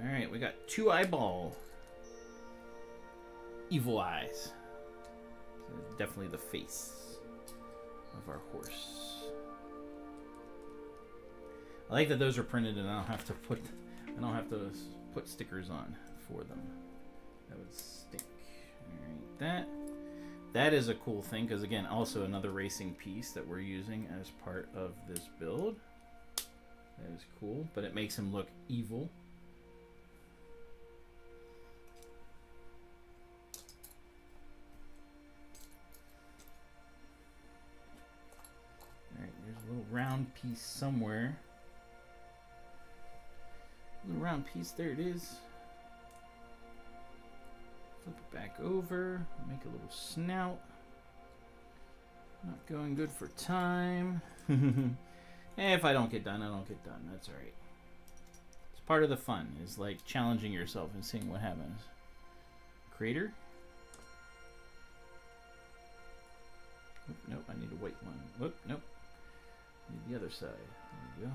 Alright, we got 2 eyeball evil eyes. So definitely the face of our horse. I like that those are printed and I don't have to put stickers on for them. That would stink. Alright, that is a cool thing, because again, also another racing piece that we're using as part of this build. That is cool, but it makes him look evil. piece somewhere. Little round piece, there it is. Flip it back over, make a little snout. Not going good for time. If I don't get done, I don't get done. That's alright. It's part of the fun, is like challenging yourself and seeing what happens. Crater. Oop, nope, I need a white one. Whoop, nope. I need the other side. There we go.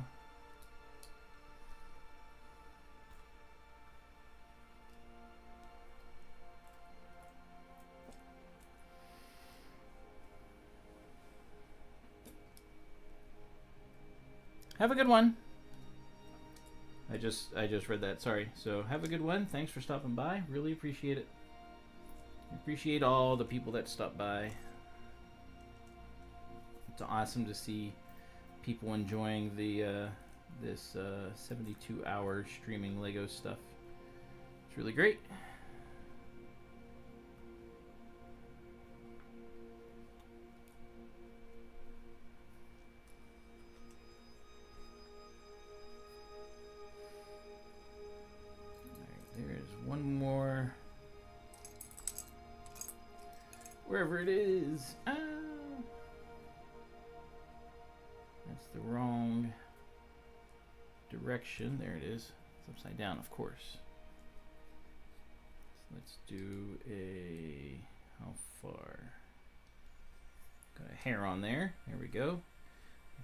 Have a good one. I just read that. Sorry. So have a good one. Thanks for stopping by. Really appreciate it. Appreciate all the people that stopped by. It's awesome to see people enjoying the this 72-hour streaming Lego stuff. It's really great. One more. Wherever it is. Ah! That's the wrong direction. There it is. It's upside down, of course. So let's do a... How far? Got a hair on there. There we go.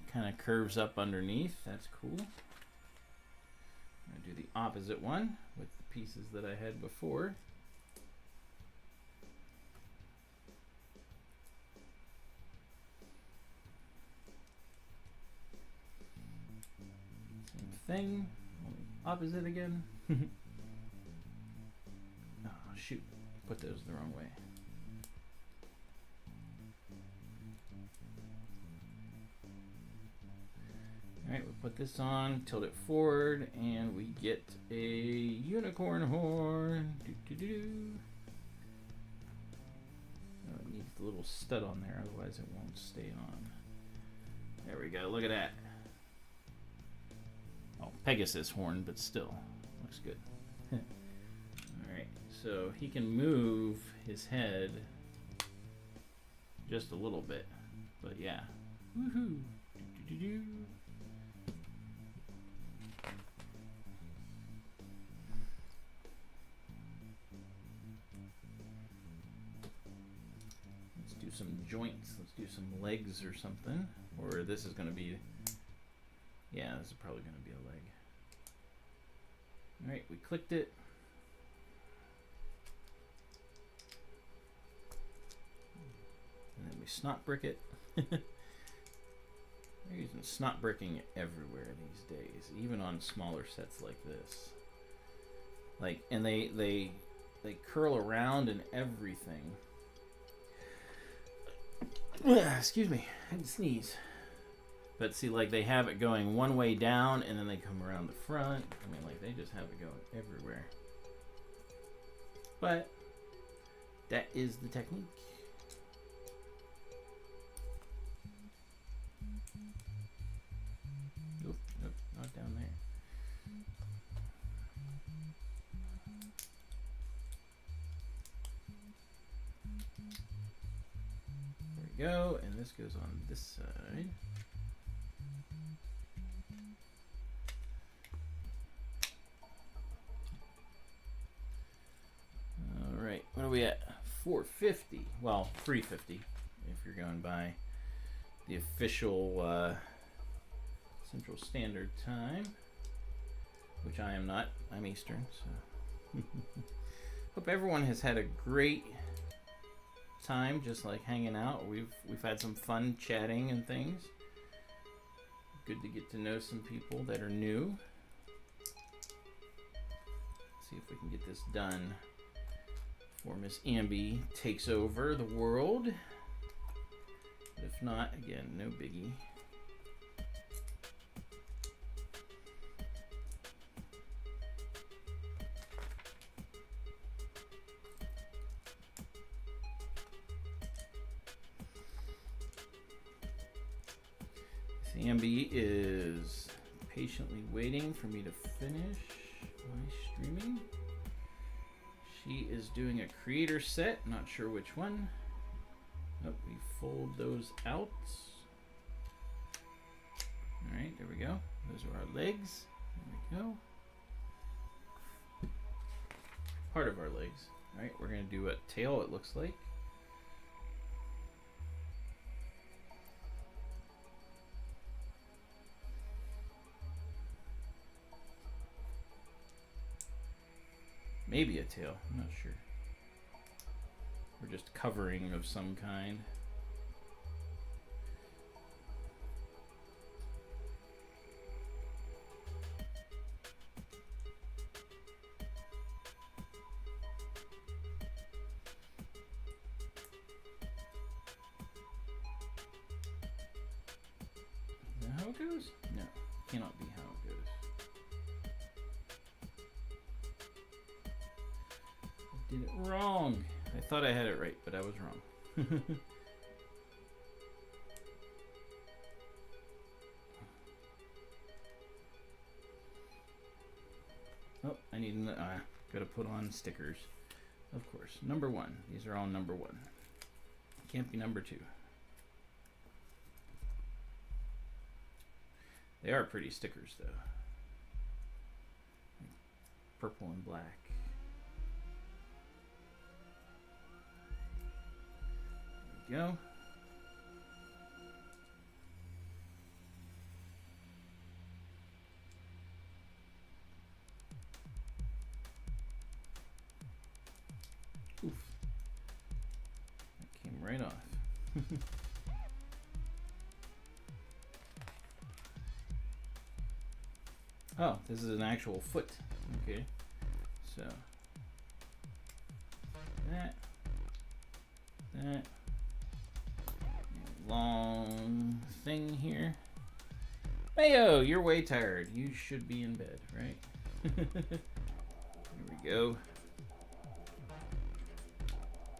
It kind of curves up underneath. That's cool. I'm going to do the opposite one with the pieces that I had before. Same thing, only opposite again. Oh shoot, put those the wrong way. Alright, we'll put this on, tilt it forward, and we get a unicorn horn. Oh, it needs a little stud on there, otherwise it won't stay on. There we go, look at that. Oh, Pegasus horn, but still, looks good. Alright, so he can move his head just a little bit, but yeah. Woohoo! Some joints. Let's do some legs or something. Or this is going to be... Yeah, this is probably going to be a leg. Alright, we clicked it. And then we snot brick it. They're using snot bricking everywhere these days, even on smaller sets like this. Like, and they curl around and everything. Excuse me, I had to sneeze. But see, like, they have it going one way down and then they come around the front. I mean, like, they just have it going everywhere. But that is the technique. Nope, nope, not down there. Go, and this goes on this side. All right, what are we at? 450. Well, 350 if you're going by the official Central Standard Time, which I am not. I'm Eastern, so. Hope everyone has had a great time, just like hanging out. We've had some fun chatting and things. Good to get to know some people that are new. See if we can get this done before Miss Amby takes over the world. But if not, again, no biggie. Samby is patiently waiting for me to finish my streaming. She is doing a creator set, not sure which one. Oh, we fold those out. Alright, there we go. Those are our legs. There we go. Part of our legs. Alright, we're going to do a tail, it looks like. Maybe a tail, I'm not sure. Or just covering of some kind. Is that how it goes? No, cannot be how it goes. Did it wrong. I thought I had it right, but I was wrong. Oh, I need gotta put on stickers. Of course. Number 1. These are all number 1. Can't be number 2. They are pretty stickers though. Purple and black. Go. Oof. That came right off. Oh, this is an actual foot. Okay. So that long thing here. Mayo, you're way tired. You should be in bed, right? Here we go.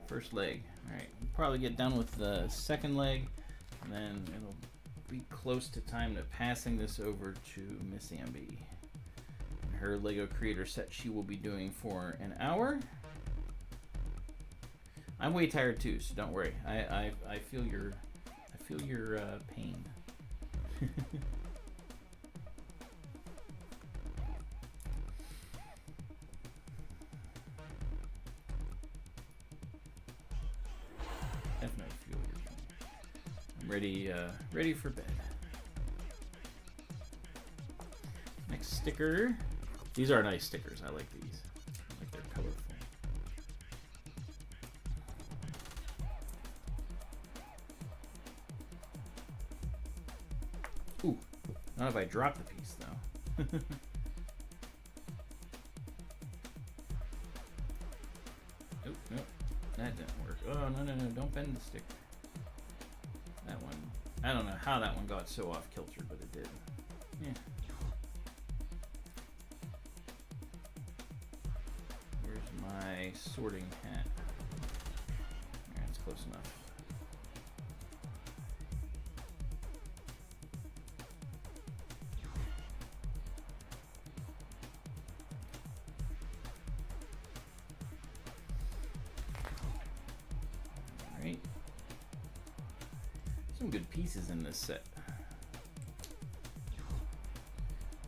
First leg. Alright, we'll probably get done with the second leg, and then it'll be close to time to passing this over to Miss Amby. Her Lego creator set she will be doing for an hour. I'm way tired too, so don't worry. I feel your pain. Definitely feel your pain. I'm ready for bed. Next sticker. These are nice stickers. I like these. I like they're colorful. Ooh, not if I drop the piece though. Oh, no, that didn't work. Oh, no, don't bend the sticker. That one, I don't know how that one got so off kilter, but it did. Yeah. Here's my sorting hat. Alright, it's close enough. Alright. Some good pieces in this set.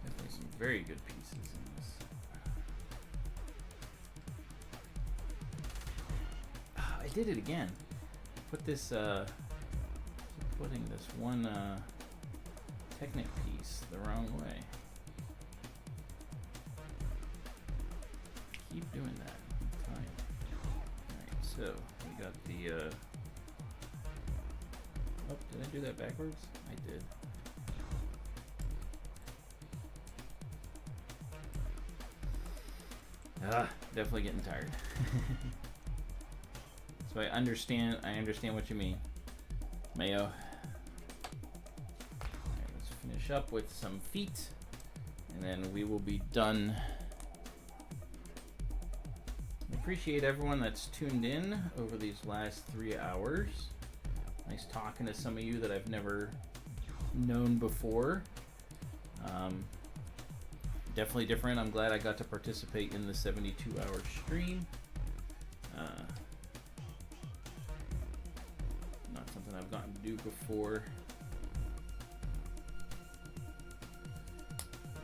Definitely some very good pieces in this. I did it again. Put this putting this one Technic piece the wrong way. Keep doing that. Fine. Alright, so we got the oh, did I do that backwards? I did. Definitely getting tired. So I understand what you mean. Mayo. Alright, let's finish up with some feet, and then we will be done. I appreciate everyone that's tuned in over these last 3 hours. Nice talking to some of you that I've never known before. Definitely different. I'm glad I got to participate in the 72-hour stream. Not something I've gotten to do before.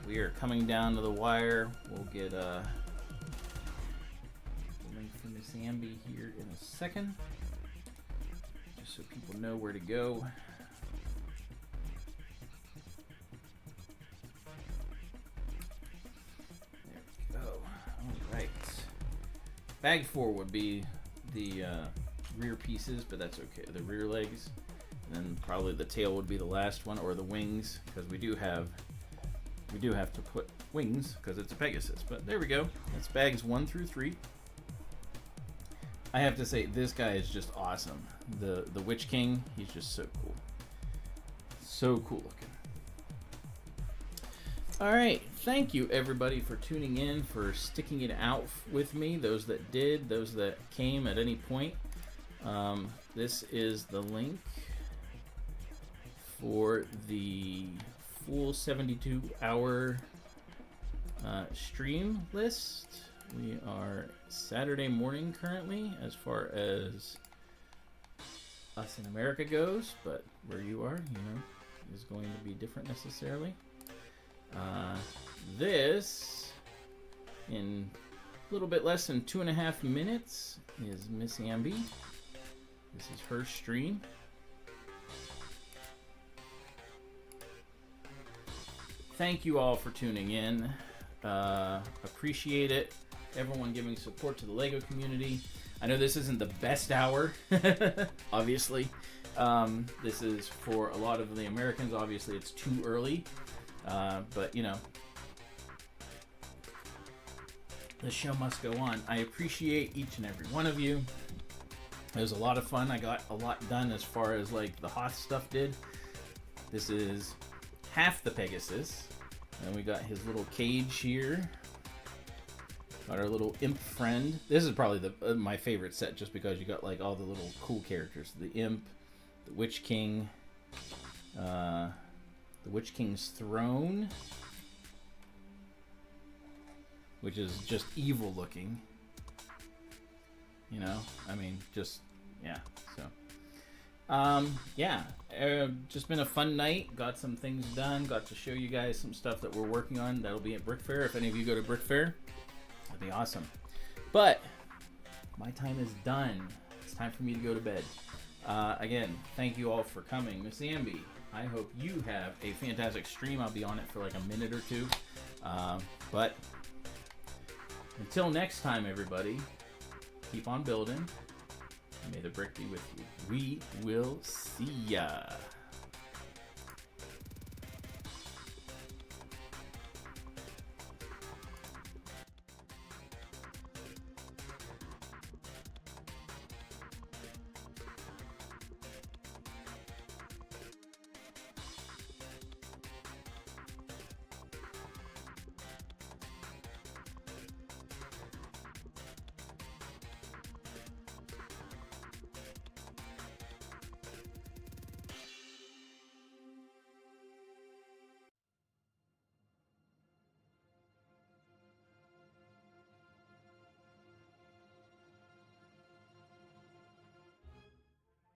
We are coming down to the wire. We'll get a link from Miss Amby here in a second, just so people know where to go. There we go. All right. Bag 4 would be the rear pieces, but that's okay. The rear legs, and then probably the tail would be the last one, or the wings, because we do have to put wings because it's a Pegasus. But there we go. That's bags 1 through 3. I have to say, this guy is just awesome. The Witch King, he's just so cool. So cool looking. All right, thank you everybody for tuning in, for sticking it out with me. Those that did, those that came at any point. This is the link for the full 72-hour stream list. We are Saturday morning currently, as far as us in America goes, but where you are, you know, is going to be different necessarily. This, in a little bit less than 2.5 minutes, is Miss Amby. This is her stream. Thank you all for tuning in. Appreciate it. Everyone giving support to the LEGO community. I know this isn't the best hour, obviously. This is for a lot of the Americans. Obviously, it's too early. But, you know, the show must go on. I appreciate each and every one of you. It was a lot of fun. I got a lot done as far as, like, the Hoth stuff did. This is half the Pegasus. And we got his little cage here. Got our little imp friend. This is probably my favorite set, just because you got like all the little cool characters. The imp, the Witch King, the Witch King's throne, which is just evil looking. You know, I mean, just, yeah, so. Yeah, just been a fun night. Got some things done. Got to show you guys some stuff that we're working on. That'll be at Brickfair. If any of you go to Brickfair, that'd be awesome. But my time is done. It's time for me to go to bed. Again, thank you all for coming. Miss Amby, I hope you have a fantastic stream. I'll be on it for like a minute or two. But until next time, everybody, keep on building. May the brick be with you. We will see ya.